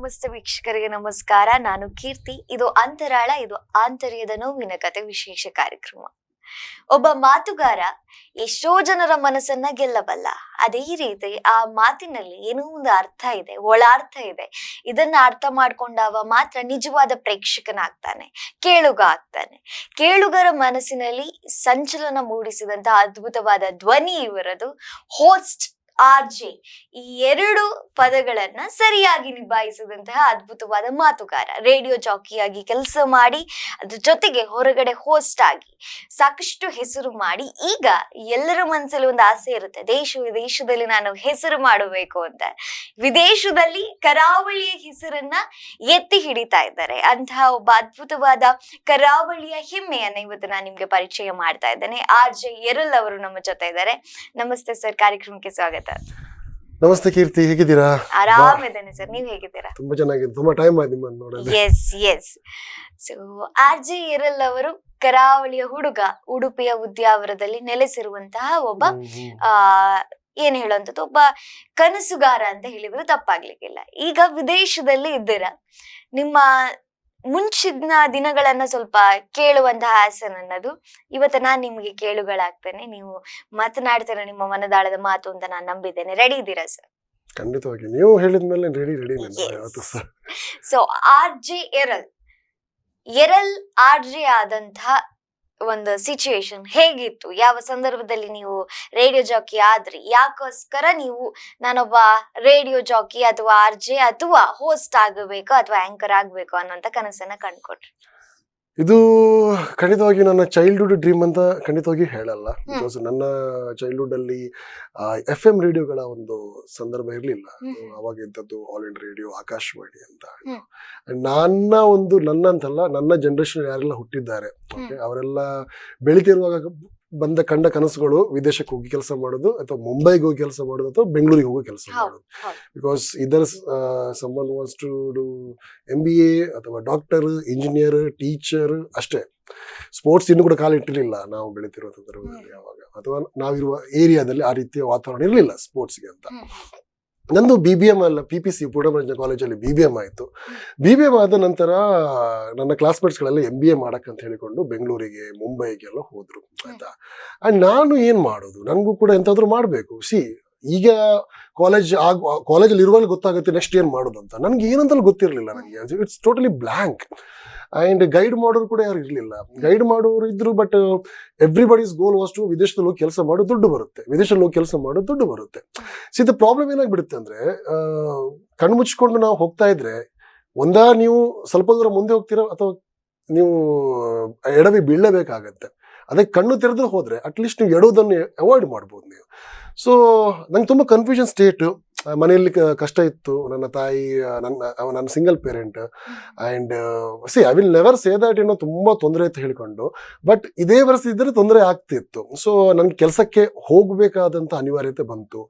ಸಮಸ್ತ ವೀಕ್ಷಕರಿಗೆ ನಮಸ್ಕಾರ. ನಾನು ಕೀರ್ತಿ. ಇದು ಅಂತರಾಳ. ಇದು ಆಂತರ್ಯದ ನೋವಿನ ಕತೆ ವಿಶೇಷ ಕಾರ್ಯಕ್ರಮ. ಒಬ್ಬ ಮಾತುಗಾರ ಎಷ್ಟೋ ಜನರ ಮನಸ್ಸನ್ನ ಗೆಲ್ಲಬಲ್ಲ. ಅದೇ ರೀತಿ ಆ ಮಾತಿನಲ್ಲಿ ಏನೋ ಒಂದು ಅರ್ಥ ಇದೆ, ಒಳಾರ್ಥ ಇದೆ. ಇದನ್ನ ಅರ್ಥ ಮಾಡ್ಕೊಂಡವ ಮಾತ್ರ ನಿಜವಾದ ಪ್ರೇಕ್ಷಕನಾಗ್ತಾನೆ, ಕೇಳುಗ ಆಗ್ತಾನೆ. ಕೇಳುಗರ ಮನಸ್ಸಿನಲ್ಲಿ ಸಂಚಲನ ಮೂಡಿಸಿದಂತಹ ಅದ್ಭುತವಾದ ಧ್ವನಿ ಇವರದು. ಹೋಸ್ಟ್ ಆರ್ಜೆ, ಈ ಎರಡು ಪದಗಳನ್ನ ಸರಿಯಾಗಿ ನಿಭಾಯಿಸಿದಂತಹ ಅದ್ಭುತವಾದ ಮಾತುಗಾರ. ರೇಡಿಯೋ ಜಾಕಿಯಾಗಿ ಕೆಲಸ ಮಾಡಿ ಅದ್ರ ಜೊತೆಗೆ ಹೊರಗಡೆ ಹೋಸ್ಟ್ ಆಗಿ ಸಾಕಷ್ಟು ಹೆಸರು ಮಾಡಿ, ಈಗ ಎಲ್ಲರ ಮನಸ್ಸಲ್ಲಿ ಒಂದು ಆಸೆ ಇರುತ್ತೆ, ವಿದೇಶದಲ್ಲಿ ನಾನು ಹೆಸರು ಮಾಡಬೇಕು ಅಂತ. ವಿದೇಶದಲ್ಲಿ ಕರಾವಳಿಯ ಹೆಸರನ್ನ ಎತ್ತಿ ಹಿಡಿತಾ ಇದ್ದಾರೆ. ಅಂತಹ ಒಬ್ಬ ಅದ್ಭುತವಾದ ಕರಾವಳಿಯ ಹೆಮ್ಮೆಯನ್ನ ಇವತ್ತು ನಾನು ನಿಮ್ಗೆ ಪರಿಚಯ ಮಾಡ್ತಾ ಇದ್ದೇನೆ. RJ Errol ಅವರು ನಮ್ಮ ಜೊತೆ ಇದ್ದಾರೆ. ನಮಸ್ತೆ ಸರ್, ಕಾರ್ಯಕ್ರಮಕ್ಕೆ ಸ್ವಾಗತ. ನಮಸ್ತೆ ಕೀರ್ತಿ, ಹೇಗಿದ್ದೀರಾ? ಆರಾಮಿದ್ದೇನೆ ಸರ್, ನೀವ್ ಹೇಗಿದ್ದೀರಾ? ತುಂಬಾ ಚೆನ್ನಾಗಿದೆ, ತುಂಬಾ ಟೈಮ್ ಆಯ್ತು ನಿಮ್ಮನ್ನು ನೋಡೋದು. ಎಸ್. ಸೊ RJ Errol ಅವರು ಕರಾವಳಿಯ ಹುಡುಗ, ಉಡುಪಿಯ ಉದ್ಯಾವರದಲ್ಲಿ ನೆಲೆಸಿರುವಂತಹ ಒಬ್ಬ ಏನ್ ಹೇಳುವಂಥದ್ದು, ಒಬ್ಬ ಕನಸುಗಾರ ಅಂತ ಹೇಳಿದ್ರು ತಪ್ಪಾಗ್ಲಿಕ್ಕಿಲ್ಲ. ಈಗ ವಿದೇಶದಲ್ಲಿ ಇದ್ದೀರಾ. ನಿಮ್ಮ ಮುಂಚಿನ ದಿನಗಳನ್ನ ಸ್ವಲ್ಪ ಕೇಳುವಂತಹ ಆಸೆ ನನ್ನದು. ಇವತ್ತು ನಾನ್ ನಿಮ್ಗೆ ಕೇಳುಗಳಾಗ್ತೇನೆ, ನೀವು ಮಾತನಾಡ್ತೇನೆ ನಿಮ್ಮ ಮನದಾಳದ ಮಾತು ಅಂತ ನಾನು ನಂಬಿದ್ದೇನೆ. ರೆಡಿ ಇದ್ದೀರಾ ಸರ್? ಖಂಡಿತವಾಗಿ, ನೀವು ಹೇಳಿದ್ಮೇಲೆ ready. So RJ Errol RJ ಆದಂತಹ ಒಂದು ಸಿಚುಯೇಷನ್ ಹೇಗಿತ್ತು? ಯಾವ ಸಂದರ್ಭದಲ್ಲಿ ನೀವು ರೇಡಿಯೋ ಜಾಕಿ ಆದ್ರಿ? ಯಾಕೋಸ್ಕರ ನೀವು ನಾನೊಬ್ಬ ರೇಡಿಯೋ ಜಾಕಿ ಅಥವಾ RJ ಅಥವಾ ಹೋಸ್ಟ್ ಆಗಬೇಕು ಅಥವಾ ಆಂಕರ್ ಆಗ್ಬೇಕು ಅನ್ನೋಂತ ಕನಸನ್ನ ಕಂಡ್ಕೊಟ್ರಿ? ಇದು ಖಂಡಿತವಾಗಿ ನನ್ನ ಚೈಲ್ಡ್ಹುಡ್ ಡ್ರೀಮ್ ಅಂತ ಖಂಡಿತವಾಗಿ ಹೇಳಲ್ಲ. ಬಿಕಾಸ್ ನನ್ನ ಚೈಲ್ಡ್ಹುಡ್ ಅಲ್ಲಿ FM ರೇಡಿಯೋಗಳ ಒಂದು ಸಂದರ್ಭ ಇರಲಿಲ್ಲ. ಅವಾಗ ಇದ್ದದ್ದು ಆಲ್ ಇಂಡಿಯಾ ರೇಡಿಯೋ, ಆಕಾಶವಾಣಿ ಅಂತ. ನನ್ನಂತಲ್ಲ, ನನ್ನ ಜನರೇಷನ್ ಯಾರೆಲ್ಲ ಹುಟ್ಟಿದ್ದಾರೆ ಅವರೆಲ್ಲ ಬೆಳಿತಿರುವಾಗ ಕಂಡ ಕನಸುಗಳು ವಿದೇಶಕ್ಕೆ ಹೋಗಿ ಕೆಲಸ ಮಾಡೋದು, ಅಥವಾ ಮುಂಬೈಗೆ ಹೋಗಿ ಕೆಲಸ ಮಾಡೋದು, ಅಥವಾ ಬೆಂಗಳೂರಿಗೆ ಹೋಗಿ ಕೆಲಸ ಮಾಡೋದು. Because either common was to do MBA ಅಥವಾ ಡಾಕ್ಟರ್, ಇಂಜಿನಿಯರ್, ಟೀಚರ್ ಅಷ್ಟೇ. ಸ್ಪೋರ್ಟ್ಸ್ ಇನ್ನೂ ಕೂಡ ಕಾಲಿಟ್ಟಿರಲಿಲ್ಲ ನಾವು ಬೆಳಿತಿರೋ ಸಂದರ್ಭದಲ್ಲಿ ಯಾವಾಗ, ಅಥವಾ ನಾವಿರುವ ಏರಿಯಾದಲ್ಲಿ ಆ ರೀತಿಯ ವಾತಾವರಣ ಇರಲಿಲ್ಲ ಸ್ಪೋರ್ಟ್ಸ್ಗೆ ಅಂತ. ನಂದು BBM ಅಲ್ಲ, PPC ಪೂರ್ಣಮಂಜ ಕಾಲೇಜಲ್ಲಿ BBM ಆಯಿತು. BBM ಆದ ನಂತರ ನನ್ನ ಕ್ಲಾಸ್ಮೇಟ್ಸ್ಗಳೆಲ್ಲ MBA ಮಾಡಕ್ಕಂತ ಹೇಳಿಕೊಂಡು ಬೆಂಗಳೂರಿಗೆ, ಮುಂಬೈಗೆಲ್ಲ ಹೋದ್ರು ಆಯ್ತಾ. ಅಂಡ್ ನಾನು ಏನ್ ಮಾಡೋದು, ನನಗೂ ಕೂಡ ಎಂತಾದ್ರೂ ಮಾಡಬೇಕು. ಈಗ ಕಾಲೇಜಲ್ಲಿ ಇರುವಾಗ ಗೊತ್ತಾಗುತ್ತೆ ನೆಕ್ಸ್ಟ್ ಏನ್ ಮಾಡೋದು ಅಂತ. ನನ್ಗೆ ಏನಂತಲೂ ಗೊತ್ತಿರಲಿಲ್ಲ. ನನಗೆ it's totally blank. And guide ಮಾಡೋರು ಕೂಡ ಯಾರು ಇರಲಿಲ್ಲ. ಗೈಡ್ ಮಾಡೋರು ಇದ್ರು, but everybody's goal was to ವಿದೇಶದಲ್ಲಿ ಹೋಗಿ ಕೆಲಸ ಮಾಡೋ ದುಡ್ಡು ಬರುತ್ತೆ, ವಿದೇಶದಲ್ಲಿ ಹೋಗಿ ಕೆಲಸ ಮಾಡೋ ದುಡ್ಡು ಬರುತ್ತೆ. ದ ಪ್ರಾಬ್ಲಮ್ ಏನಾಗ್ಬಿಡುತ್ತೆ ಅಂದ್ರೆ, ಕಣ್ಣು ಮುಚ್ಚಿಕೊಂಡು ನಾವು ಹೋಗ್ತಾ ಇದ್ರೆ, ಒಂದಾ ನೀವು ಸ್ವಲ್ಪ ದೂರ ಮುಂದೆ ಹೋಗ್ತೀರಾ ಅಥವಾ ನೀವು ಎಡವಿ ಬೀಳಲೇಬೇಕಾಗತ್ತೆ. ಅದಕ್ಕೆ ಕಣ್ಣು ತೆರೆದು ಹೋದ್ರೆ ಅಟ್ಲೀಸ್ಟ್ ನೀವು ಎಡೋದನ್ನು ಅವಾಯ್ಡ್ ಮಾಡ್ಬೋದು ನೀವು. ಸೊ ನಂಗೆ ತುಂಬ ಕನ್ಫ್ಯೂಷನ್ ಸ್ಟೇಟ್. ಮನೆಯಲ್ಲಿ ಕಷ್ಟ ಇತ್ತು. ನನ್ನ ತಾಯಿ, ನನ್ನ single parent. And I will never say that ಏನೋ ತುಂಬ ತೊಂದರೆ ಅಂತ ಹೇಳ್ಕೊಂಡು, ಬಟ್ ಇದೇ ಪರಿಸ್ಥಿತಿ ಇದ್ದರೆ ತೊಂದರೆ ಆಗ್ತಿತ್ತು. ಸೊ ನನಗೆ ಕೆಲಸಕ್ಕೆ ಹೋಗಬೇಕಾದಂಥ ಅನಿವಾರ್ಯತೆ ಬಂತು.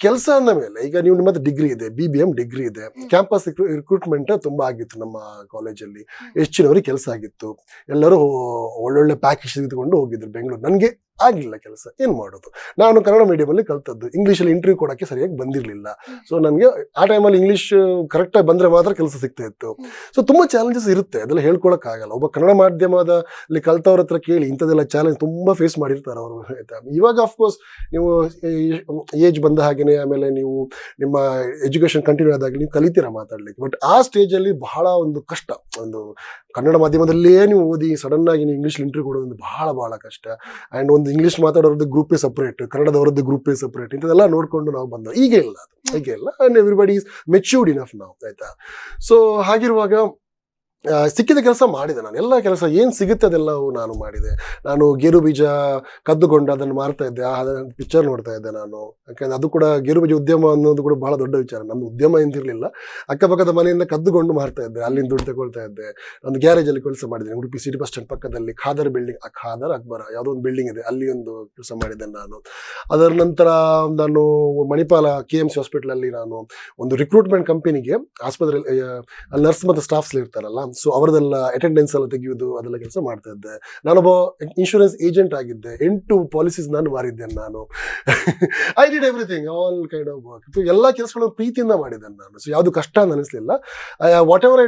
ಕೆಲಸ ಅಂದ ಮೇಲೆ ಈಗ ನೀವು ನಿಮ್ಮದು ಡಿಗ್ರಿ ಇದೆ, BBM ಡಿಗ್ರಿ ಇದೆ, ಕ್ಯಾಂಪಸ್ ರಿಕ್ರೂಟ್ಮೆಂಟ್ ತುಂಬ ಆಗಿತ್ತು ನಮ್ಮ ಕಾಲೇಜಲ್ಲಿ. ಹೆಚ್ಚಿನವ್ರಿಗೆ ಕೆಲಸ ಆಗಿತ್ತು, ಎಲ್ಲರೂ ಒಳ್ಳೊಳ್ಳೆ ಪ್ಯಾಕೇಜ್ ತೆಗೆದುಕೊಂಡು ಹೋಗಿದ್ರು ಬೆಂಗಳೂರು. ನನಗೆ ಆಗಿಲ್ಲ ಕೆಲಸ, ಏನ್ ಮಾಡೋದು? ನಾನು ಕನ್ನಡ ಮೀಡಿಯಮಲ್ಲಿ ಕಲ್ತದ್ದು, ಇಂಗ್ಲೀಷಲ್ಲಿ ಇಂಟರ್ವ್ಯೂ ಕೊಡೋಕ್ಕೆ ಸರಿಯಾಗಿ ಬಂದಿರಲಿಲ್ಲ. ಸೊ ನನಗೆ ಆ ಟೈಮಲ್ಲಿ ಇಂಗ್ಲೀಷ್ ಕರೆಕ್ಟಾಗಿ ಬಂದರೆ ಮಾತ್ರ ಕೆಲಸ ಸಿಗ್ತಾ ಇತ್ತು. ಸೊ ತುಂಬ ಚಾಲೆಂಜಸ್ ಇರುತ್ತೆ, ಅದೆಲ್ಲ ಹೇಳ್ಕೊಳಕ್ಕಾಗಲ್ಲ. ಒಬ್ಬ ಕನ್ನಡ ಮಾಧ್ಯಮದಲ್ಲಿ ಕಲ್ತವ್ರ ಹತ್ರ ಕೇಳಿ ಇಂಥದ್ದೆಲ್ಲ ಚಾಲೆಂಜ್ ತುಂಬ ಫೇಸ್ ಮಾಡಿರ್ತಾರೆ ಅವರು ಆಯ್ತಾ. ಇವಾಗ ಅಫ್ಕೋರ್ಸ್ ನೀವು ಏಜ್ ಬಂದ ಹಾಗೆಯೇ, ಆಮೇಲೆ ನೀವು ನಿಮ್ಮ ಎಜುಕೇಶನ್ ಕಂಟಿನ್ಯೂ ಆದಾಗ ನೀವು ಕಲಿತೀರಾ ಮಾತಾಡ್ಲಿಕ್ಕೆ. ಬಟ್ ಆ ಸ್ಟೇಜಲ್ಲಿ ಬಹಳ ಒಂದು ಕಷ್ಟ. ಒಂದು ಕನ್ನಡ ಮಾಧ್ಯಮದಲ್ಲೇ ನೀವು ಓದಿ ಸಡನ್ ಆಗಿ ನೀವು ಇಂಗ್ಲೀಷ್ ಇಂಟರ್ವ್ಯೂ ಕೊಡೋದು ಬಹಳ ಕಷ್ಟ. ಆ್ಯಂಡ್ ಒಂದು ಇಂಗ್ಲೀಷ್ ಮಾತಾಡೋರದ್ದು ಗ್ರೂಪೇ ಸಪ್ರೇಟ್, ಕನ್ನಡದವರದ್ದು ಗ್ರೂಪೇ ಸಪ್ರೇಟ್, ಇಂಥದ್ದೆಲ್ಲ ನೋಡ್ಕೊಂಡು ನಾವು ಬಂದವು. ಈಗ ಇಲ್ಲ, and everybody is matured enough ನಾವು ಆಯ್ತಾ. ಸೊ ಹಾಗಿರುವಾಗ ಸಿಕ್ಕಿದ ಕೆಲಸ ಮಾಡಿದೆ ನಾನು. ಎಲ್ಲ ಕೆಲಸ ಏನು ಸಿಗುತ್ತೆ ಅದೆಲ್ಲವೂ ನಾನು ಮಾಡಿದೆ. ನಾನು ಗೇರು ಬೀಜ ಕದ್ದುಕೊಂಡು ಅದನ್ನು ಮಾರ್ತಾ ಇದ್ದೆ, ಪಿಕ್ಚರ್ ನೋಡ್ತಾ ಇದ್ದೆ ನಾನು. ಯಾಕಂದ್ರೆ ಅದು ಕೂಡ ಗೇರು ಬೀಜ ಉದ್ಯಮ ಅನ್ನೋದು ಕೂಡ ಬಹಳ ದೊಡ್ಡ ವಿಚಾರ. ನಮ್ಮ ಉದ್ಯಮ ಎಂತಿರಲಿಲ್ಲ, ಅಕ್ಕಪಕ್ಕದ ಮನೆಯಿಂದ ಕದ್ದುಕೊಂಡು ಮಾರ್ತಾ ಇದ್ದೆ, ಅಲ್ಲಿಂದ ದುಡ್ಡು ತಗೊಳ್ತಾ ಇದ್ದೆ. ಒಂದು ಗ್ಯಾರೇಜಲ್ಲಿ ಕೆಲಸ ಮಾಡಿದ್ದೇನೆ, ಉಡುಪಿ ಸಿಟಿ ಬಸ್ ಸ್ಟ್ಯಾಂಡ್ ಪಕ್ಕದಲ್ಲಿ ಖಾದರ್ ಅಕ್ಬರ ಯಾವುದೋ ಒಂದು ಬಿಲ್ಡಿಂಗ್ ಇದೆ, ಅಲ್ಲಿ ಒಂದು ಕೆಲಸ ಮಾಡಿದ್ದೇನೆ ನಾನು. ಅದರ ನಂತರ ನಾನು ಮಣಿಪಾಲ KMC ಹಾಸ್ಪಿಟಲಲ್ಲಿ ನಾನು ಒಂದು ರಿಕ್ರೂಟ್ಮೆಂಟ್ ಕಂಪನಿಗೆ, ಆಸ್ಪತ್ರೆಯಲ್ಲಿ ಅಲ್ಲಿ ನರ್ಸ್ ಮತ್ತು ಸ್ಟಾಫ್ಸ್ ಇರ್ತಾರಲ್ಲ ಸೊ ಅವರದೆಲ್ಲ ಅಟೆಂಡೆನ್ಸ್ ಎಲ್ಲ ತೆಗೆಯುವುದು ಅದೆಲ್ಲ ಕೆಲಸ ಮಾಡ್ತಾ ಇದ್ದೆ. ನಾನೊಬ್ಬ ಇನ್ಶೂರೆನ್ಸ್ ಏಜೆಂಟ್ ಆಗಿದ್ದೆ. 8 ಪಾಲಿಸೀಸ್ ನಾನು ಮಾರಿದ್ದೇನೆ ನಾನು. I did everything, all kind of work. ಎಲ್ಲ ಕೆಲಸಗಳನ್ನು ಪ್ರೀತಿಯಿಂದ ಮಾಡಿದ್ದೇನೆ ನಾನು. ಸೊ ಯಾವುದು ಕಷ್ಟ ಅಂತ ಅನಿಸ್ಲಿಲ್ಲ. Whatever I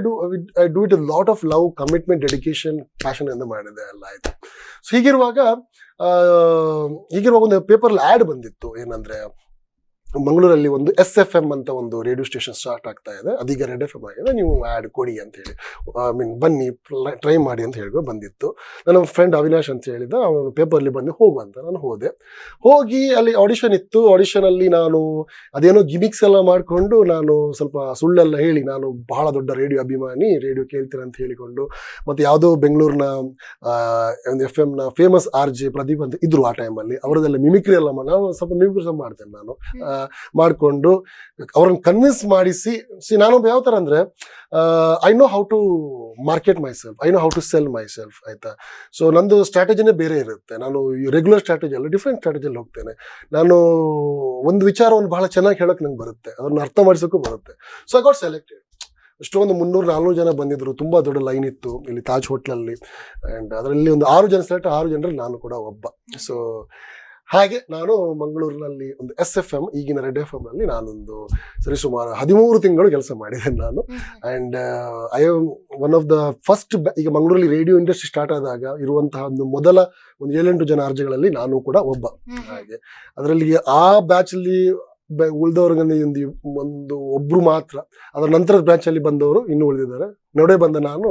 do it lot of love, commitment, dedication, passion ಎಂದು ಮಾಡಿದೆ ಎಲ್ಲ ಆಯ್ತು. ಸೊ ಹೀಗಿರುವಾಗ ಒಂದು ಪೇಪರ್ ಆಡ್ ಬಂದಿತ್ತು. ಏನಂದ್ರೆ ಮಂಗಳೂರಲ್ಲಿ ಒಂದು SFM ಅಂತ ಒಂದು ರೇಡಿಯೋ ಸ್ಟೇಷನ್ ಸ್ಟಾರ್ಟ್ ಆಗ್ತಾ ಇದೆ, ಅದೀಗ ರೆಡ್ FM ಆಗಿದೆ, ನೀವು ಆ್ಯಡ್ ಕೊಡಿ ಅಂತ ಹೇಳಿ, ಬನ್ನಿ ಟ್ರೈ ಮಾಡಿ ಅಂತ ಹೇಳಿ ಬಂದಿತ್ತು. ನನ್ನ ಫ್ರೆಂಡ್ ಅವಿನಾಶ್ ಅಂತ ಹೇಳಿದ, ಅವನು ಪೇಪರ್ಲಿ ಬಂದು ಹೋಗುವಂತ. ನಾನು ಹೋಗಿ ಅಲ್ಲಿ ಆಡಿಷನ್ ಇತ್ತು. ಆಡಿಷನಲ್ಲಿ ನಾನು ಅದೇನೋ ಗಿಮಿಕ್ಸ್ ಎಲ್ಲ ಮಾಡಿಕೊಂಡು, ನಾನು ಸ್ವಲ್ಪ ಸುಳ್ಳೆಲ್ಲ ಹೇಳಿ, ನಾನು ಬಹಳ ದೊಡ್ಡ ರೇಡಿಯೋ ಅಭಿಮಾನಿ, ರೇಡಿಯೋ ಕೇಳ್ತೀನಿ ಅಂತ ಹೇಳಿಕೊಂಡು, ಮತ್ತು ಯಾವುದೋ ಬೆಂಗಳೂರಿನ ಒಂದು FMನ ಫೇಮಸ್ RJ ಪ್ರದೀಪ್ ಅಂತ ಇದ್ರು ಆ ಟೈಮಲ್ಲಿ, ಅವರದೆಲ್ಲ ಮಿಮಿಕ್ರಿ ಎಲ್ಲ ನಾವು ಸ್ವಲ್ಪ ಮಿಮಿಕ್ರಿ ಸಹ ಮಾಡ್ತೇನೆ ನಾನು. ಮಾಡಿಕೊಂಡು ಅವ್ರನ್ನ ಕನ್ವಿನ್ಸ್ ಮಾಡಿಸಿ, ನಾನೊಬ್ಬ ಯಾವ ತರ ಅಂದ್ರೆ, I know how to market myself, I know how to sell myself, ಆಯ್ತಾ. ಸೊ ನಂದು ಸ್ಟ್ರಾಟಜಿನೇ ಬೇರೆ ಇರುತ್ತೆ. ನಾನು ರೆಗ್ಯುಲರ್ ಸ್ಟ್ರಾಟಜಿ ಅಲ್ಲ, ಡಿಫ್ರೆಂಟ್ ಸ್ಟ್ರಾಟಜಿಯಲ್ಲಿ ಹೋಗ್ತೇನೆ. ನಾನು ಒಂದು ವಿಚಾರವನ್ನು ಬಹಳ ಚೆನ್ನಾಗಿ ಹೇಳಕ್ ನಂಗೆ ಬರುತ್ತೆ, ಅದನ್ನ ಅರ್ಥ ಮಾಡಿಸೋಕ್ಕೂ ಬರುತ್ತೆ. So I got selected. ಎಷ್ಟೊಂದು 300-400 ಜನ ಬಂದಿದ್ರು. ತುಂಬಾ ದೊಡ್ಡ ಲೈನ್ ಇತ್ತು ಇಲ್ಲಿ ತಾಜ್ ಹೋಟ್ಲಲ್ಲಿ. ಅಂಡ್ ಅದರಲ್ಲಿ ಒಂದು 6 ಜನ ಸೆಲೆಕ್ಟ್, 6 ಜನರಲ್ಲಿ ನಾನು ಕೂಡ ಒಬ್ಬ. ಸೊ ಹಾಗೆ ನಾನು ಮಂಗಳೂರಿನಲ್ಲಿ ಒಂದು SFM, ಈಗಿನ ರೆಡ್ FM ನಲ್ಲಿ ನಾನೊಂದು ಸರಿಸುಮಾರು 13 ತಿಂಗಳು ಕೆಲಸ ಮಾಡಿದ್ದೇನೆ ನಾನು. And I am one of the first, ಈಗ ಮಂಗಳೂರಲ್ಲಿ ರೇಡಿಯೋ ಇಂಡಸ್ಟ್ರಿ ಸ್ಟಾರ್ಟ್ ಆದಾಗ ಇರುವಂತಹ ಮೊದಲ 7-8 ಜನ RJಗಳಲ್ಲಿ ನಾನು ಕೂಡ ಒಬ್ಬ. ಹಾಗೆ ಅದರಲ್ಲಿ ಆ ಬ್ಯಾಚ್ ಅಲ್ಲಿ ಉಳಿದವ್ರಿಗೆ ಒಬ್ರು ಮಾತ್ರ, ಅದರ ನಂತರದ ಬ್ಯಾಚ್ ಅಲ್ಲಿ ಬಂದವರು ಇನ್ನೂ ಉಳಿದಿದ್ದಾರೆ. ನಡುವೆ ಬಂದ ನಾನು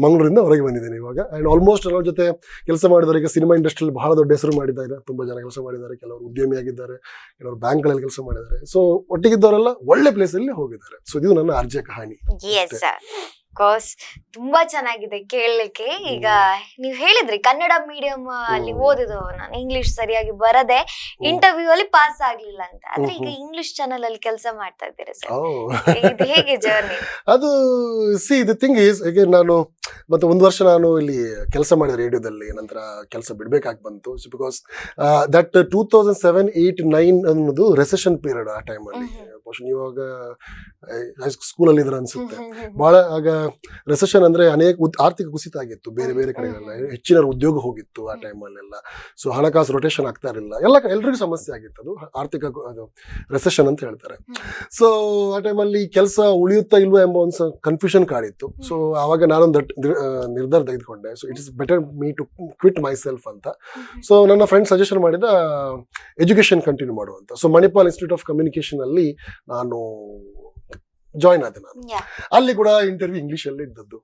ಮಂಗಳೂರಿಂದ ಹೊರಗೆ ಬಂದಿದ್ದೇನೆ ಇವಾಗ. ಅಂಡ್ ಆಲ್ಮೋಸ್ಟ್ ಅವ್ರ ಜೊತೆ ಕೆಲಸ ಮಾಡಿದವರು ಈಗ ಸಿನಿಮಾ ಇಂಡಸ್ಟ್ರಿಯಲ್ಲಿ ಬಹಳ ದೊಡ್ಡ ಹೆಸರು ಮಾಡಿದ್ದಾರೆ. ತುಂಬಾ ಜನ ಕೆಲಸ ಮಾಡಿದ್ದಾರೆ, ಕೆಲವರು ಉದ್ಯಮಿಯಾಗಿದ್ದಾರೆ, ಕೆಲವರು ಬ್ಯಾಂಕ್ಗಳಲ್ಲಿ ಕೆಲಸ ಮಾಡಿದ್ದಾರೆ. ಸೊ ಒಟ್ಟಿಗಿದ್ದವರೆಲ್ಲ ಒಳ್ಳೆ ಪ್ಲೇಸ್ ಅಲ್ಲಿ ಹೋಗಿದ್ದಾರೆ. ಸೊ ಇದು ನನ್ನ RJ ಕಹಾನಿ. ಕೋರ್ಸ್ ತುಂಬಾ ಚೆನ್ನಾಗಿದೆ ಕೇಳಲಿಕ್ಕೆ. ಈಗ ನೀವ್ ಹೇಳಿದ್ರಿ ಕನ್ನಡ ಮೀಡಿಯಂ ಅಲ್ಲಿ ಓದಿದವ ನಾನು, ಇಂಗ್ಲಿಷ್ ಸರಿಯಾಗಿ ಬರದೆ ಇಂಟರ್ವ್ಯೂ ಅಲ್ಲಿ ಪಾಸ್ ಆಗ್ಲಿಲ್ಲ ಅಂತ. ಆದ್ರೆ ಈಗ ಇಂಗ್ಲಿಷ್ ಚಾನಲ್ ಅಲ್ಲಿ ಕೆಲಸ ಮಾಡ್ತಾ ಇದ್ದೀರಾ ಸರ್, ಇದು ಹೇಗೆ ಜರ್ನಿ? ಅದು ದಿ ಥಿಂಗ್ ಈಸ್, ಈಗ ನಾನು ಮತ್ತೆ 1 ವರ್ಷ ನಾನು ಇಲ್ಲಿ ಕೆಲಸ ಮಾಡಿದೆ ರೇಡಿಯೋದಲ್ಲಿ. ನಂತರ ಕೆಲಸ ಬಿಡ್ಬೇಕಾಗಿ ಬಂತು. ಬಿಕಾಸ್ ದಟ್ 2007, 8, 9 ಅನ್ನೋದು ರೆಸೆಷನ್ ಪೀರಿಯಡ್ ಆ ಟೈಮಲ್ಲಿ. ಇವಾಗ ಸ್ಕೂಲಲ್ಲಿ ಇದ್ರ ಅನ್ಸುತ್ತೆ. ಬಹಳ ಆಗ ರೆಸೆಷನ್ ಅಂದ್ರೆ ಅನೇಕ ಆರ್ಥಿಕ ಕುಸಿತ ಆಗಿತ್ತು ಬೇರೆ ಬೇರೆ ಕಡೆಗಳೆಲ್ಲ. ಹೆಚ್ಚಿನ ಉದ್ಯೋಗ ಹೋಗಿತ್ತು ಆ ಟೈಮಲ್ಲೆಲ್ಲ. ಸೊ ಹಣಕಾಸು ರೊಟೇಷನ್ ಆಗ್ತಾ ಇರಲಿಲ್ಲ, ಎಲ್ರಿಗೂ ಸಮಸ್ಯೆ ಆಗಿತ್ತು. ಅದು ಆರ್ಥಿಕ ರೆಸೆಷನ್ ಅಂತ ಹೇಳ್ತಾರೆ. ಸೊ ಆ ಟೈಮಲ್ಲಿ ಕೆಲಸ ಉಳಿಯುತ್ತಾ ಇಲ್ವಾ ಎಂಬ ಒಂದು ಕನ್ಫ್ಯೂಷನ್ ಕಾಡಿತ್ತು. ಸೊ ಆವಾಗ ನಾನೊಂದು ನಿರ್ಧಾರ ತೆಗೆದುಕೊಂಡೆ. So it is better me to quit myself ಅಂತ. ಸೊ ನನ್ನ ಫ್ರೆಂಡ್ ಸಜೆಷನ್ ಮಾಡಿದ ಎಜುಕೇಶನ್ ಕಂಟಿನ್ಯೂ ಮಾಡುವಂತ. So Manipal Institute of Communication ಅಲ್ಲಿ ನಾನು ಜಾಯ್ನ್ ಆದೆ. ನಾನು ಅಲ್ಲಿ ಕೂಡ ಇಂಟರ್ವ್ಯೂ ಇಂಗ್ಲಿಷ್ ಅಲ್ಲಿ ಇದ್ದದ್ದು.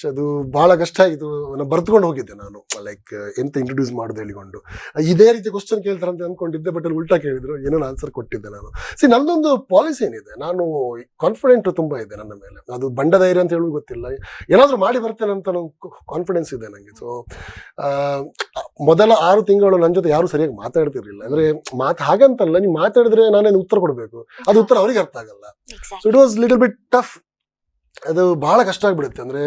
ಅದು ಬಹಳ ಕಷ್ಟ ಆಯಿತು. ನಾನು ಬರ್ತ್ಕೊಂಡು ಹೋಗಿದ್ದೆ ನಾನು, ಲೈಕ್ ಎಂತ ಇಂಟ್ರೊಡ್ಯೂಸ್ ಮಾಡೋದು ಹೇಳಿಕೊಂಡು. ಇದೇ ರೀತಿ ಕ್ವಶನ್ ಕೇಳ್ತಾರಂತ ಅನ್ಕೊಂಡಿದ್ದೆ, ಬಟ್ ಅಲ್ಲಿ ಉಲ್ಟಾ ಕೇಳಿದ್ರು, ಏನೋ ಆನ್ಸರ್ ಕೊಟ್ಟಿದ್ದೆ ನಾನು. ನಂದೊಂದು ಪಾಲಿಸಿ ಏನಿದೆ, ನಾನು ಕಾನ್ಫಿಡೆಂಟ್ ತುಂಬಾ ಇದೆ ನನ್ನ ಮೇಲೆ. ಅದು ಬಂಡ ಧೈರ್ಯ ಅಂತ ಹೇಳೋದು ಗೊತ್ತಿಲ್ಲ, ಏನಾದ್ರೂ ಮಾಡಿ ಬರ್ತೇನೆ ಅಂತ ಕಾನ್ಫಿಡೆನ್ಸ್ ಇದೆ ನನಗೆ. ಸೊ ಮೊದಲ 6 ತಿಂಗಳು ನನ್ನ ಜೊತೆ ಯಾರು ಸರಿಯಾಗಿ ಮಾತಾಡ್ತಿರ್ಲಿಲ್ಲ. ಅಂದ್ರೆ ಹಾಗಂತಲ್ಲ, ನೀವು ಮಾತಾಡಿದ್ರೆ ನಾನೇನು ಉತ್ತರ ಕೊಡಬೇಕು, ಅದು ಉತ್ತರ ಅವ್ರಿಗೆ ಅರ್ಥ ಆಗಲ್ಲ. So it was little bit tough. ಅದು ಬಹಳ ಕಷ್ಟ ಆಗ್ಬಿಡುತ್ತೆ. ಅಂದ್ರೆ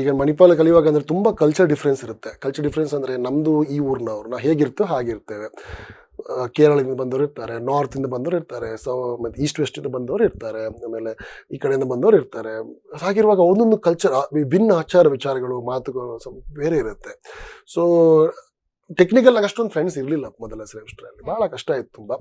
ಈಗ ಮಣಿಪಾಲ ಕಲಿಯುವಾಗ ಅಂದ್ರೆ ತುಂಬಾ ಕಲ್ಚರ್ ಡಿಫ್ರೆನ್ಸ್ ಇರುತ್ತೆ. ಕಲ್ಚರ್ ಡಿಫ್ರೆನ್ಸ್ ಅಂದ್ರೆ ನಮ್ದು ಈ ಊರಿನವ್ರು, ನಾವು ಹೇಗಿರ್ತೋ ಹಾಗಿರ್ತೇವೆ. ಕೇರಳದಿಂದ ಬಂದವರು ಇರ್ತಾರೆ, ನಾರ್ತ್ ಇಂದ ಬಂದವರು ಇರ್ತಾರೆ, ಮತ್ತೆ ಈಸ್ಟ್ ವೆಸ್ಟ್ ಇಂದ ಬಂದವರು ಇರ್ತಾರೆ, ಆಮೇಲೆ ಈ ಕಡೆಯಿಂದ ಬಂದವರು ಇರ್ತಾರೆ. ಹಾಗಿರುವಾಗ ಒಂದೊಂದು ಕಲ್ಚರ್, ವಿಭಿನ್ನ ಆಚಾರ ವಿಚಾರಗಳು, ಮಾತುಗಳು ಬೇರೆ ಇರುತ್ತೆ. ಸೊ ಟೆಕ್ನಿಕಲ್ ಆಗಿ ಅಷ್ಟೊಂದು ಫ್ರೆಂಡ್ಸ್ ಇರಲಿಲ್ಲ ಮೊದಲ ಸೆಮಿಸ್ಟರ್ ಅಲ್ಲಿ. ಬಹಳ ಕಷ್ಟ ಆಯ್ತು ತುಂಬಾ.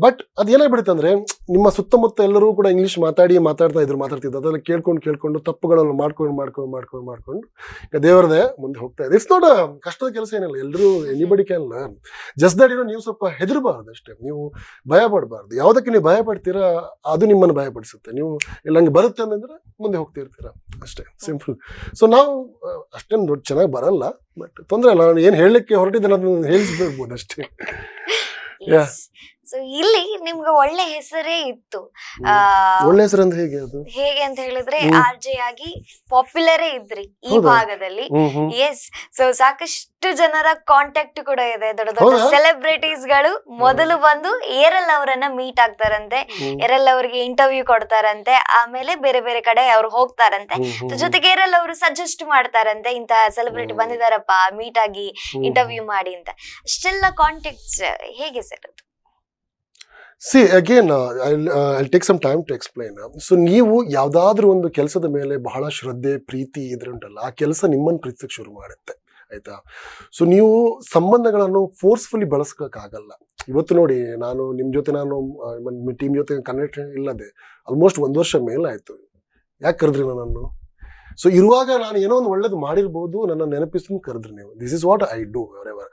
ಬಟ್ ಅದೇನಾಗ್ಬಿಡುತ್ತೆ ಅಂದ್ರೆ, ನಿಮ್ಮ ಸುತ್ತಮುತ್ತ ಎಲ್ಲರೂ ಕೂಡ ಇಂಗ್ಲಿಷ್ ಮಾತಾಡ್ತಿದ್ದು, ಅದೆಲ್ಲ ಕೇಳ್ಕೊಂಡು ತಪ್ಪುಗಳನ್ನು ಮಾಡ್ಕೊಂಡು ಈಗ ದೇವರದೇ ಮುಂದೆ ಹೋಗ್ತಾ ಇದೆ. ಇಟ್ಸ್ ನಾಟ್ ಕಷ್ಟದ ಕೆಲಸ ಏನಿಲ್ಲ. ಎಲ್ಲರೂ anybody can learn. Just that ನೀವು ಸ್ವಲ್ಪ ಹೆದರಬಾರ್ದು ಅಷ್ಟೇ, ನೀವು ಭಯ ಪಡಬಾರ್ದು. ಯಾವುದಕ್ಕೆ ನೀವು ಭಯ ಪಡ್ತೀರಾ ಅದು ನಿಮ್ಮನ್ನು ಭಯ ಪಡಿಸುತ್ತೆ. ನೀವು ಇಲ್ಲ ನಂಗೆ ಬರುತ್ತೆ ಅಂತಂದ್ರೆ ಮುಂದೆ ಹೋಗ್ತಿರ್ತೀರಾ ಅಷ್ಟೇ, ಸಿಂಪಲ್. ಸೊ ನಾವು ಅಷ್ಟೇನು ದೊಡ್ಡ ಚೆನ್ನಾಗಿ ಬರಲ್ಲ, ಬಟ್ ತೊಂದರೆ ಇಲ್ಲ. ನಾನು ಏನ್ ಹೇಳಲಿಕ್ಕೆ ಹೊರಟಿದ್ದೆ ಅದನ್ನ ಹೇಳಿಸ್ಬೇಕು ಅಷ್ಟೇ. ಸೊ ಇಲ್ಲಿ ನಿಮ್ಗೆ ಒಳ್ಳೆ ಹೆಸರೇ ಇತ್ತು. ಒಳ್ಳೆ ಹೆಸರು ಅಂದ್ರೆ ಹೇಗೆ ಅಂತ ಹೇಳಿದ್ರೆ RJ ಆಗಿ ಪಾಪ್ಯುಲರೇ ಇದ್ರಿ ಈ ಭಾಗದಲ್ಲಿ. ಎಸ್, ಸೊ ಸಾಕಷ್ಟು ಜನರ ಕಾಂಟ್ಯಾಕ್ಟ್ ಕೂಡ ಇದೆ. ದೊಡ್ಡ ದೊಡ್ಡ ಸೆಲೆಬ್ರಿಟೀಸ್ ಗಳು ಮೊದಲು ಬಂದು ಏರಲ್ ಅವರನ್ನ ಮೀಟ್ ಆಗ್ತಾರಂತೆ, ಏರಲ್ ಅವರಿಗೆ ಇಂಟರ್ವ್ಯೂ ಕೊಡ್ತಾರಂತೆ, ಆಮೇಲೆ ಬೇರೆ ಬೇರೆ ಕಡೆ ಅವ್ರು ಹೋಗ್ತಾರಂತೆ. ಜೊತೆಗೆ ಏರಲ್ ಅವರು ಸಜೆಸ್ಟ್ ಮಾಡ್ತಾರಂತೆ, ಇಂತ ಸೆಲೆಬ್ರಿಟಿ ಬಂದಿದಾರಪ್ಪ, ಮೀಟ್ ಆಗಿ ಇಂಟರ್ವ್ಯೂ ಮಾಡಿ ಅಂತ. ಅಷ್ಟೆಲ್ಲ ಕಾಂಟ್ಯಾಕ್ಟ್ಸ್ ಹೇಗೆ sir? See again I take some time to explain. So ನೀವು ಯಾವ್ದಾದ್ರು ಒಂದು ಕೆಲಸದ ಮೇಲೆ ಬಹಳ ಶ್ರದ್ಧೆ ಪ್ರೀತಿ ಇದ್ರೆ ಉಂಟಲ್ಲ, ಆ ಕೆಲಸ ನಿಮ್ಮನ್ನು ಪ್ರೀತಿಸಕ್ಕೆ ಶುರು ಮಾಡುತ್ತೆ, ಆಯ್ತಾ. ಸೊ ನೀವು ಸಂಬಂಧಗಳನ್ನು ಫೋರ್ಸ್ಫುಲಿ ಬಳಸಕ್ಕಾಗಲ್ಲ. ಇವತ್ತು ನೋಡಿ, ನಾನು ನಿಮ್ಮ ಜೊತೆ ಟೀಮ್ ಜೊತೆ ಕನೆಕ್ಟ್ ಇಲ್ಲದೆ ಆಲ್ಮೋಸ್ಟ್ 1 ವರ್ಷ ಮೇಲಾಯ್ತು. ಯಾಕೆ ಕರೆದ್ರಿ ನನ್ನನ್ನು? ಸೊ ಇರುವಾಗ ನಾನು ಏನೋ ಒಂದು ಒಳ್ಳೇದು ಮಾಡಿರ್ಬೋದು, ನನ್ನ ನೆನಪಿಸ್ಕೊಂಡು ಕರೆದ್ರಿ ನೀವು. This is what I do ever.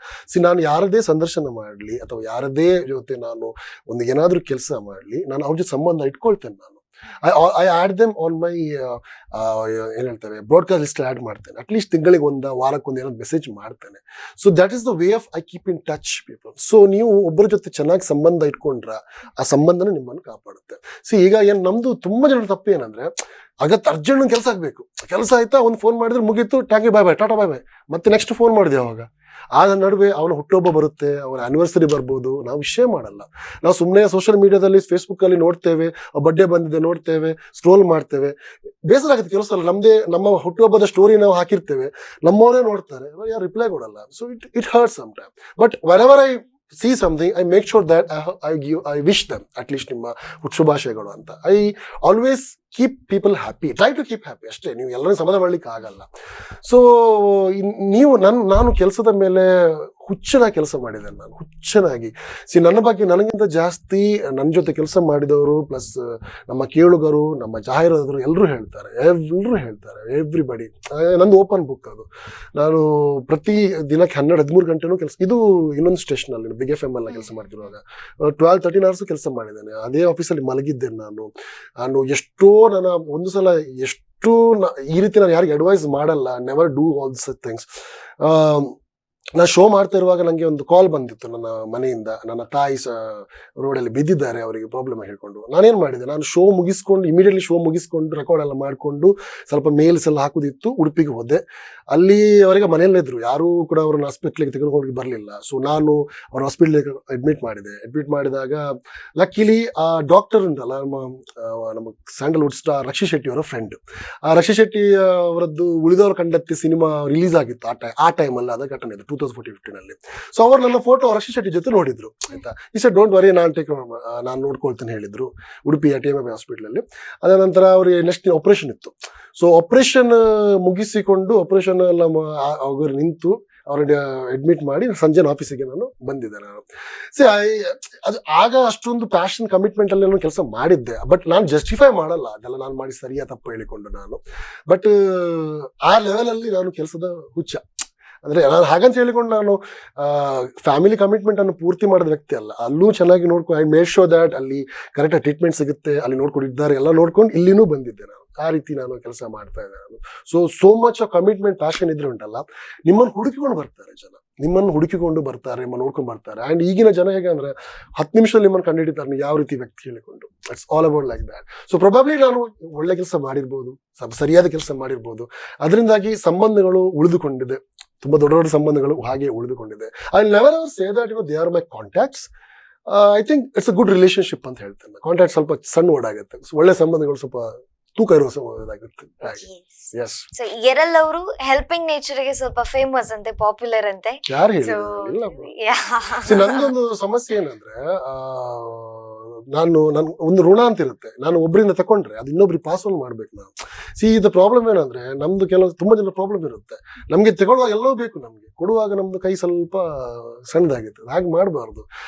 ನಾನು ಯಾರದೇ ಸಂದರ್ಶನ ಮಾಡಲಿ ಅಥವಾ ಯಾರದೇ ಜೊತೆ ನಾನು ಒಂದು ಏನಾದರೂ ಕೆಲಸ ಮಾಡಲಿ, ನಾನು ಅವ್ರ ಜೊತೆ ಸಂಬಂಧ ಇಟ್ಕೊಳ್ತೇನೆ. ನಾನು I add them on my ಏನ್ ಹೇಳ್ತೇವೆ ಬ್ರಾಡ್ಕಾಸ್ಟ್ ಲಿಸ್ಟ್ ಆಡ್ ಮಾಡ್ತೇನೆ. ಅಟ್ಲೀಸ್ಟ್ ತಿಂಗಳಿಗೆ ವಾರಕ್ಕೊಂದು ಏನಾದ್ರು ಮೆಸೇಜ್ ಮಾಡ್ತೇನೆ. So that is the way of I keep in touch people. So ನೀವು ಒಬ್ಬರ ಜೊತೆ ಚೆನ್ನಾಗಿ ಸಂಬಂಧ ಇಟ್ಕೊಂಡ್ರ ಆ ಸಂಬಂಧನ ನಿಮ್ಮನ್ನು ಕಾಪಾಡುತ್ತೆ. ಈಗ ನಮ್ದು ತುಂಬಾ ಜನರ ತಪ್ಪು ಏನಂದ್ರೆ, ಅರ್ಜೆಂಟ್ ಕೆಲಸ ಆಗ್ಬೇಕು, ಕೆಲಸ ಆಯ್ತಾ ಒಂದು ಫೋನ್ ಮಾಡಿದ್ರೆ ಮುಗೀತು, tank bye bye, tata bye bye, ಮತ್ತೆ ನೆಕ್ಸ್ಟ್ ಫೋನ್ ಮಾಡಿದೆ. ಅವಾಗ ಆ ನಡುವೆ ಅವನ ಹುಟ್ಟುಹಬ್ಬ ಬರುತ್ತೆ, ಅವನ ಆನಿವರ್ಸರಿ ಬರ್ಬೋದು, ನಾವು ವಿಷಯ ಮಾಡಲ್ಲ. ನಾವು ಸುಮ್ಮನೆ ಸೋಷಿಯಲ್ ಮೀಡಿಯಾದಲ್ಲಿ ಫೇಸ್ಬುಕ್ ಅಲ್ಲಿ ನೋಡ್ತೇವೆ, ಬರ್ಡೇ ಬಂದಿದೆ ನೋಡ್ತೇವೆ, ಸ್ಕ್ರೋಲ್ ಮಾಡ್ತೇವೆ. ಬೇಸರ ಆಗುತ್ತೆ ಕೆಲಸ ಅಲ್ಲ. ನಮ್ಮ ಹುಟ್ಟುಹಬ್ಬದ ಸ್ಟೋರಿ ನಾವು ಹಾಕಿರ್ತೇವೆ, ನಮ್ಮವರೇ ನೋಡ್ತಾರೆ, ಯಾರು ರಿಪ್ಲೈ ಕೊಡಲ್ಲ. So it hurts some time. But wherever I see something, I make sure that I wish them at least ನಿಮ್ಮ ಶುಭಾಶಯಗಳು ಅಂತ. I always keep people happy, try to keep happy ಅಷ್ಟೇ. ನೀವು ಎಲ್ಲರೂ ಸಮಾಧಾನ ಮಾಡ್ಲಿಕ್ಕೆ ಆಗಲ್ಲ. ಸೊ ನೀವು ನಾನು ಕೆಲಸದ ಮೇಲೆ ಹುಚ್ಚನಾಗಿ ಕೆಲಸ ಮಾಡಿದ್ದೇನೆ. ನಾನು ಹುಚ್ಚನಾಗಿ ನನ್ನ ಬಗ್ಗೆ ನನಗಿಂತ ಜಾಸ್ತಿ ನನ್ನ ಜೊತೆ ಕೆಲಸ ಮಾಡಿದವರು ಪ್ಲಸ್ ನಮ್ಮ ಕೇಳುಗರು, ನಮ್ಮ ಜಾಹೀರಾತರು ಎಲ್ಲರೂ ಹೇಳ್ತಾರೆ, ಎವ್ರಿಬಡಿ. ನಂದು ಓಪನ್ ಬುಕ್ ಅದು. ನಾನು ಪ್ರತಿ ದಿನಕ್ಕೆ 12-13 ಗಂಟೆನೂ ಕೆಲಸ. ಇದು ಇನ್ನೊಂದು ಸ್ಟೇಷನ್ ಅಲ್ಲಿ ಬಿಗ್ FM ಎಲ್ಲ ಕೆಲಸ ಮಾಡ್ತಿರುವಾಗ 12-13 ಅವರ್ಸ್ ಕೆಲಸ ಮಾಡಿದ್ದೇನೆ. ಅದೇ ಆಫೀಸಲ್ಲಿ ಮಲಗಿದ್ದೇನೆ ನಾನು ಎಷ್ಟೋ ಒಂದು ಸಲ ಈ ರೀತಿ ನಾನು ಯಾರಿಗೆ ಅಡ್ವೈಸ್ ಮಾಡಲ್ಲ. Never do all such things. ನಾನು ಶೋ ಮಾಡ್ತಾ ಇರುವಾಗ ನನಗೆ ಒಂದು ಕಾಲ್ ಬಂದಿತ್ತು ನನ್ನ ಮನೆಯಿಂದ. ನನ್ನ ತಾಯಿ ರೋಡಲ್ಲಿ ಬಿದ್ದಿದ್ದಾರೆ, ಅವರಿಗೆ ಪ್ರಾಬ್ಲಮ್ ಹೇಳ್ಕೊಂಡು. ನಾನೇನು ಮಾಡಿದೆ, ನಾನು ಇಮಿಡಿಯೇಟ್ಲಿ ಶೋ ಮುಗಿಸ್ಕೊಂಡು ರೆಕಾರ್ಡ್ ಎಲ್ಲ ಮಾಡಿಕೊಂಡು ಸ್ವಲ್ಪ ಮೇಲ್ಸ್ ಎಲ್ಲ ಹಾಕೋದಿತ್ತು, ಉಡುಪಿಗೆ ಹೋದೆ. ಅಲ್ಲಿ ಅವರಿಗೆ ಮನೆಯಲ್ಲೇ ಇದ್ರು, ಯಾರೂ ಕೂಡ ಅವ್ರನ್ನ ಹಾಸ್ಪಿಟ್ಲಿಗೆ ತೆಗೆದುಕೊಂಡು ಬರಲಿಲ್ಲ. ಸೊ ನಾನು ಅವ್ರ ಹಾಸ್ಪಿಟ್ಲಿಗೆ ಅಡ್ಮಿಟ್ ಮಾಡಿದಾಗ ಲಕ್ಕಿಲಿ ಆ ಡಾಕ್ಟರ್ ಉಂಟಲ್ಲ, ನಮ್ಮ ಸ್ಯಾಂಡಲ್ವುಡ್ ಸ್ಟಾರ್ ರಕ್ಷಿ ಶೆಟ್ಟಿ ಅವರ ಫ್ರೆಂಡ್. ಆ ರಕ್ಷಿ ಶೆಟ್ಟಿ ಅವರದ್ದು ಉಳಿದವರು ಕಂಡತ್ತಿ ಸಿನಿಮಾ ರಿಲೀಸ್ ಆಗಿತ್ತು ಆ ಟೈಮಲ್ಲಿ. ಅದ ಘಟನೆ ಇದು 2014-15 ಅಲ್ಲಿ. ಸೊ ಅವರು ನನ್ನ ಫೋಟೋ ರಕ್ಷಿ ಶೆಟ್ಟಿ ಜೊತೆ ನೋಡಿದ್ರು, ಆಯ್ತಾ. ಈ ಸರ್ ಡೋಂಟ್ ವರಿ, ನಾನು ನೋಡ್ಕೊಳ್ತೇನೆ ಹೇಳಿದ್ರು, ಉಡುಪಿ TMI ಹಾಸ್ಪಿಟಲ್ ಅಲ್ಲಿ. ಅದ ನಂತರ ಅವ್ರಿಗೆ ನೆಕ್ಸ್ಟ್ ಆಪರೇಷನ್ ಇತ್ತು. ಸೊ ಆಪರೇಷನ್ ಮುಗಿಸಿಕೊಂಡು ಆಪರೇಷನ್ ಎಲ್ಲ ಅವರು ನಿಂತು ಅವ್ರನ್ನ ಅಡ್ಮಿಟ್ ಮಾಡಿ ಸಂಜೆ ಆಫೀಸಿಗೆ ನಾನು ಬಂದಿದ್ದೆ. ಅದು ಆಗ ಅಷ್ಟೊಂದು ಪ್ಯಾಷನ್ ಕಮಿಟ್ಮೆಂಟ್ ಅಲ್ಲಿ ನಾನು ಕೆಲಸ ಮಾಡಿದ್ದೆ. ಬಟ್ ನಾನು ಜಸ್ಟಿಫೈ ಮಾಡಲ್ಲ ಅದೆಲ್ಲ ನಾನು ಮಾಡಿ ಸರಿಯಾ ತಪ್ಪು ಹೇಳಿಕೊಂಡು ನಾನು. ಬಟ್ ಆ ಲೆವೆಲ್ ಅಲ್ಲಿ ನಾನು ಕೆಲಸದ ಹುಚ್ಚ. ಅಂದ್ರೆ ನಾನು ಹಾಗಂತ ಹೇಳಿಕೊಂಡು ನಾನು ಫ್ಯಾಮಿಲಿ ಕಮಿಟ್ಮೆಂಟ್ ಅನ್ನು ಪೂರ್ತಿ ಮಾಡಿದ ವ್ಯಕ್ತಿ ಅಲ್ಲ. ಅಲ್ಲೂ ಚೆನ್ನಾಗಿ ನೋಡ್ಕೊಂಡು ಐ ಮೇಡ್ ಶೋ ದ್ಯಾಟ್ ಅಲ್ಲಿ ಕರೆಕ್ಟ್ ಟ್ರೀಟ್ಮೆಂಟ್ ಸಿಗುತ್ತೆ, ಅಲ್ಲಿ ನೋಡ್ಕೊಂಡಿದ್ದಾರೆ, ಎಲ್ಲ ನೋಡ್ಕೊಂಡು ಇಲ್ಲಿನೂ ಬಂದಿದ್ದೆ ನಾನು. ಆ ರೀತಿ ನಾನು ಕೆಲಸ ಮಾಡ್ತಾ ಇದ್ದೆ ನಾನು. So much of commitment passion ಇದ್ರೆ ಉಂಟಲ್ಲ, ನಿಮ್ಮನ್ನು ಹುಡುಕಿಕೊಂಡು ಬರ್ತಾರೆ ಜನ, ನಿಮ್ಮನ್ನು ನೋಡ್ಕೊಂಡು ಬರ್ತಾರೆ. ಅಂಡ್ ಈಗಿನ ಜನ ಹೇಗೆ ಅಂದ್ರೆ 10 ನಿಮಿಷದಲ್ಲಿ ನಿಮ್ಮನ್ನು ಕಂಡುಹಿಡಿತಾರೆ, ನೀವು ಯಾವ ರೀತಿ ವ್ಯಕ್ತಿ ಹೇಳಿಕೊಂಡು. It's all about like that. So probably ನಾನು ಒಳ್ಳೆ ಕೆಲಸ ಮಾಡಿರ್ಬೋದು, ಸರಿಯಾದ ಕೆಲಸ ಮಾಡಿರ್ಬೋದು, ಅದರಿಂದಾಗಿ ಸಂಬಂಧಗಳು ಉಳಿದುಕೊಂಡಿದೆ. ತುಂಬಾ ದೊಡ್ಡ ಸಂಬಂಧಗಳು ಹಾಗೆ ಉಳಿದುಕೊಂಡಿದೆ. I never ever say that they are my contacts. I think it's a good relationship ಅಂತ ಹೇಳ್ತೇನೆ. ಕಾಂಟ್ಯಾಕ್ಟ್ ಸ್ವಲ್ಪ ಸಣ್ಣ ವರ್ಡ್ ಆಗುತ್ತೆ, ಒಳ್ಳೆ ಸಂಬಂಧಗಳು ಸ್ವಲ್ಪ ತೂಕ ಇರುವ ಸಂಬಂಧಗಳಾಗುತ್ತೆ. ಸೊ ಎರಲ್ ಅವರು ಹೆಲ್ಪಿಂಗ್ ನೇಚರ್ ಗೆ ಸ್ವಲ್ಪ ಫೇಮಸ್ ಅಂತೆ, ಪಾಪ್ಯುಲರ್ ಅಂತೆ. ಯಾರು ಹೇಳಿಲ್ಲ. ನಂದೊಂದು ಸಮಸ್ಯೆ ಏನಂದ್ರೆ, ನಾನು ಒಂದು ಋಣ ಅಂತ ಇರುತ್ತೆ. ನಾನು ಒಬ್ಬರಿಂದ ತಕೊಂಡ್ರೆ ಅದು ಇನ್ನೊಬ್ರಿಗೆ ಪಾಸ್ ಆನ್ ಮಾಡ್ಬೇಕು. ನಾವು ಇದು ಪ್ರಾಬ್ಲಮ್ ಏನಂದ್ರೆ, ನಮ್ದು ತುಂಬಾ ಜನ ಪ್ರಾಬ್ಲಮ್ ಇರುತ್ತೆ. ನಮ್ಗೆ ತಗೊಳ್ಳುವಾಗ ಎಲ್ಲವೂ ಬೇಕು, ನಮ್ಗೆ ಕೊಡುವಾಗ ನಮ್ದು ಕೈ ಸ್ವಲ್ಪ ಸಣ್ಣದಾಗಿತ್ತು. ಹಾಗೆ ಮಾಡಬಾರ್ದು.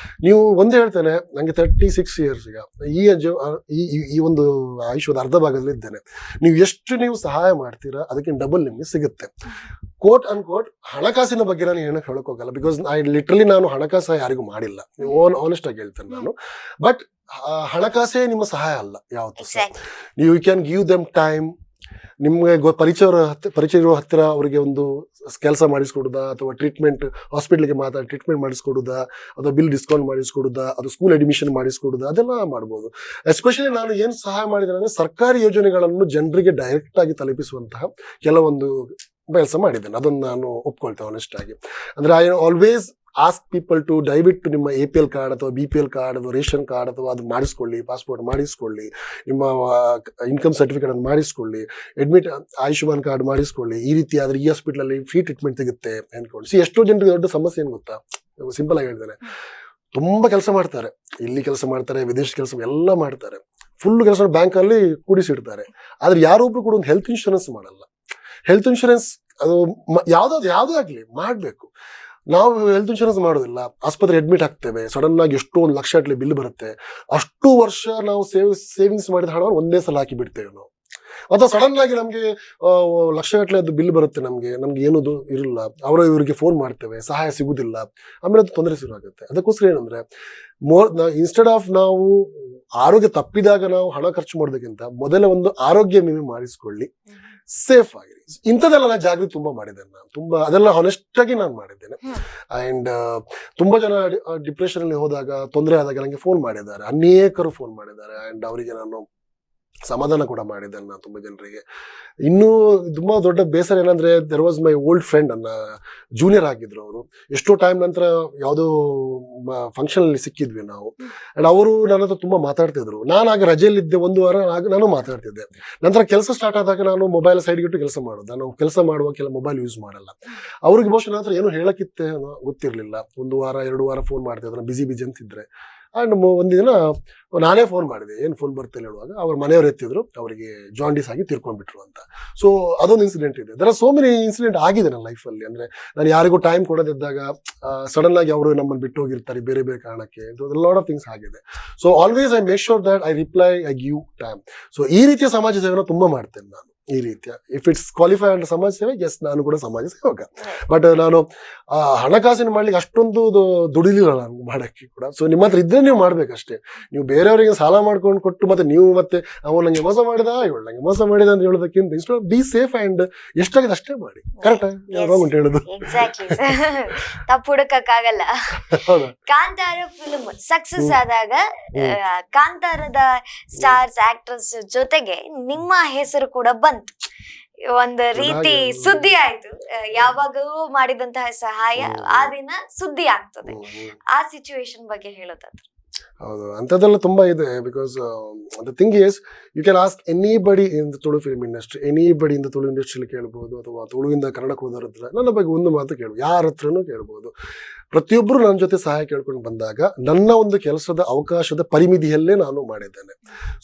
ನೀವು ಒಂದೇ ಹೇಳ್ತೇನೆ, ನಂಗೆ 36 years ಈಗ ಈ ಒಂದು ಆಯುಷ್ಯದ ಅರ್ಧ ಭಾಗದಲ್ಲಿ ಇದ್ದೇನೆ. ನೀವು ಸಹಾಯ ಮಾಡ್ತೀರಾ ಅದಕ್ಕೆ ಡಬಲ್ ನಿಮ್ಗೆ ಸಿಗುತ್ತೆ. ಕೋಟ್ ಅನ್ ಕೋಟ್ ಹಣಕಾಸಿನ ಬಗ್ಗೆ ನಾನು ಏನಕ್ಕೆ ಹೇಳಕ್ ಹೋಗಲ್ಲ, ಬಿಕಾಸ್ ನಾನು ಹಣಕಾಸು ಯಾರಿಗೂ ಮಾಡಿಲ್ಲ, ಆನೆಸ್ಟ್ ಆಗಿ ಹೇಳ್ತೇನೆ ನಾನು. ಬಟ್ ಹಣಕಾಸೇ ನಿಮ್ಮ ಸಹಾಯ ಅಲ್ಲ ಯಾವತ್ತೂ. You can give them time. ನಿಮ್ಗೆ ಪರಿಚಯ ಇರುವ ಹತ್ತಿರ ಅವರಿಗೆ ಒಂದು ಕೆಲಸ ಮಾಡಿಸ್ಕೊಡುದಾ, ಅಥವಾ ಹಾಸ್ಪಿಟ್ಲಿಗೆ ಟ್ರೀಟ್ಮೆಂಟ್ ಮಾಡಿಸ್ಕೊಡುದಾ, ಅಥವಾ ಬಿಲ್ ಡಿಸ್ಕೌಂಟ್ ಮಾಡಿಸ್ಕೊಡುದಾ, ಅದು ಸ್ಕೂಲ್ ಅಡ್ಮಿಷನ್ ಮಾಡಿಸ್ಕೊಡುದಾ, ಅದೆಲ್ಲ ಮಾಡ್ಬೋದು. ಎಸ್ಪೆಷಲಿ ನಾನು ಏನು ಸಹಾಯ ಮಾಡಿದ್ದೇನೆ ಅಂದ್ರೆ, ಸರ್ಕಾರಿ ಯೋಜನೆಗಳನ್ನು ಜನರಿಗೆ ಡೈರೆಕ್ಟ್ ಆಗಿ ತಲುಪಿಸುವಂತಹ ಕೆಲವೊಂದು ಕೆಲಸ ಮಾಡಿದ್ದೇನೆ. ಅದನ್ನು ನಾನು ಒಪ್ಕೊಳ್ತೇನೆ ಆನೆಸ್ಟ್ ಆಗಿ. ಅಂದ್ರೆ I always ask people to ದಯವಿಟ್ಟು ನಿಮ್ಮ APL ಕಾರ್ಡ್ ಅಥವಾ BPL ಕಾರ್ಡ್ ಅಥವಾ ರೇಷನ್ ಕಾರ್ಡ್ ಅಥವಾ ಅದು ಮಾಡಿಸ್ಕೊಳ್ಳಿ, ಪಾಸ್ಪೋರ್ಟ್ ಮಾಡಿಸ್ಕೊಳ್ಳಿ, ನಿಮ್ಮ ಇನ್ಕಮ್ ಸರ್ಟಿಫಿಕೇಟ್ ಅನ್ನು ಮಾಡಿಸ್ಕೊಳ್ಳಿ, ಆಯುಷ್ಮಾನ್ ಕಾರ್ಡ್ ಮಾಡಿಸ್ಕೊಳ್ಳಿ. ಈ ರೀತಿ ಆದ್ರೆ ಈ ಹಾಸ್ಪಿಟಲ್ ಅಲ್ಲಿ ಫ್ರೀ ಟ್ರೀಟ್ಮೆಂಟ್ ಸಿಗುತ್ತೆ ಅನ್ಕೊಂಡು. ಎಷ್ಟೋ ಜನರಿಗೆ ದೊಡ್ಡ ಸಮಸ್ಯೆ ಏನು ಗೊತ್ತಾ, ಸಿಂಪಲ್ ಆಗಿ ಹೇಳ್ತೇನೆ, ತುಂಬಾ ಕೆಲಸ ಮಾಡ್ತಾರೆ, ಇಲ್ಲಿ ಕೆಲಸ ಮಾಡ್ತಾರೆ, ವಿದೇಶ ಕೆಲಸ ಎಲ್ಲ ಮಾಡ್ತಾರೆ, ಫುಲ್ ಕೆಲಸ ಬ್ಯಾಂಕ್ ಅಲ್ಲಿ ಕೂಡಿಸಿಡ್ತಾರೆ. ಆದ್ರೆ ಯಾರೊಬ್ರು ಕೂಡ ಒಂದು ಹೆಲ್ತ್ ಇನ್ಶೂರೆನ್ಸ್ ಮಾಡಲ್ಲ. ಹೆಲ್ತ್ ಇನ್ಶೂರೆನ್ಸ್ ಅದು ಯಾವ್ದೇ ಆಗ್ಲಿ ಮಾಡ್ಬೇಕು. ನಾವು ಹೆಲ್ತ್ ಇನ್ಶೂರೆನ್ಸ್ ಮಾಡೋದಿಲ್ಲ, ಆಸ್ಪತ್ರೆ ಅಡ್ಮಿಟ್ ಆಗ್ತೇವೆ, ಸಡನ್ ಆಗಿ ಎಷ್ಟೋ 1 ಲಕ್ಷ ಗಟ್ಟಲೆ ಬಿಲ್ ಬರುತ್ತೆ. ಅಷ್ಟು ವರ್ಷ ನಾವು ಸೇವಿಂಗ್ಸ್ ಮಾಡಿದ ಹಣವನ್ನು ಒಂದೇ ಸಲ ಹಾಕಿ ಬಿಡ್ತೇವೆ ನಾವು. ಅಥವಾ ಸಡನ್ ಆಗಿ ನಮ್ಗೆ ಲಕ್ಷ ಗಟ್ಟಲೆ ಅದು ಬಿಲ್ ಬರುತ್ತೆ, ನಮ್ಗೆ ಏನು ಇರಲ್ಲ, ಇವರಿಗೆ ಫೋನ್ ಮಾಡ್ತೇವೆ, ಸಹಾಯ ಸಿಗುದಿಲ್ಲ, ಆಮೇಲೆ ಅದು ತೊಂದರೆ ಶುರು ಆಗುತ್ತೆ. ಅದಕ್ಕೋಸ್ಕರ ಏನಂದ್ರೆ ಇನ್ಸ್ಟೆಡ್ ಆಫ್ ನಾವು ಆರೋಗ್ಯ ತಪ್ಪಿದಾಗ ನಾವು ಹಣ ಖರ್ಚು ಮಾಡೋದಕ್ಕಿಂತ ಮೊದಲ ಒಂದು ಆರೋಗ್ಯ ವಿಮೆ ಮಾಡಿಸ್ಕೊಳ್ಳಿ, ಸೇಫ್ ಆಗಿರಿ. ಇಂಥದ್ದೆಲ್ಲ ನಾನು ಜಾಗೃತಿ ತುಂಬಾ ಮಾಡಿದ್ದೇನೆ, ನಾನು ತುಂಬಾ ಅದೆಲ್ಲ ಹಾನೆಸ್ಟ್ ಆಗಿ ನಾನು ಮಾಡಿದ್ದೇನೆ. ಅಂಡ್ ತುಂಬಾ ಜನ ಡಿಪ್ರೆಷನ್ ಅಲ್ಲಿ ಹೋದಾಗ, ತೊಂದರೆ ಆದಾಗ ನನಗೆ ಫೋನ್ ಮಾಡಿದ್ದಾರೆ, ಅನೇಕರು ಫೋನ್ ಮಾಡಿದ್ದಾರೆ. ಅಂಡ್ ಅವರಿಗೆ ನಾನು ಸಮಾಧಾನ ಕೂಡ ಮಾಡಿದ್ದೇನೆ ನಾನು ತುಂಬಾ ಜನರಿಗೆ. ಇನ್ನೂ ತುಂಬಾ ದೊಡ್ಡ ಬೇಸರ ಏನಂದ್ರೆ, there was my old friend, ನನ್ನ ಜೂನಿಯರ್ ಆಗಿದ್ರು ಅವರು. ಎಷ್ಟೋ ಟೈಮ್ ನಂತರ ಯಾವುದೋ ಫಂಕ್ಷನ್ ಅಲ್ಲಿ ಸಿಕ್ಕಿದ್ವಿ ನಾವು. ಅಂಡ್ ಅವರು ನನ್ನ ಹತ್ರ ತುಂಬಾ ಮಾತಾಡ್ತಿದ್ರು. ನಾನು ಆಗ ರಜೆಯಲ್ಲಿದ್ದೆ, 1 ವಾರ ನಾನು ಮಾತಾಡ್ತಿದ್ದೆ. ನಂತರ ಕೆಲಸ ಸ್ಟಾರ್ಟ್ ಆದಾಗ ನಾನು ಮೊಬೈಲ್ ಸೈಡ್ ಇಟ್ಟು ಕೆಲಸ ಮಾಡೋದು. ನಾನು ಕೆಲಸ ಮಾಡುವ ಮೊಬೈಲ್ ಯೂಸ್ ಮಾಡಲ್ಲ. ಅವ್ರಿಗೆ ಬಹುಶಃ ನನ್ನ ಹತ್ರ ಏನು ಹೇಳಕ್ಕಿತ್ತೆ ಗೊತ್ತಿರ್ಲಿಲ್ಲ. 1 ವಾರ 2 ವಾರ ಫೋನ್ ಮಾಡ್ತಿದ್ರು, ಬಿಸಿ ಅಂತಿದ್ರೆ. ಅಂಡ್ ಒಂದು ದಿನ ನಾನೇ ಫೋನ್ ಮಾಡಿದೆ, ಏನ್ ಫೋನ್ ಬರ್ತಿಲ್ಲ ಹೇಳುವಾಗ ಅವ್ರ ಮನೆಯವ್ರು ಎತ್ತಿದ್ರು, ಅವರಿಗೆ ಜಾಂಡೀಸ್ ಆಗಿ ತೀರ್ಕೊಂಡ್ಬಿಟ್ರು ಅಂತ. ಸೊ ಅದೊಂದು ಇನ್ಸಿಡೆಂಟ್ ಇದೆ. There are so many incident ಆಗಿದೆ ನನ್ನ ಲೈಫಲ್ಲಿ. ಅಂದ್ರೆ ನಾನು ಯಾರಿಗೂ ಟೈಮ್ ಕೊಡೋದಿದ್ದಾಗ ಸಡನ್ ಆಗಿ ಅವರು ನಮ್ಮನ್ನು ಬಿಟ್ಟು ಹೋಗಿರ್ತಾರೆ ಬೇರೆ ಬೇರೆ ಕಾರಣಕ್ಕೆ. ಲಾಟ್ ಆಫ್ ಥಿಂಗ್ಸ್ ಆಗಿದೆ. So always I make sure that I reply, I give time. So ಈ ರೀತಿಯ ಸಮಾಜ ಸೇವೆನ ತುಂಬಾ ಮಾಡ್ತೇನೆ ನಾನು. ಈ ರೀತಿಯ ಇಫ್ ಇಟ್ಸ್ ಕ್ವಾಲಿಫೈ ಅಂಡ್ ಸಮಾಜ ಸೇವೆ, ಎಸ್ ನಾನು ಕೂಡ ಸಮಾಜ ಸೇವಕ. ಬಟ್ ನಾನು ಹಣಕಾಸಿನ ಮಾಡ್ಲಿಕ್ಕೆ ಅಷ್ಟೊಂದು ದುಡಿಲಿಲ್ಲ ನಾನು ಮಾಡಕ್ಕೆ ಕೂಡ. ಸೊ ನಿಮ್ಮ ಹತ್ರ ಇದ್ರೆ ನೀವು ಮಾಡ್ಬೇಕಷ್ಟೇ. ನೀವು ಬೇರೆಯವರಿಗೆ ಸಾಲ ಮಾಡ್ಕೊಂಡು ಕೊಟ್ಟು ಮತ್ತೆ ಅವನು ನಂಗೆ ಮೋಸ ಮಾಡಿದ, ಇವಳು ನಂಗೆ ಮೋಸ ಮಾಡಿದ ಅಂತ ಹೇಳೋದಕ್ಕಿಂತ ಇನ್ಸ್ಟೆಡ್ ಬಿ ಸೇಫ್ ಅಂಡ್ ಎಷ್ಟಾಗಿದೆ ಅಷ್ಟೇ ಮಾಡಿ. ಕರೆಕ್ಟ್ ರಾಂಗ್ ಅಂತ ಹೇಳುದು? ತಪ್ಪು ಹುಡುಕಕ್ಕಾಗಲ್ಲ. ಕಾಂತಾರ ಫಿಲ್ಮ್ ಸಕ್ಸಸ್ ಆದಾಗ ಕಾಂತಾರದ ಸ್ಟಾರ್ಸ್ ಆಕ್ಟರ್ಸ್ ಜೊತೆಗೆ ನಿಮ್ಮ ಹೆಸರು ಕೂಡ ಬಂತು. ಒಂದು ರೀತಿ ಸುದ್ದಿ ಆಯ್ತು. ಯಾವಾಗಲೂ ಮಾಡಿದಂತಹ ಸಹಾಯ ಆ ದಿನ ಸುದ್ದಿ ಆಗ್ತದೆ. ಆ ಸಿಚುವೇಶನ್ ಬಗ್ಗೆ ಹೇಳೋದಾದ್ರೆ? ಹೌದು, ಅಂಥದ್ದೆಲ್ಲ ತುಂಬಾ ಇದೆ. Because the thing is, you can ask anybody in the Tulu film industry, anybody in the Tulu ಇಂಡಸ್ಟ್ರಿಯಲ್ಲಿ ಕೇಳ್ಬೋದು, ಅಥವಾ ತುಳುವಿಂದ ಕನ್ನಡಕ್ಕೆ ಹೋದವ್ರ ಹತ್ರ ನನ್ನ ಬಗ್ಗೆ ಒಂದು ಮಾತು ಕೇಳ್ಬೋದು, ಯಾರ ಹತ್ರನೂ ಕೇಳ್ಬೋದು. ಪ್ರತಿಯೊಬ್ಬರು ನನ್ನ ಜೊತೆ ಸಹಾಯ ಕೇಳ್ಕೊಂಡು ಬಂದಾಗ ನನ್ನ ಒಂದು ಕೆಲಸದ ಅವಕಾಶದ ಪರಿಮಿತಿಯಲ್ಲೇ ನಾನು ಮಾಡಿದ್ದೇನೆ.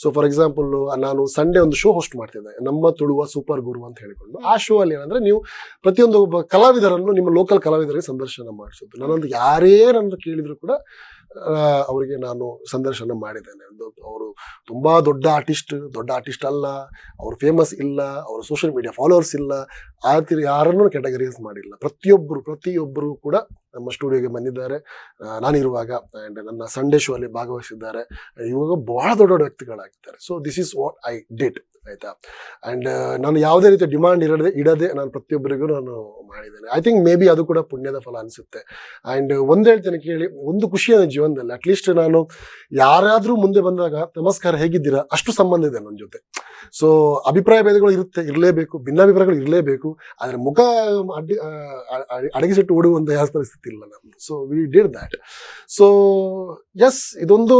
ಸೊ ಫಾರ್ ಎಕ್ಸಾಂಪಲ್, ನಾನು ಸಂಡೇ ಒಂದು ಶೋ ಹೋಸ್ಟ್ ಮಾಡ್ತಿದ್ದೆ, ನಮ್ಮ ತುಳುವ ಸೂಪರ್ ಗುರು ಅಂತ ಹೇಳಿಕೊಂಡು. ಆ ಶೋ ಅಲ್ಲಿ ಏನಂದ್ರೆ, ನೀವು ಪ್ರತಿಯೊಂದು ಕಲಾವಿದರನ್ನು, ನಿಮ್ಮ ಲೋಕಲ್ ಕಲಾವಿದರಿಗೆ ಸಂದರ್ಶನ ಮಾಡಿಸೋದು. ನನ್ನೊಂದು ಯಾರೇ ನನ್ನ ಕೇಳಿದ್ರು ಕೂಡ ಅವರಿಗೆ ನಾನು ಸಂದರ್ಶನ ಮಾಡಿದ್ದೇನೆ. ಅವರು ತುಂಬಾ ದೊಡ್ಡ ಆರ್ಟಿಸ್ಟ್ ಅಲ್ಲ, ಅವರು ಫೇಮಸ್ ಇಲ್ಲ, ಅವರು ಸೋಷಿಯಲ್ ಮೀಡಿಯಾ ಫಾಲೋವರ್ಸ್ ಇಲ್ಲ, ಆ ಯಾರನ್ನೂ ಕ್ಯಾಟಗರೈಸ್ ಮಾಡಿಲ್ಲ. ಪ್ರತಿಯೊಬ್ಬರು ಕೂಡ ನಮ್ಮ ಸ್ಟುಡಿಯೋಗೆ ಬಂದಿದ್ದಾರೆ ನಾನಿರುವಾಗ, ಆ್ಯಂಡ್ ನನ್ನ ಸಂಡೇ ಶೋ ಅಲ್ಲಿ ಭಾಗವಹಿಸಿದ್ದಾರೆ. ಇವಾಗ ಬಹಳ ದೊಡ್ಡ ವ್ಯಕ್ತಿಗಳಾಗಿದ್ದಾರೆ. So this is what I did, ಆಯ್ತಾ. ಅಂಡ್ ನಾನು ಯಾವುದೇ ರೀತಿಯ ಡಿಮಾಂಡ್ ಇಡದೆ ನಾನು ಪ್ರತಿಯೊಬ್ಬರಿಗೂ ನಾನು ಮಾಡಿದ್ದೇನೆ. ಐ ಥಿಂಕ್ ಮೇ ಬಿ ಅದು ಕೂಡ ಪುಣ್ಯದ ಫಲ ಅನಿಸುತ್ತೆ. ಅಂಡ್ ಒಂದು ಹೇಳ್ತೇನೆ ಕೇಳಿ, ಒಂದು ಖುಷಿಯ ಜೀವನದಲ್ಲಿ ಅಟ್ಲೀಸ್ಟ್ ನಾನು ಯಾರಾದ್ರೂ ಮುಂದೆ ಬಂದಾಗ ನಮಸ್ಕಾರ ಹೇಗಿದ್ದೀರಾ ಅಷ್ಟು ಸಂಬಂಧ ಇದೆ ನನ್ನ ಜೊತೆ. ಸೊ ಅಭಿಪ್ರಾಯ ಭೇದಗಳು ಇರಲೇಬೇಕು, ಭಿನ್ನಾಭಿಪ್ರಾಯಗಳು ಇರಲೇಬೇಕು, ಆದ್ರೆ ಮುಖ ಅಡಗಿಸಿಟ್ಟು ಓಡುವಂತ ಯಾವ ಪರಿಸ್ಥಿತಿ ಇಲ್ಲ ನಮ್ದು. So we did that. So yes, ಇದೊಂದು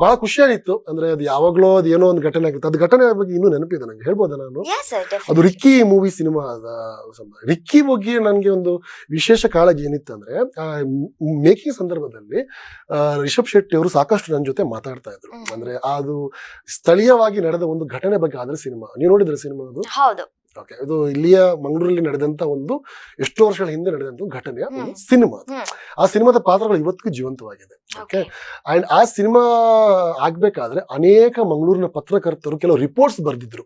ಬಹಳ ಖುಷಿಯಾಗಿತ್ತು. ಅಂದ್ರೆ ಅದು ಯಾವಾಗ್ಲೋ ಅದು ಏನೋ ಒಂದು ಘಟನೆ ಆಗಿತ್ತು. ಅದು ಘಟನೆ ಬಗ್ಗೆ ಇನ್ನೂ ನೆನಪಿದೆ ನಂಗೆ, ಹೇಳ್ಬೋದಾ ನಾನು? ಅದು ರಿಕ್ಕಿ ಮೂವಿ ಸಿನಿಮಾ. ರಿಕ್ಕಿ ಬಗ್ಗೆ ನನಗೆ ಒಂದು ವಿಶೇಷ ಕಾಳಜಿ ಏನಿತ್ತು ಅಂದ್ರೆ, ಮೇಕಿಂಗ್ ಸಂದರ್ಭದಲ್ಲಿ ರಿಷಬ್ ಶೆಟ್ಟಿ ಅವರು ಸಾಕಷ್ಟು ನನ್ನ ಜೊತೆ ಮಾತಾಡ್ತಾ ಇದ್ರು. ಅಂದ್ರೆ ಅದು ಸ್ಥಳೀಯವಾಗಿ ನಡೆದ ಒಂದು ಘಟನೆ ಬಗ್ಗೆ ಆದ್ರೆ ಸಿನಿಮಾ. ನೀವು ನೋಡಿದ್ರೆ ಸಿನಿಮಾ ಅದು? ಹೌದು. ಓಕೆ, ಇದು ಇಲ್ಲಿಯ ಮಂಗಳೂರಲ್ಲಿ ನಡೆದಂತ ಒಂದು ಎಷ್ಟೋ ವರ್ಷಗಳ ಹಿಂದೆ ನಡೆದಂತ ಘಟನೆಯ ಒಂದು ಸಿನಿಮಾ. ಆ ಸಿನಿಮಾದ ಪಾತ್ರಗಳು ಇವತ್ತಿಗೂ ಜೀವಂತವಾಗಿದೆ. ಓಕೆ, ಅಂಡ್ ಆ ಸಿನಿಮಾ ಆಗ್ಬೇಕಾದ್ರೆ ಅನೇಕ ಮಂಗಳೂರಿನ ಪತ್ರಕರ್ತರು ಕೆಲವು ರಿಪೋರ್ಟ್ಸ್ ಬರೆದಿದ್ರು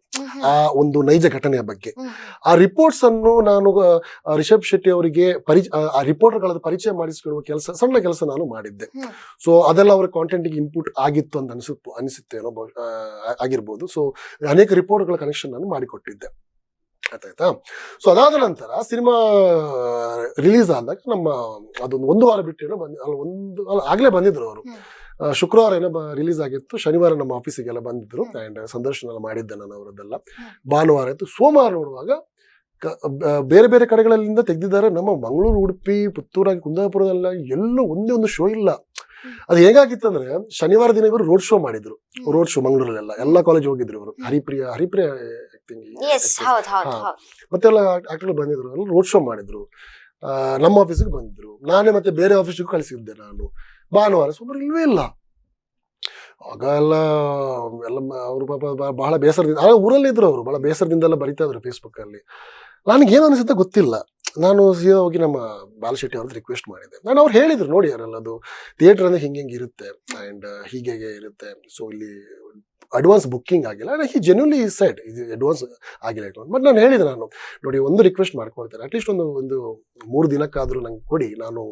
ಆ ಒಂದು ನೈಜ ಘಟನೆಯ ಬಗ್ಗೆ. ಆ ರಿಪೋರ್ಟ್ಸ್ ಅನ್ನು ನಾನು ರಿಷಬ್ ಶೆಟ್ಟಿ ಅವರಿಗೆ ಆ ರಿಪೋರ್ಟರ್ಗಳ ಪರಿಚಯ ಮಾಡಿಸಿಕೊಳ್ಳುವ ಸಣ್ಣ ಕೆಲಸ ನಾನು ಮಾಡಿದ್ದೆ. ಸೊ ಅದೆಲ್ಲ ಅವರ ಕಾಂಟೆಂಟ್ ಗೆ ಇನ್ಪುಟ್ ಆಗಿತ್ತು ಅಂತ ಅನಿಸುತ್ತೇನೋ ಆಗಿರ್ಬೋದು. ಸೊ ಅನೇಕ ರಿಪೋರ್ಟ್ಗಳ ಕನೆಕ್ಷನ್ ನಾನು ಮಾಡಿಕೊಟ್ಟಿದ್ದೆ, ಆಯ್ತಾ. ಸೊ ಅದಾದ ನಂತರ ಸಿನಿಮಾ ರಿಲೀಸ್ ಆದಾಗ ನಮ್ಮ ಅದೊಂದು 1 ವಾರ ಬಿಟ್ಟು ಆಗ್ಲೇ ಬಂದಿದ್ರು ಅವರು. ಶುಕ್ರವಾರ ಏನೋ ರಿಲೀಸ್ ಆಗಿತ್ತು, ಶನಿವಾರ ನಮ್ಮ ಆಫೀಸಿಗೆಲ್ಲ ಬಂದಿದ್ರು ಅಂಡ್ ಸಂದರ್ಶನ ಮಾಡಿದ್ದೆ ನಾನು ಅವರದ್ದೆಲ್ಲ. ಭಾನುವಾರ ಆಯ್ತು. ಸೋಮವಾರ ನೋಡುವಾಗ ಬೇರೆ ಬೇರೆ ಕಡೆಗಳಿಂದ ತೆಗೆದಿದ್ದಾರೆ. ನಮ್ಮ ಮಂಗಳೂರು, ಉಡುಪಿ, ಪುತ್ತೂರಾಗಿ, ಕುಂದಾಪುರದಲ್ಲ ಎಲ್ಲೂ ಒಂದೇ ಒಂದು ಶೋ ಇಲ್ಲ. ಅದು ಹೇಗಾಗಿತ್ತು ಅಂದ್ರೆ, ಶನಿವಾರ ದಿನ ಇವರು ರೋಡ್ ಶೋ ಮಾಡಿದ್ರು. ರೋಡ್ ಶೋ ಮಂಗಳೂರಲ್ಲೆಲ್ಲ ಎಲ್ಲ ಕಾಲೇಜ್ ಹೋಗಿದ್ರು ಇವರು. ಹರಿಪ್ರಿಯ ಮತ್ತೆಲ್ಲ ಆಕ್ಟರ್ಗಳು ಬಂದಿದ್ರು, ರೋಡ್ ಶೋ ಮಾಡಿದ್ರು. ನಮ್ಮ ಆಫೀಸಿಗೆ ಬಂದಿದ್ರು, ನಾನೇ ಮತ್ತೆ ಬೇರೆ ಆಫೀಸಿಗೂ ಕಳಿಸಿದ್ದೆ ನಾನು. ಭಾನುವಾರ ಸೋಮವಾರ ಇಲ್ವೇ ಇಲ್ಲ. ಆಗ ಎಲ್ಲ ಅವರು ಪಾಪ ಬಹಳ ಬೇಸರದಿಂದ ಊರಲ್ಲಿ ಇದ್ರು, ಅವರು ಬಹಳ ಬೇಸರದಿಂದೆಲ್ಲ ಬರಿತಾ ಇದ್ರು ಫೇಸ್ಬುಕ್ ಅಲ್ಲಿ. ನನಗೇನು ಅನಿಸುತ್ತೆ ಗೊತ್ತಿಲ್ಲ, ನಾನು ಸೀದಾ ಹೋಗಿ ನಮ್ಮ ಬಾಲಶೆಟ್ಟಿ ಅವ್ರದ್ದು ರಿಕ್ವೆಸ್ಟ್ ಮಾಡಿದೆ. ನಾನು ಅವ್ರು ಹೇಳಿದ್ರು, ನೋಡಿ ಯಾರಲ್ಲ ಅದು ಥಿಯೇಟರ್ ಅಂದ್ರೆ ಹಿಂಗೆ ಇರುತ್ತೆ ಆ್ಯಂಡ್ ಹೀಗೆ ಇರುತ್ತೆ, ಸೊ ಇಲ್ಲಿ ಅಡ್ವಾನ್ಸ್ ಬುಕ್ಕಿಂಗ್ ಆಗಿಲ್ಲ. ಹಿ ಜೆನ್ಯೂನ್ಲಿ ಸೈಡ್ ಇದು ಅಡ್ವಾನ್ಸ್ ಆಗಿಲ್ಲ ಇಟ್ಕೊಂಡು. ಬಟ್ ನಾನು ಹೇಳಿದೆ, ನಾನು ನೋಡಿ ಒಂದು ರಿಕ್ವೆಸ್ಟ್ ಮಾಡ್ಕೊಳ್ತೇನೆ, ಅಟ್ಲೀಸ್ಟ್ ಒಂದು 3 ದಿನಕ್ಕಾದರೂ ನಂಗೆ ಕೊಡಿ, ನಾನು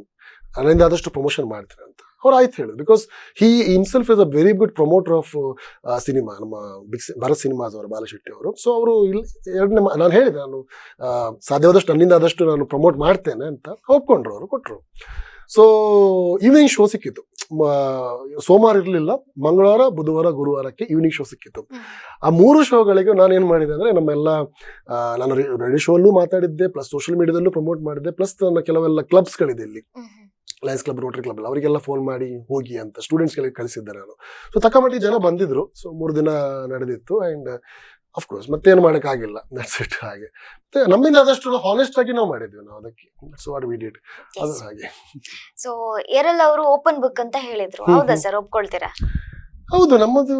ನನ್ನಿಂದ ಆದಷ್ಟು ಪ್ರಮೋಷನ್ ಮಾಡ್ತೇನೆ ಅಂತ. ಅವ್ರು ಆಯ್ತು ಹೇಳಿದ್ರು. Because he himself is a very good promoter of cinema, ನಮ್ಮ ಭರತ್ ಸಿನಿಮಾಸ್ ಅವರ ಬಾಲಶೆಟ್ಟಿ ಅವರು. ಸೊ ಅವರು ನಾನು ಹೇಳಿದೆ, ನಾನು ಸಾಧ್ಯವಾದಷ್ಟು ನನ್ನಿಂದ ಆದಷ್ಟು ನಾನು ಪ್ರಮೋಟ್ ಮಾಡ್ತೇನೆ ಅಂತ ಒಪ್ಕೊಂಡ್ರು, ಅವರು ಕೊಟ್ಟರು. ಸೊ ಈವ್ನಿಂಗ್ ಶೋ ಸಿಕ್ಕಿತ್ತು, ಸೋಮವಾರ ಇರಲಿಲ್ಲ, ಮಂಗಳವಾರ, ಬುಧವಾರ, ಗುರುವಾರಕ್ಕೆ ಈವ್ನಿಂಗ್ ಶೋ ಸಿಕ್ಕಿತ್ತು. ಆ 3 ಶೋಗಳಿಗೆ ನಾನು ಏನು ಮಾಡಿದೆ ಅಂದರೆ, ನಮ್ಮೆಲ್ಲ ನಾನು ರೇಡಿಯೋ ಶೋ ಅಲ್ಲೂ ಮಾತಾಡಿದ್ದೆ, ಪ್ಲಸ್ ಸೋಷಿಯಲ್ ಮೀಡಿಯಾದಲ್ಲೂ ಪ್ರಮೋಟ್ ಮಾಡಿದ್ದೆ, ಪ್ಲಸ್ ನನ್ನ ಕೆಲವೆಲ್ಲ ಕ್ಲಬ್ಸ್ಗಳಿದೆ ಇಲ್ಲಿ, ಲಯನ್ಸ್ ಕ್ಲಬ್, ರೋಟರಿ ಕ್ಲಬ್, ಅವರಿಗೆಲ್ಲ ಫೋನ್ ಮಾಡಿ ಹೋಗಿ ಅಂತ ಸ್ಟೂಡೆಂಟ್ಸ್ಗಳಿಗೆ ಕಳಿಸಿದ್ದೆ ನಾನು. ಸೊ ತಕ್ಕಮಟ್ಟಿಗೆ ಜನ ಬಂದಿದ್ರು. ಸೊ 3 ದಿನ ನಡೆದಿತ್ತು. ಆ್ಯಂಡ್ ಅಫ್ಕೋರ್ಸ್ ಮತ್ತೇನು ಮಾಡೋಕ್ಕಾಗಿಲ್ಲ, ದಟ್ಸ್ ಇಟ್. ಹಾಗೆ ಮತ್ತೆ ನಮ್ಮಿಂದ ಆದಷ್ಟು ಹಾನೆಸ್ಟ್ ಆಗಿ ನಾವು ಮಾಡಿದ್ವಿ, ನಾವು ಅದಕ್ಕೆ ಸೊ ವಾಟ್ ವಿ ಡಿಡ್ ಅದು ಹಾಗೆ. ಸೊ ಎರಲ್ ಅವರು ಓಪನ್ ಬುಕ್ ಅಂತ ಹೇಳಿದ್ರು, ಹೌದಾ ಸರ್, ಒಪ್ಕೊಳ್ತೀರಾ? ಹೌದು, ನಮ್ಮದು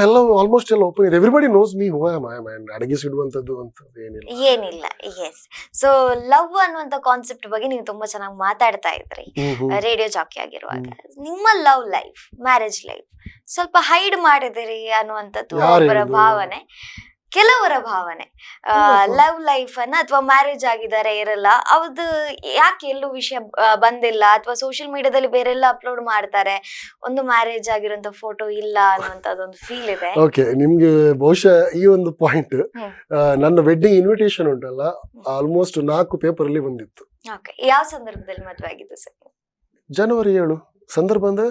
ಎಲ್ಲ ಆಲ್ಮೋಸ್ಟ್ ಎಲ್ಲ ಓಪನ್ ಇದೆ. Everybody knows me who I am and ಅಡಗಿಸಿಡುವಂಥದ್ದು ಅಂತ ಏನಿಲ್ಲ. ಎಸ್. ಸೊ ಲವ್ ಅನ್ನುವಂತ ಕಾನ್ಸೆಪ್ಟ್ ಬಗ್ಗೆ ನೀವು ತುಂಬಾ ಚೆನ್ನಾಗಿ ಮಾತಾಡ್ತಾ ಇದ್ರಿ ರೇಡಿಯೋ ಜಾಕಿ ಆಗಿರುವಾಗ. ನಿಮ್ಮ ಲವ್ ಲೈಫ್, ಮ್ಯಾರೇಜ್ ಲೈಫ್ ಸ್ವಲ್ಪ ಹೈಡ್ ಮಾಡಿದಿರಿ ಅನ್ನುವಂಥದ್ದು ಒಬ್ಬರ ಭಾವನೆ, ಕೆಲವರ ಭಾವನೆ. ಲವ್ ಲೈಫ್ ಅನ್ನ ಅಥವಾ ಮ್ಯಾರೇಜ್ ಆಗಿದ್ದಾರೆ ಇರಲ್ಲ, ಅವ್ರದ್ದು ಯಾಕೆ ಎಲ್ಲೂ ವಿಷಯ ಬಂದಿಲ್ಲ, ಅಥವಾ ಸೋಷಿಯಲ್ ಮೀಡಿಯಾದಲ್ಲಿ ಬೇರೆಲ್ಲ ಅಪ್ಲೋಡ್ ಮಾಡ್ತಾರೆ, ಒಂದು ಮ್ಯಾರೇಜ್ ಆಗಿರೋಂಥ ಫೋಟೋ ಇಲ್ಲ ಅನ್ನುವಂಥದ್ದೊಂದು ಫೀಲ್ ಇದೆ. ಓಕೆ, ನಿಮ್ಗೆ ಬಹುಶಃ ಈ ಒಂದು ಪಾಯಿಂಟ್, ನನ್ನ ವೆಡ್ಡಿಂಗ್ ಇನ್ವಿಟೇಷನ್ ಉಂಟಲ್ಲ, ಆಲ್ಮೋಸ್ಟ್ 4 ಪೇಪರ್ ಅಲ್ಲಿ ಬಂದಿತ್ತು. ಓಕೆ, ಯಾವ ಸಂದರ್ಭದಲ್ಲಿ ಮದುವೆ ಆಗಿದ್ದು ಸರ್? ಜನವರಿ 7 ಸಂದರ್ಭ ಅಂದ್ರೆ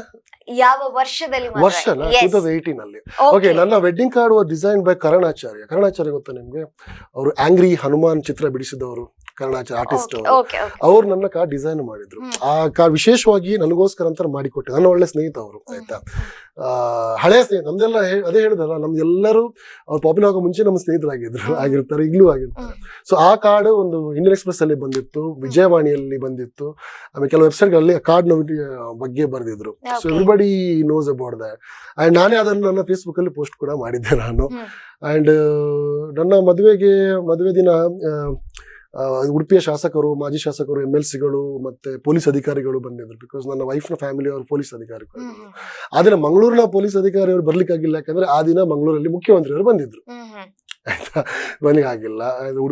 ಯಾವ ವರ್ಷದಲ್ಲಿ? ವರ್ಷನ 2018 ಅಲ್ಲಿ. ಓಕೆ, ನನ್ನ ವೆಡ್ಡಿಂಗ್ ಕಾರ್ಡ್ ಡಿಸೈನ್ ಬೈ ಕರಣಾಚಾರ್ಯ. ಕರಣಾಚಾರ್ಯ ಗೊತ್ತಾ ನಿಮ್ಗೆ? ಅವರು ಆಂಗ್ರಿ ಹನುಮಾನ್ ಚಿತ್ರ ಬಿಡಿಸಿದವರು, ಕರ್ಣಾಚಾರ್ಯ ಆರ್ಟಿಸ್ಟ್ ಅವ್ರು ನನ್ನ ಕಾರ್ಡ್ ಡಿಸೈನ್ ಮಾಡಿದ್ರು. ಆ ಕಾರ್ಡ್ ವಿಶೇಷವಾಗಿ ನನಗೋಸ್ಕರ ಅಂತ ಮಾಡಿಕೊಟ್ಟೆ. ನನ್ನ ಒಳ್ಳೆ ಸ್ನೇಹಿತ ಅವರು, ಆಯ್ತಾ, ಹಳೆಯ ಸ್ನೇಹಿತ. ನಮ್ದೆಲ್ಲ ಅದೇ ಹೇಳಿದಲ್ಲ, ನಮ್ದೆಲ್ಲರೂ ಅವ್ರು ಪಾಪ್ಯುಲರ್ ಆಗೋ ಮುಂಚೆ ನಮ್ಮ ಆಗಿರ್ತಾರೆ, ಈಗಲೂ ಆಗಿರ್ತಾರೆ. ಸೊ ಆ ಕಾರ್ಡ್ ಒಂದು ಇಂಡಿಯನ್ ಎಕ್ಸ್ಪ್ರೆಸ್ ಅಲ್ಲಿ ಬಂದಿತ್ತು, ವಿಜಯವಾಣಿಯಲ್ಲಿ ಬಂದಿತ್ತು, ಆಮೇಲೆ ಕೆಲವು ವೆಬ್ಸೈಟ್ ಗಳಲ್ಲಿ ಕಾರ್ಡ್ ಬಗ್ಗೆ ಬರೆದಿದ್ರು. So everybody knows about that. And ನಾನೇ ಅದನ್ನು ನನ್ನ ಫೇಸ್ಬುಕ್ ಅಲ್ಲಿ ಪೋಸ್ಟ್ ಕೂಡ ಮಾಡಿದ್ದೆ ನಾನು. ಅಂಡ್ ನನ್ನ ಮದುವೆ ದಿನ ಉಡುಪಿಯ ಶಾಸಕರು, ಮಾಜಿ ಶಾಸಕರು, MLCಗಳು ಮತ್ತೆ ಪೊಲೀಸ್ ಅಧಿಕಾರಿಗಳು ಬಂದಿದ್ರು. ಬಿಕಾಸ್ ನನ್ನ ವೈಫ್ನ ಫ್ಯಾಮಿಲಿ ಅವರು ಪೊಲೀಸ್ ಅಧಿಕಾರಿಗಳು. ಆ ದಿನ ಮಂಗಳೂರಿನ ಪೊಲೀಸ್ ಅಧಿಕಾರಿಯವರು ಬರ್ಲಿಕ್ಕಾಗಿಲ್ಲ, ಯಾಕಂದ್ರೆ ಆ ದಿನ ಮಂಗಳೂರಲ್ಲಿ ಮುಖ್ಯಮಂತ್ರಿ ಅವರು ಬಂದಿದ್ರು, ಆಯ್ತಾ, ಬರ್ಲಿಕ್ಕೆ ಆಗಿಲ್ಲ.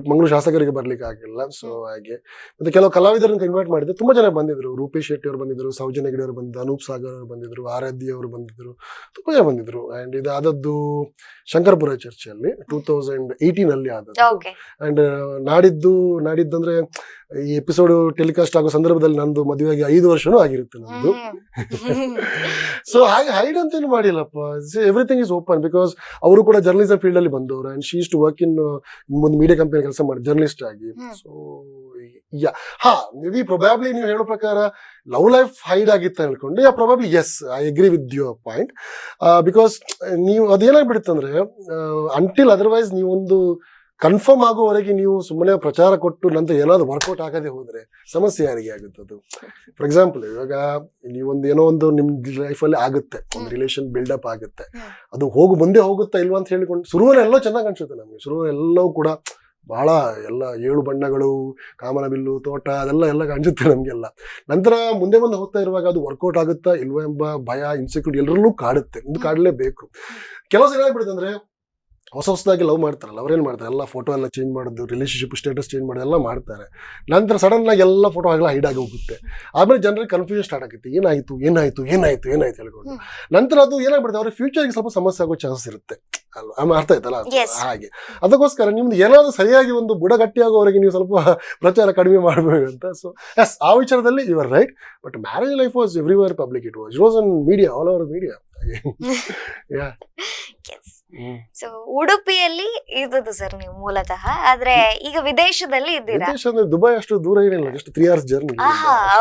ಮಂಗಳೂರು ಶಾಸಕರಿಗೆ ಬರ್ಲಿಕ್ಕೆ ಆಗಿಲ್ಲ. ಸೊ ಹಾಗೆ ಮತ್ತೆ ಕೆಲವು ಕಲಾವಿದರನ್ನು ಇನ್ವೈಟ್ ಮಾಡಿದ್ದೆ, ತುಂಬಾ ಜನ ಬಂದಿದ್ರು. ರೂಪೇಶ್ ಶೆಟ್ಟಿ ಅವರು ಬಂದಿದ್ರು, ಸೌಜನ್ಯ ಹೆಗಡೆ ಅವರು ಬಂದಿದ್ರು, ಅನೂಪ್ ಸಾಗರ್ ಅವರು ಬಂದಿದ್ರು, ಆರಾಧ್ಯ ಅವರು ಬಂದಿದ್ರು, ತುಂಬಾ ಜನ ಬಂದಿದ್ರು. ಅಂಡ್ ಇದು ಆದದ್ದು ಶಂಕರಪುರ ಚರ್ಚಲ್ಲಿ 2018 ಅಲ್ಲಿ ಆದದ್ದು. ಅಂಡ್ ನಾಡಿದ್ದಂದ್ರೆ ಈ ಎಪಿಸೋಡ್ ಟೆಲಿಕಾಸ್ಟ್ ಆಗೋ ಸಂದರ್ಭದಲ್ಲಿ ನಂದು ಮದುವೆಯಾಗಿ 5 ವರ್ಷನೂ ಆಗಿರುತ್ತೆ ನಂದು. ಸೊ ಹಾಗೆ ಹೈಡ್ ಅಂತ ಏನು ಮಾಡಿಲ್ಲಪ್ಪ, ಎವ್ರಿಥಿಂಗ್ ಇಸ್ ಓಪನ್. ಬಿಕಾಸ್ ಅವರು ಕೂಡ ಜರ್ನಲಿಸಂ ಫೀಲ್ಡ್ ಅಲ್ಲಿ ಬಂದವರು. And she is to work in ಒಂದು ಮೀಡಿಯಾ ಕಂಪನಿ ಕೆಲಸ ಮಾಡಿ ಜರ್ನಲಿಸ್ಟ್ ಆಗಿ. ಸೊ ಮೇ ಬಿ ಪ್ರೊಬ್ಯಾಬ್ಲಿ ನೀವು ಹೇಳೋ ಪ್ರಕಾರ ಲವ್ ಲೈಫ್ ಹೈಡ್ ಆಗಿತ್ತು ಹೇಳ್ಕೊಂಡು, probably yes, I agree with your point. Because ನೀವು ಅದೇನಾಗ್ಬಿಡುತ್ತಂದ್ರೆ, ಅಂಟಿಲ್ ಅದರ್ವೈಸ್ ನೀವೊಂದು ಕನ್ಫರ್ಮ್ ಆಗುವವರೆಗೆ ನೀವು ಸುಮ್ಮನೆ ಪ್ರಚಾರ ಕೊಟ್ಟು ನಂತರ ಏನಾದ್ರು ವರ್ಕೌಟ್ ಆಗದೆ ಹೋದ್ರೆ ಸಮಸ್ಯೆ ಯಾರಿಗೆ ಆಗುತ್ತದು? ಫಾರ್ ಎಕ್ಸಾಂಪಲ್, ಇವಾಗ ಏನೋ ಒಂದು ನಿಮ್ ಲೈಫಲ್ಲಿ ಆಗುತ್ತೆ, ಒಂದು ರಿಲೇಷನ್ ಬಿಲ್ಡಪ್ ಆಗುತ್ತೆ, ಅದು ಮುಂದೆ ಹೋಗುತ್ತಾ ಇಲ್ವಾ ಅಂತ ಹೇಳಿಕೊಂಡು ಶುರುವಲ್ಲೆಲ್ಲೋ ಚೆನ್ನಾಗಿ ಅನ್ಸುತ್ತೆ ನಮ್ಗೆ. ಶುರುವಲ್ಲೆಲ್ಲವೂ ಕೂಡ ಬಹಳ ಎಲ್ಲ 7 ಬಣ್ಣಗಳು, ಕಾಮನಬಿಲ್ಲು, ತೋಟ, ಅದೆಲ್ಲ ಕಾಣಿಸುತ್ತೆ ನಮ್ಗೆಲ್ಲ. ನಂತರ ಮುಂದೆ ಹೋಗ್ತಾ ಇರುವಾಗ ಅದು ವರ್ಕೌಟ್ ಆಗುತ್ತಾ ಇಲ್ವಾ ಎಂಬ ಭಯ, ಇನ್ಸೆಕ್ಯೂರಿಟಿ ಎಲ್ಲರಲ್ಲೂ ಕಾಡುತ್ತೆ. ಇದು ಕಾಡಲೇಬೇಕು. ಕೆಲವು ಜನ ಏನಾಗ್ಬಿಡುತ್ತೆ ಅಂದ್ರೆ, ಹೊಸದಾಗಿ ಲವ್ ಮಾಡ್ತಾರಲ್ಲ, ಅವ್ರೇನ್ ಮಾಡ್ತಾರೆ, ಎಲ್ಲ ಫೋಟೋ ಎಲ್ಲ ಚೇಂಜ್ ಮಾಡೋದು, ರಿಲೇಶನ್ಶಿಪ್ ಸ್ಟೇಟಸ್ ಚೇಂಜ್ ಮಾಡೋದು ಎಲ್ಲ ಮಾಡ್ತಾರೆ. ನಂತರ ಸಡನ್ ಆಗಿ ಎಲ್ಲ ಫೋಟೋ ಆಗಲ್ಲ ಹೈಡ್ ಆಗಿ ಹೋಗುತ್ತೆ. ಆಮೇಲೆ ಜನರಿಗೆ ಕನ್ಫ್ಯೂಷನ್ ಸ್ಟಾರ್ಟ್ ಆಗುತ್ತೆ, ಏನಾಯ್ತು ಹೇಳ್ಕೊಂಡು. ನಂತರ ಅದು ಏನಾಗ್ಬಿಡುತ್ತೆ, ಅವ್ರಿಗೆ ಫ್ಯೂಚರ್ಗೆ ಸ್ವಲ್ಪ ಸಮಸ್ಯೆ ಆಗೋ ಚಾನ್ಸಸ್ ಇರುತ್ತೆ ಅಲ್ವಾ? ಅರ್ಥ ಆಯ್ತಲ್ಲ? ಹಾಗೆ ಅದಕ್ಕೋಸ್ಕರ ನಿಮ್ದು ಏನಾದ್ರು ಸರಿಯಾಗಿ ಒಂದು ಬುಡಗಟ್ಟಿ ಆಗೋವರೆಗೆ ನೀವು ಸ್ವಲ್ಪ ಪ್ರಚಾರ ಕಡಿಮೆ ಮಾಡಬೇಕು ಅಂತ. ಸೊ ಎಸ್, ಆ ವಿಚಾರದಲ್ಲಿ you are right. But marriage life was everywhere public. It was on media, all over media. So ಉಡುಪಿಯಲ್ಲಿ ಇದ್ದದ್ದು ಸರ್ ನೀವು ಮೂಲತಃ, ಆದ್ರೆ ಈಗ ವಿದೇಶದಲ್ಲಿ ಇದ್ದೀರಾ? ವಿದೇಶ ಅಂದ್ರೆ ದುಬೈ ಅಷ್ಟು ದೂರ ಏನಿಲ್ಲ, ಜಸ್ಟ್ 3 hours ಜರ್ನಿ.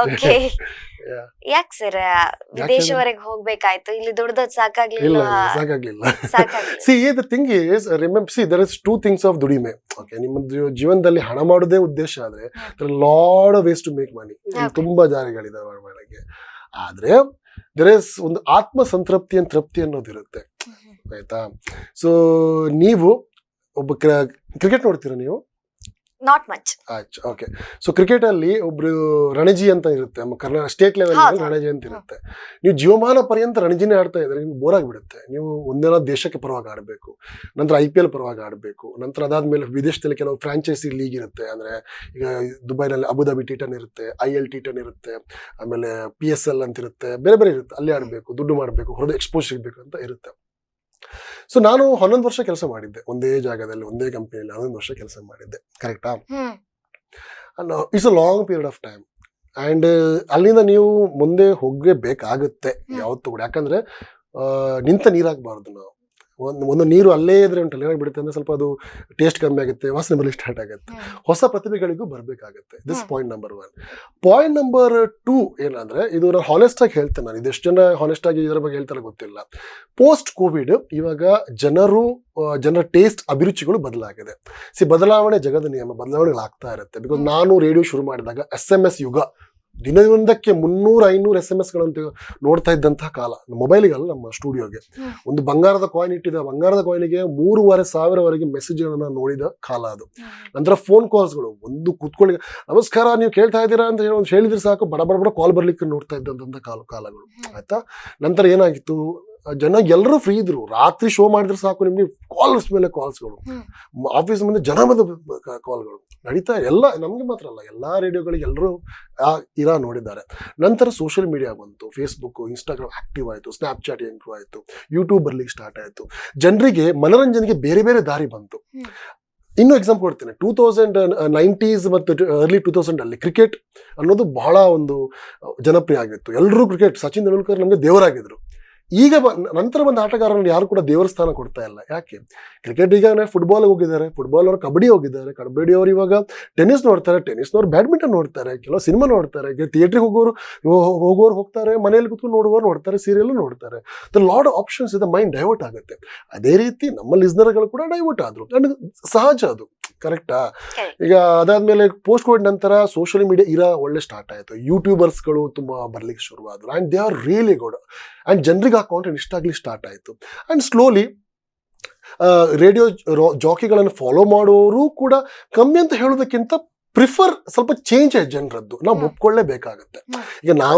ಓಕೆ, ಯಾಕೆ ಸರ್ ವಿದೇಶವರೆಗೆ ಹೋಗ್ಬೇಕಾಯ್ತು? ಇಲ್ಲಿ ದುಡ್ದದ್ ಸಾಕಾಗ್ಲಿಲ್ಲ? See the thing is, remember, see there is 2 things of ದುಡಿಮೆ. ಓಕೆ, ನಿಮ್ಮ ಜೀವನದಲ್ಲಿ ಹಣ ಮಾಡೋದೇ ಉದ್ದೇಶ ಆದ್ರೆ lot of ways to make money. ತುಂಬಾ ಜಾರಿಗಳಿದಾವೆ ಮಾಡಕ್ಕೆ. ಆದ್ರೆ ದೇರ್ ಇಸ್ ಒಂದು ಆತ್ಮ ಸಂತೃಪ್ತಿ ತೃಪ್ತಿ ಅನ್ನೋದಿರುತ್ತೆ, ಆಯ್ತಾ. ಸೊ ನೀವು ಒಬ್ಬ ಕ್ರಿಕೆಟ್ ನೋಡ್ತೀರಾ ನೀವು? Not much. Okay. So cricket ಅಲ್ಲಿ ಒಬ್ರು ರಣಜಿ ಅಂತ ಇರುತ್ತೆ, ನಮ್ಮ ಕರ್ನಾಟಕ ಸ್ಟೇಟ್ ಲೆವೆಲ್ ರಣಜಿ ಅಂತ ಇರುತ್ತೆ. ನೀವು ಜೀವಮಾನ ಪರ್ಯಂತ ರಣಜಿನೇ ಆಡ್ತಾ ಇದ್ರೆ ನಿಮ್ಗೆ ಬೋರ್ ಆಗಿಬಿಡುತ್ತೆ. ನೀವು ಒಂದೇನೋ ದೇಶಕ್ಕೆ ಪರವಾಗಿ ಆಡಬೇಕು, ನಂತರ IPL ಪರವಾಗಿ ಆಡಬೇಕು, ನಂತರ ಅದಾದ್ಮೇಲೆ ವಿದೇಶದಲ್ಲಿ ಕೆಲವು ಫ್ರಾಂಚೈಸಿ ಲೀಗ್ ಇರುತ್ತೆ. ಅಂದ್ರೆ ಈಗ ದುಬೈನಲ್ಲಿ ಅಬುಧಾಬಿ T10 ಇರುತ್ತೆ, IL T10 ಇರುತ್ತೆ, ಆಮೇಲೆ PSL ಅಂತ ಇರುತ್ತೆ, ಬೇರೆ ಬೇರೆ ಇರುತ್ತೆ. ಅಲ್ಲಿ ಆಡಬೇಕು, ದುಡ್ಡು ಮಾಡಬೇಕು, ಹೊರದು ಎಕ್ಸ್ಪೋಸ್ ಸಿಗಬೇಕು ಅಂತ ಇರುತ್ತೆ. ಸೊ ನಾನು 11 ವರ್ಷ ಕೆಲಸ ಮಾಡಿದ್ದೆ ಒಂದೇ ಜಾಗದಲ್ಲಿ, ಒಂದೇ ಕಂಪನಿಯಲ್ಲಿ 11 ವರ್ಷ ಕೆಲಸ ಮಾಡಿದ್ದೆ, ಕರೆಕ್ಟಾ? It's a long period of time. And ಅಲ್ಲಿಂದ ನೀವು ಮುಂದೆ ಹೋಗಬೇಕಾಗುತ್ತೆ ಯಾವತ್ತೂ ಕೂಡ. ಯಾಕಂದ್ರೆ ನಿಂತ ನೀರಾಗಬಾರ್ದು. ನಾವು ಒಂದು ನೀರು ಅಲ್ಲೇ ಇದ್ರೆ ಉಂಟಲ್ಲ, ಏನಾಗ್ಬಿಡುತ್ತೆ ಅಂದ್ರೆ ಸ್ವಲ್ಪ ಅದು ಟೇಸ್ಟ್ ಕಮ್ಮಿ ಆಗುತ್ತೆ, ವಾಸನೆ ಬರಲಿ ಸ್ಟಾರ್ಟ್ ಆಗುತ್ತೆ. ಹೊಸ ಪ್ರತಿಭೆಗಳಿಗೂ ಬರಬೇಕಾಗುತ್ತೆ. This point number 1. Point number 2 ಏನಂದ್ರೆ, ಇದು ನಾನು ಹಾನೆಸ್ಟ್ ಆಗಿ ಹೇಳ್ತೇನೆ. ನಾನು ಇದೆಷ್ಟು ಜನ ಹಾನೆಸ್ಟ್ ಆಗಿ ಇದರ ಬಗ್ಗೆ ಹೇಳ್ತಾರೆ ಗೊತ್ತಿಲ್ಲ. ಪೋಸ್ಟ್ ಕೋವಿಡ್ ಇವಾಗ ಜನರ ಟೇಸ್ಟ್ ಅಭಿರುಚಿಗಳು ಬದಲಾಗಿದೆ. ಬದಲಾವಣೆ ಜಗದ ನಿಯಮ, ಬದಲಾವಣೆಗಳಾಗ್ತಾ ಇರುತ್ತೆ. ಬಿಕಾಸ್ ನಾನು ರೇಡಿಯೋ ಶುರು ಮಾಡಿದಾಗ SMS ಯುಗ, ದಿನವೊಂದಕ್ಕೆ 300-500 SMS ಗಳಂತ ನೋಡ್ತಾ ಇದ್ದಂತಹ ಕಾಲ. ಮೊಬೈಲಿಗಲ್ಲ, ನಮ್ಮ ಸ್ಟುಡಿಯೋಗೆ ಒಂದು ಬಂಗಾರದ ಕಾಯಿನ್ ಇಟ್ಟಿದ್ದ ಬಂಗಾರದ ಕಾಯಿನಿಗೆ 3,500 ಮೆಸೇಜ್ಗಳನ್ನ ನೋಡಿದ ಕಾಲ ಅದು. ನಂತರ ಫೋನ್ ಕಾಲ್ಸ್ಗಳು, ಒಂದು ಕೂತ್ಕೊಳ್ಳಿ ನಮಸ್ಕಾರ ನೀವು ಕೇಳ್ತಾ ಇದ್ದೀರಾ ಅಂತ ಹೇಳಿದ್ರೆ ಸಾಕು, ಬಡ ಬಡ ಕಾಲ್ ಬರ್ಲಿಕ್ಕೆ ನೋಡ್ತಾ ಇದ್ದಂತ ಕಾಲಗಳು, ಆಯ್ತಾ. ನಂತರ ಏನಾಗಿತ್ತು, ಜನ ಎಲ್ಲರೂ ಫ್ರೀ ಇದ್ರು, ರಾತ್ರಿ ಶೋ ಮಾಡಿದ್ರೆ ಸಾಕು ನಿಮ್ಗೆ ಕಾಲ್ಸ್ ಮೇಲೆ ಕಾಲ್ಸ್ಗಳು, ಆಫೀಸ್ ಮುಂದೆ ಜನ ಬಂದ ಕಾಲ್ಗಳು ನಡೀತಾ. ಎಲ್ಲ ನಮ್ಗೆ ಮಾತ್ರ ಅಲ್ಲ, ಎಲ್ಲಾ ರೇಡಿಯೋಗಳಿಗೆ ಎಲ್ಲರೂ ಇರಾ ನೋಡಿದ್ದಾರೆ. ನಂತರ ಸೋಷಿಯಲ್ ಮೀಡಿಯಾ ಬಂತು, ಫೇಸ್ಬುಕ್, ಇನ್ಸ್ಟಾಗ್ರಾಮ್ ಆಕ್ಟಿವ್ ಆಯ್ತು, ಸ್ನ್ಯಾಪ್ಚಾಟ್ ಇಂಪ್ರೂವ್ ಆಯ್ತು, ಯೂಟ್ಯೂಬ್ ಬರ್ಲಿಕ್ಕೆ ಸ್ಟಾರ್ಟ್ ಆಯ್ತು. ಜನರಿಗೆ ಮನೋರಂಜನೆಗೆ ಬೇರೆ ಬೇರೆ ದಾರಿ ಬಂತು. ಇನ್ನೂ ಎಕ್ಸಾಂಪಲ್ ಕೊಡ್ತೇನೆ. 2090s ಮತ್ತು ಅರ್ಲಿ 2000 ಅಲ್ಲಿ ಕ್ರಿಕೆಟ್ ಅನ್ನೋದು ಬಹಳ ಒಂದು ಜನಪ್ರಿಯ ಆಗಿತ್ತು. ಎಲ್ಲರೂ ಕ್ರಿಕೆಟ್, ಸಚಿನ್ ತೆಂಡೂಲ್ಕರ್ ನಮ್ಗೆ ದೇವರಾಗಿದ್ರು. ಈಗ ನಂತರ ಬಂದ ಆಟಗಾರರನ್ನು ಯಾರು ಕೂಡ ದೇವರ ಸ್ಥಾನ ಕೊಡ್ತಾ ಇಲ್ಲ. ಯಾಕೆ? ಕ್ರಿಕೆಟ್ ಈಗ ಫುಟ್ಬಾಲ್ ಹೋಗಿದ್ದಾರೆ, ಫುಟ್ಬಾಲ್ ಅವರು ಕಬಡ್ಡಿ ಹೋಗಿದ್ದಾರೆ, ಕಬಡ್ಡಿ ಅವರು ಇವಾಗ ಟೆನ್ನಿಸ್ ನೋಡ್ತಾರೆ, ಟೆನ್ನಿಸ್ನವ್ರು ಬ್ಯಾಡ್ಮಿಂಟನ್ ನೋಡ್ತಾರೆ, ಕೆಲವು ಸಿನಿಮಾ ನೋಡ್ತಾರೆ, ಥಿಯೇಟ್ರಿಗೆ ಹೋಗೋರು ಹೋಗ್ತಾರೆ, ಮನೆಯಲ್ಲಿ ಕೂತ್ಕೊಂಡು ನೋಡುವವರು ನೋಡ್ತಾರೆ, ಸೀರಿಯಲ್ ನೋಡ್ತಾರೆ. ಲಾಟ್ ಆಫ್ ಆಪ್ಷನ್ಸ್ ಇದೆ, ಮೈಂಡ್ ಡೈವರ್ಟ್ ಆಗುತ್ತೆ. ಅದೇ ರೀತಿ ನಮ್ಮ ಲಿಸ್ನರ್ಗಳು ಕೂಡ ಡೈವರ್ಟ್ ಆದ್ರು, ಸಹಜ ಅದು, ಕರೆಕ್ಟಾ? ಈಗ ಅದಾದ್ಮೇಲೆ ಪೋಸ್ಟ್ ಕೋವಿಡ್ ನಂತರ ಸೋಷಿಯಲ್ ಮೀಡಿಯಾ ಇರಾ ಒಳ್ಳೆ ಸ್ಟಾರ್ಟ್ ಆಯ್ತು. ಯೂಟ್ಯೂಬರ್ಸ್ಗಳು ತುಂಬಾ ಬರ್ಲಿಕ್ಕೆ ಶುರುವಾದ್ರು. And they are really good. And ಜನರಿಗೆ ಆ ಕಾಂಟೆಂಟ್ ಇಷ್ಟ ಆಗ್ಲಿಕ್ಕೆ ಸ್ಟಾರ್ಟ್ ಆಯ್ತು. ಅಂಡ್ ಸ್ಲೋಲಿ ರೇಡಿಯೋ ಜಾಕಿಗಳನ್ನು ಫಾಲೋ ಮಾಡೋರು ಕೂಡ ಕಮ್ಮಿ ಅಂತ ಹೇಳೋದಕ್ಕಿಂತ ಪ್ರಿಫರ್ ಸ್ವಲ್ಪ ಚೇಂಜ್ ಆಯ್ತು ಜನರದ್ದು. ನಾವು ಒಪ್ಕೊಳ್ಳೇಬೇಕಾಗತ್ತೆ. ಈಗ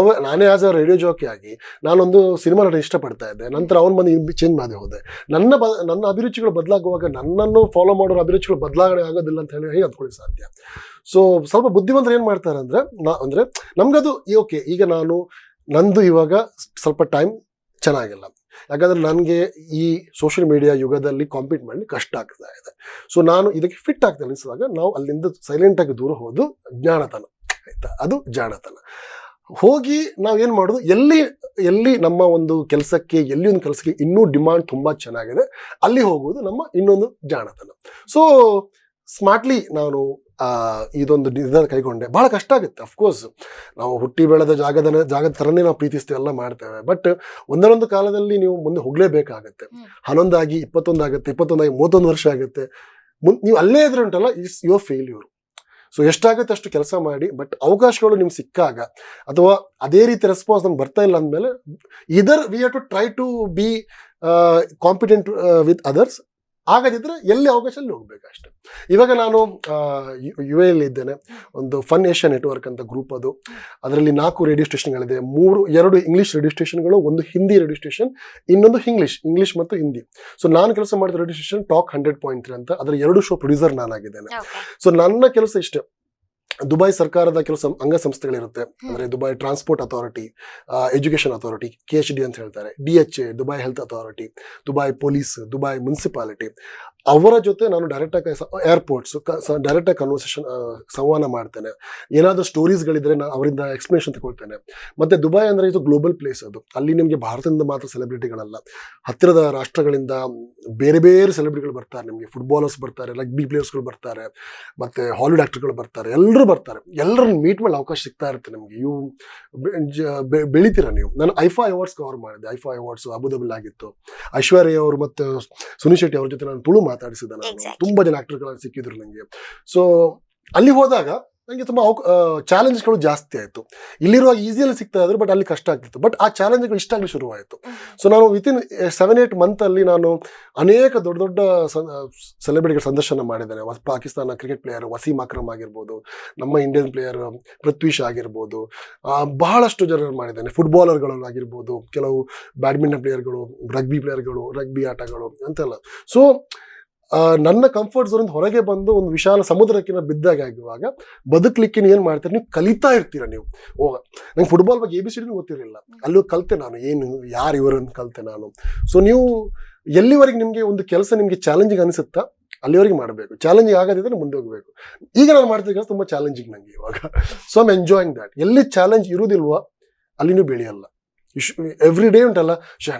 ನಾನೇ ಆಸ್ ಅ ರೇಡಿಯೋ ಜಾಕಿ ಆಗಿ ನಾನೊಂದು ಸಿನಿಮಾ ನಟ ಇಷ್ಟಪಡ್ತಾ ಇದ್ದೆ, ನಂತರ ಅವ್ನು ಬಂದು ಚೇಂಜ್ ಮಾಡಿ ಹೋದೆ. ನನ್ನ ಅಭಿರುಚಿಗಳು ಬದಲಾಗುವಾಗ ನನ್ನನ್ನು ಫಾಲೋ ಮಾಡೋರ ಅಭಿರುಚಿಗಳು ಬದಲಾವಣೆ ಆಗೋದಿಲ್ಲ ಅಂತ ಹೇಳಿ ಹೇಗೆ ಅಂದ್ಕೊಳ್ಳಿ ಸಾಧ್ಯ? ಸೊ ಸ್ವಲ್ಪ ಬುದ್ಧಿವಂತರು ಏನ್ ಮಾಡ್ತಾರೆ ಅಂದ್ರೆ ನಮ್ಗದು ಓಕೆ, ಈಗ ನಂದು ಇವಾಗ ಸ್ವಲ್ಪ ಟೈಮ್ ಚೆನ್ನಾಗಿಲ್ಲ, ಯಾಕಂದ್ರೆ ನನಗೆ ಈ ಸೋಷಿಯಲ್ ಮೀಡಿಯಾ ಯುಗದಲ್ಲಿ ಕಾಂಪೀಟ್ ಮಾಡಿ ಕಷ್ಟ ಆಗ್ತಾ ಇದೆ. ಸೊ ನಾನು ಇದಕ್ಕೆ ಫಿಟ್ ಆಗ್ತಾ ಅನಿಸಿದಾಗ ನಾವು ಅಲ್ಲಿಂದ ಸೈಲೆಂಟ್ ಆಗಿ ದೂರ ಹೋದು ಜಾಣತನ, ಆಯ್ತಾ? ಅದು ಜಾಣತನ. ಹೋಗಿ ನಾವೇನ್ ಮಾಡೋದು, ಎಲ್ಲಿ ನಮ್ಮ ಒಂದು ಕೆಲಸಕ್ಕೆ ಇನ್ನೂ ಡಿಮಾಂಡ್ ತುಂಬಾ ಚೆನ್ನಾಗಿದೆ, ಅಲ್ಲಿ ಹೋಗುವುದು ನಮ್ಮ ಇನ್ನೊಂದು ಜಾಣತನ. ಸೊ ಸ್ಮಾರ್ಟ್ಲಿ ನಾನು ಇದೊಂದು ನಿರ್ಧಾರ ಕೈಗೊಂಡೆ. ಬಹಳ ಕಷ್ಟ ಆಗುತ್ತೆ, ಅಫ್ಕೋರ್ಸ್. ನಾವು ಹುಟ್ಟಿ ಬೆಳೆದ ಜಾಗದ ತರನೇ ನಾವು ಪ್ರೀತಿಸ್ತೇವೆ, ಎಲ್ಲ ಮಾಡ್ತೇವೆ. ಬಟ್ ಒಂದೊಂದು ಕಾಲದಲ್ಲಿ ನೀವು ಮುಂದೆ ಹೋಗ್ಲೇಬೇಕಾಗತ್ತೆ. 11 ಆಗಿ 21 ಆಗುತ್ತೆ, 21 ಆಗಿ 31 ವರ್ಷ ಆಗುತ್ತೆ. ನೀವು ಅಲ್ಲೇ ಇದ್ರೆ ಉಂಟಲ್ಲ, ಇಟ್ಸ್ ಯುವರ್ ಫೇಲ್ಯೂರ್. ಸೊ ಎಷ್ಟಾಗುತ್ತೆ ಅಷ್ಟು ಕೆಲಸ ಮಾಡಿ. ಬಟ್ ಅವಕಾಶಗಳು ನಿಮ್ಗೆ ಸಿಕ್ಕಾಗ, ಅಥವಾ ಅದೇ ರೀತಿ ರೆಸ್ಪಾನ್ಸ್ ನಮ್ಗೆ ಬರ್ತಾ ಇಲ್ಲ ಅಂದಮೇಲೆ, either we have to try to be competent with others. ಆಗದಿದ್ರೆ ಎಲ್ಲಿ ಅವಕಾಶ ಅಲ್ಲಿ ಹೋಗ್ಬೇಕಷ್ಟೆ. ಇವಾಗ ನಾನು UAE ಇದ್ದೇನೆ. ಒಂದು ಫನ್ ಏಷ್ಯಾ ನೆಟ್ವರ್ಕ್ ಅಂತ ಗ್ರೂಪ್ ಅದು. ಅದರಲ್ಲಿ 4 ರೇಡಿಯೋ ಸ್ಟೇಷನ್ಗಳಿದೆ. 2 ಇಂಗ್ಲಿಷ್ ರೇಡಿಯೋ ಸ್ಟೇಷನ್ಗಳು, ಒಂದು ಹಿಂದಿ ರೇಡಿಯೋ ಸ್ಟೇಷನ್, ಇನ್ನೊಂದು ಇಂಗ್ಲಿಷ್ ಮತ್ತು ಹಿಂದಿ. ಸೊ ನಾನು ಕೆಲಸ ಮಾಡಿದ ರೇಡಿಯೋ ಸ್ಟೇಷನ್ ಟಾಕ್ 100.3 ಅಂತ. ಅದರ 2 ಶೋ ಪ್ರೊಡ್ಯೂಸರ್ ನಾನಾಗಿದ್ದೇನೆ. ಸೊ ನನ್ನ ಕೆಲಸ ಇಷ್ಟೇ. ದುಬೈ ಸರ್ಕಾರದ ಕೆಲವು ಅಂಗಸಂಸ್ಥೆಗಳಿರುತ್ತೆ. ಅಂದ್ರೆ Dubai transport authority, education authority, KHD ಅಂತ ಹೇಳ್ತಾರೆ, DHA, Dubai health authority, Dubai police, Dubai municipality, ಅವರ ಜೊತೆ ನಾನು ಡೈರೆಕ್ಟ್ ಆಗಿ ಏರ್ಪೋರ್ಟ್ಸ್ ಡೈರೆಕ್ಟ್ ಆಗಿ ಸಂವಹನ ಮಾಡ್ತೇನೆ. ಏನಾದರೂ ಸ್ಟೋರೀಸ್ಗಳಿದ್ರೆ ನಾನು ಅವರಿಂದ ಎಕ್ಸ್ಪ್ಲನೇಷನ್ ತಗೊಳ್ತೇನೆ. ಮತ್ತೆ ದುಬೈ ಅಂದ್ರೆ ಇದು ಗ್ಲೋಬಲ್ ಪ್ಲೇಸ್. ಅದು ಅಲ್ಲಿ ನಿಮಗೆ ಭಾರತದಿಂದ ಮಾತ್ರ ಸೆಲೆಬ್ರಿಟಿಗಳಲ್ಲ, ಹತ್ತಿರದ ರಾಷ್ಟ್ರಗಳಿಂದ ಬೇರೆ ಬೇರೆ ಸೆಲೆಬ್ರಿಟಿಗಳು ಬರ್ತಾರೆ. ನಿಮಗೆ ಫುಟ್ಬಾಲರ್ಸ್ ಬರ್ತಾರೆ, ರಗ್ಬಿ ಪ್ಲೇಯರ್ಸ್ಗಳು ಬರ್ತಾರೆ, ಮತ್ತೆ ಹಾಲಿವುಡ್ ಆಕ್ಟರ್ಗಳು ಬರ್ತಾರೆ, ಎಲ್ಲರೂ ಬರ್ತಾರೆ. ಎಲ್ಲರನ್ನು ಮೀಟ್ ಮಾಡಲು ಅವಕಾಶ ಸಿಗ್ತಾ ಇರುತ್ತೆ ನಿಮಗೆ. ಬೆಳಿತೀರಾ ನೀವು. ನಾನು IFA ಅವಾರ್ಡ್ಸ್ ಕವರ್ ಮಾಡಿದೆ. IFA ಅವಾರ್ಡ್ಸ್ ಅಬುಧಾಬಿಲ್ ಆಗಿತ್ತು. ಐಶ್ವರ್ಯ ಅವರು ಮತ್ತು ಸುನಿಲ್ ಶೆಟ್ಟಿ ಅವ್ರ ಜೊತೆ ನಾನು ತುಳು ಮಾತಾಡಿಸಿದ. ನಾನು ತುಂಬಾ ಜನ ಆಕ್ಟರ್ಗಳು ಸಿಕ್ಕಿದ್ರು ನನಗೆ. ಸೊ ಅಲ್ಲಿ ಹೋದಾಗ ನನಗೆ ತುಂಬ ಚಾಲೆಂಜ್ಗಳು ಜಾಸ್ತಿ ಆಯಿತು. ಇಲ್ಲಿರುವಾಗ ಈಸಿಯಲ್ಲಿ ಸಿಗ್ತಾ ಇದ್ರು, ಬಟ್ ಅಲ್ಲಿ ಕಷ್ಟ ಆಗ್ತಿತ್ತು. ಬಟ್ ಆ ಚಾಲೆಂಜ್ಗಳು ಇಷ್ಟ ಆಗಲಿ ಶುರುವಾಯಿತು. ಸೊ ನಾನು ವಿತಿನ್ 7-8 ಮಂತಲ್ಲಿ ನಾನು ಅನೇಕ ದೊಡ್ಡ ದೊಡ್ಡ ಸೆಲೆಬ್ರಿಟಿಗಳ ಸಂದರ್ಶನ ಮಾಡಿದ್ದೇನೆ. ಪಾಕಿಸ್ತಾನ ಕ್ರಿಕೆಟ್ ಪ್ಲೇಯರ್ ವಸೀಂ ಅಕ್ರಮ್ ಆಗಿರ್ಬೋದು, ನಮ್ಮ ಇಂಡಿಯನ್ ಪ್ಲೇಯರ್ ಪೃಥ್ವಿ ಶಾ ಆಗಿರ್ಬೋದು, ಬಹಳಷ್ಟು ಜನರು ಮಾಡಿದ್ದೇನೆ. ಫುಟ್ಬಾಲರ್ಗಳು ಆಗಿರ್ಬೋದು, ಕೆಲವು ಬ್ಯಾಡ್ಮಿಂಟನ್ ಪ್ಲೇಯರ್ಗಳು, ರಗ್ಬಿ ಆಟಗಳು ಅಂತೆಲ್ಲ. ಸೊ ನನ್ನ ಕಂಫರ್ಟ್ ಝೋನ್ ಹೊರಗೆ ಬಂದು ಒಂದು ವಿಶಾಲ ಸಮುದ್ರಕ್ಕಿಂತ ಬಿದ್ದಾಗ ಆಗುವಾಗ ಬದುಕಲಿಕ್ಕೆ ಏನು ಮಾಡ್ತೀರಿ, ನೀವು ಕಲಿತಾ ಇರ್ತೀರ. ನೀವು ನಂಗೆ ಫುಟ್ಬಾಲ್ ಬಗ್ಗೆ ABCD ಗೊತ್ತಿರಲಿಲ್ಲ, ಅಲ್ಲೂ ಕಲಿತೆ ನಾನು, ಏನು ಯಾರು ಇವರನ್ನು ಕಲಿತೆ ನಾನು. ಸೊ ನೀವು ಎಲ್ಲಿವರೆಗೆ ನಿಮಗೆ ಒಂದು ಕೆಲಸ ನಿಮಗೆ ಚಾಲೆಂಜಿಂಗ್ ಅನಿಸುತ್ತಾ ಅಲ್ಲಿವರೆಗೆ ಮಾಡಬೇಕು. ಚಾಲೆಂಜಿಂಗ್ ಆಗದಿದ್ರೆ ಮುಂದೆ ಹೋಗಬೇಕು. ಈಗ ನಾನು ಮಾಡ್ತಿದ್ದ ಕೆಲಸ ತುಂಬ ಚಾಲೆಂಜಿಂಗ್ ನನಗೆ ಇವಾಗ. So I'm enjoying that. ಎಲ್ಲಿ ಚಾಲೆಂಜ್ ಇರುವುದಿಲ್ವೋ ಅಲ್ಲಿ ನೀವು ಬೆಳೆಯಲ್ಲ. ಎವ್ರಿ ಡೇ ಉಂಟಲ್ಲ,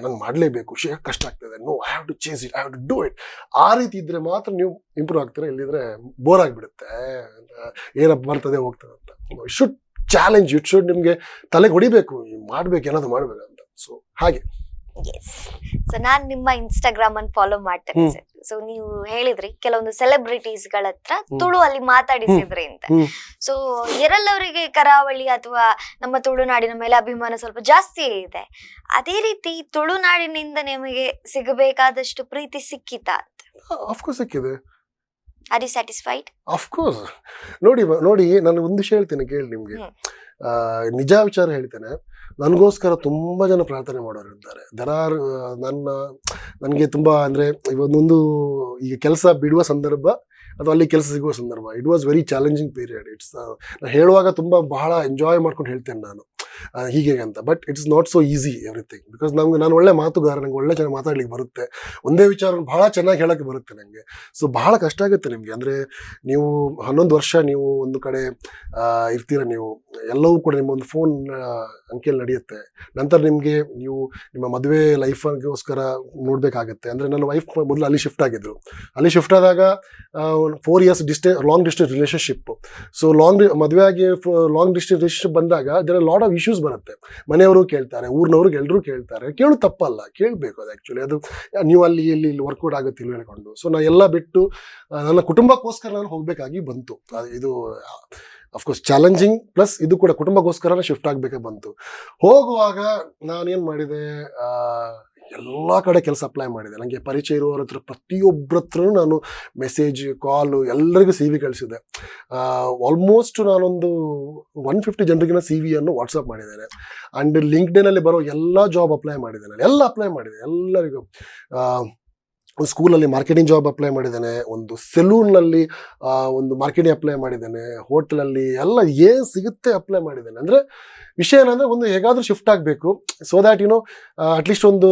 ನಾನು ಮಾಡಲೇಬೇಕು, ಕಷ್ಟ ಆಗ್ತದೆ, no I have to chase it, I have to do it. ಆ ರೀತಿ ಇದ್ರೆ ಮಾತ್ರ ನೀವು ಇಂಪ್ರೂವ್ ಆಗ್ತೀರಾ. ಇಲ್ಲಿದ್ರೆ ಬೋರ್ ಆಗಿಬಿಡುತ್ತೆ, ಏನಪ್ಪ ಬರ್ತದೆ ಹೋಗ್ತದೆ ಅಂತ. ಶುಡ್ ಚಾಲೆಂಜ್, ಇಟ್ ಶುಡ್ ನಿಮಗೆ ತಲೆಗೆ ಹೊಡಿಬೇಕು, ಮಾಡ್ಬೇಕು, ಏನಾದ್ರು ಮಾಡ್ಬೇಕು ಅಂತ. ಸೊ ಹಾಗೆ. ಸೊ ನಾನ್ ನಿಮ್ಮ ಇನ್ಸ್ಟಾಗ್ರಾಮ್ ಅನ್ನು ಫಾಲೋ ಮಾಡ್ತೇನೆ ಸರ್. ಸೊ ನೀವು ಹೇಳಿದ್ರಿ ಕೆಲವೊಂದು ಸೆಲೆಬ್ರಿಟೀಸ್ ಗಳ ಹತ್ರ ತುಳು ಅಲ್ಲಿ ಮಾತಾಡಿಸಿದ್ರಿ ಅಂತ. ಸೊ ಎರಲ್ ಅವರಿಗೆ ಕರಾವಳಿ ಅಥವಾ ನಮ್ಮ ತುಳುನಾಡಿನ ಮೇಲೆ ಅಭಿಮಾನ ಸ್ವಲ್ಪ ಜಾಸ್ತಿ ಇದೆ. ಅದೇ ರೀತಿ ತುಳುನಾಡಿನಿಂದ ನಿಮಗೆ ಸಿಗಬೇಕಾದಷ್ಟು ಪ್ರೀತಿ ಸಿಕ್ಕಿತಾ ಅಂತ? ಆಫ್ಕೋರ್ಸ್ ಸಿಕ್ಕಿದೆ. Are you satisfied? ಆಫ್ಕೋರ್ಸ್. ನೋಡಿ ನಾನು ಒಂದು ವಿಷಯ ಹೇಳ್ತೇನೆ ಕೇಳಿ ನಿಮ್ಗೆ. ನಿಜ ವಿಚಾರ ಹೇಳ್ತೇನೆ. ನನಗೋಸ್ಕರ ತುಂಬ ಜನ ಪ್ರಾರ್ಥನೆ ಮಾಡೋರು ಇದ್ದಾರೆ. ನನಗೆ ತುಂಬ ಅಂದರೆ ಇವೊಂದೊಂದು ಈಗ ಕೆಲಸ ಬಿಡುವ ಸಂದರ್ಭ ಅಥವಾ ಅಲ್ಲಿ ಕೆಲಸ ಸಿಗುವ ಸಂದರ್ಭ, it was very challenging period. ನಾನು ಹೇಳುವಾಗ ಭಾಳ ಎಂಜಾಯ್ ಮಾಡ್ಕೊಂಡು ಹೇಳ್ತೇನೆ ನಾನು ಹೀಗೆ ಅಂತ. But it's not so easy everything. Because ನಾನು ಒಳ್ಳೆ ಮಾತುಗಾರ, ನಂಗೆ ಒಳ್ಳೆ ಚೆನ್ನಾಗಿ ಮಾತಾಡ್ಲಿಕ್ಕೆ ಬರುತ್ತೆ, ಒಂದೇ ವಿಚಾರವನ್ನು ಭಾಳ ಚೆನ್ನಾಗಿ ಹೇಳೋಕ್ಕೆ ಬರುತ್ತೆ ನನಗೆ. ಸೊ ಭಾಳ ಕಷ್ಟ ಆಗುತ್ತೆ ನಿಮಗೆ. ಅಂದರೆ ನೀವು 11 ವರ್ಷ ನೀವು ಒಂದು ಕಡೆ ಇರ್ತೀರ, ನೀವು ಎಲ್ಲವೂ ಕೂಡ ನಿಮ್ಮ ಒಂದು ಫೋನ್ ಅಂಕೆಯಲ್ಲಿ ನಡೆಯುತ್ತೆ. ನಂತರ ನಿಮಗೆ ನಿಮ್ಮ ಮದುವೆ ಲೈಫ್ಗೋಸ್ಕರ ನೋಡಬೇಕಾಗತ್ತೆ. ಅಂದರೆ ನನ್ನ ವೈಫ್ ಮೊದಲು ಅಲ್ಲಿ ಶಿಫ್ಟ್ ಆಗಿದ್ರು. ಅಲ್ಲಿ ಶಿಫ್ಟ್ ಆದಾಗ 4 years long distance relationship. So ಮದುವೆ ಆಗಿ ಲಾಂಗ್ ಡಿಸ್ಟೆನ್ಸ್ ರಿಲೇಷನ್ಶಿಪ್ ಬಂದಾಗ ದೇರ್ ಲಾಟ್ ಆಫ್ ಇಶ್ಯೂಸ್ ಬರುತ್ತೆ. ಮನೆಯವರು ಕೇಳ್ತಾರೆ, ಊರಿನವ್ರಿಗೆ ಎಲ್ಲರೂ ಕೇಳ್ತಾರೆ. ಕೇಳು ತಪ್ಪಲ್ಲ, ಕೇಳಬೇಕು. ಅದು ಆ್ಯಕ್ಚುಲಿ ಅದು ನೀವು ಅಲ್ಲಿ ಇಲ್ಲಿ ವರ್ಕೌಟ್ ಆಗುತ್ತಿಲ್ಲ ಹೇಳ್ಕೊಂಡು. ಸೊ ನಾನು ಎಲ್ಲ ಬಿಟ್ಟು ನನ್ನ ಕುಟುಂಬಕ್ಕೋಸ್ಕರ ನಾನು ಹೋಗಬೇಕಾಗಿ ಬಂತು. ಇದು ಅಫ್ಕೋರ್ಸ್ ಚಾಲೆಂಜಿಂಗ್ ಪ್ಲಸ್ ಇದು ಕೂಡ ಕುಟುಂಬಕ್ಕೋಸ್ಕರ ಶಿಫ್ಟ್ ಆಗಬೇಕೇ ಬಂತು. ಹೋಗುವಾಗ ನಾನೇನು ಮಾಡಿದೆ, ಎಲ್ಲ ಕಡೆ ಕೆಲಸ ಅಪ್ಲೈ ಮಾಡಿದೆ. ನನಗೆ ಪರಿಚಯ ಇರುವವರ ಹತ್ರ ಪ್ರತಿಯೊಬ್ಬರ ಹತ್ರನೂ ನಾನು ಮೆಸೇಜ್, ಕಾಲು ಎಲ್ಲರಿಗೂ CV ಕಳಿಸಿದೆ. ಆಲ್ಮೋಸ್ಟ್ ನಾನೊಂದು 150 ಜನರಿಗಿನ CV ವಾಟ್ಸಪ್ ಮಾಡಿದ್ದೇನೆ. ಆ್ಯಂಡ್ ಲಿಂಕ್ಡ್ಇನಲ್ಲಿ ಬರೋ ಎಲ್ಲ ಜಾಬ್ ಅಪ್ಲೈ ಮಾಡಿದ್ದೇನೆ. ಎಲ್ಲರಿಗೂ. ಒಂದು ಸ್ಕೂಲಲ್ಲಿ ಮಾರ್ಕೆಟಿಂಗ್ ಜಾಬ್ ಅಪ್ಲೈ ಮಾಡಿದ್ದೇನೆ, ಒಂದು ಸೆಲೂನ್ನಲ್ಲಿ ಒಂದು ಮಾರ್ಕೆಟಿಂಗ್ ಅಪ್ಲೈ ಮಾಡಿದ್ದೇನೆ, ಹೋಟೆಲಲ್ಲಿ ಎಲ್ಲ ಏನು ಸಿಗುತ್ತೆ ಅಪ್ಲೈ ಮಾಡಿದ್ದೇನೆ. ಅಂದರೆ ವಿಷಯ ಏನಂದರೆ ಒಂದು ಹೇಗಾದರೂ ಶಿಫ್ಟ್ ಆಗಬೇಕು. ಸೊ ದ್ಯಾಟ್ ಅಟ್ಲೀಸ್ಟ್ ಒಂದು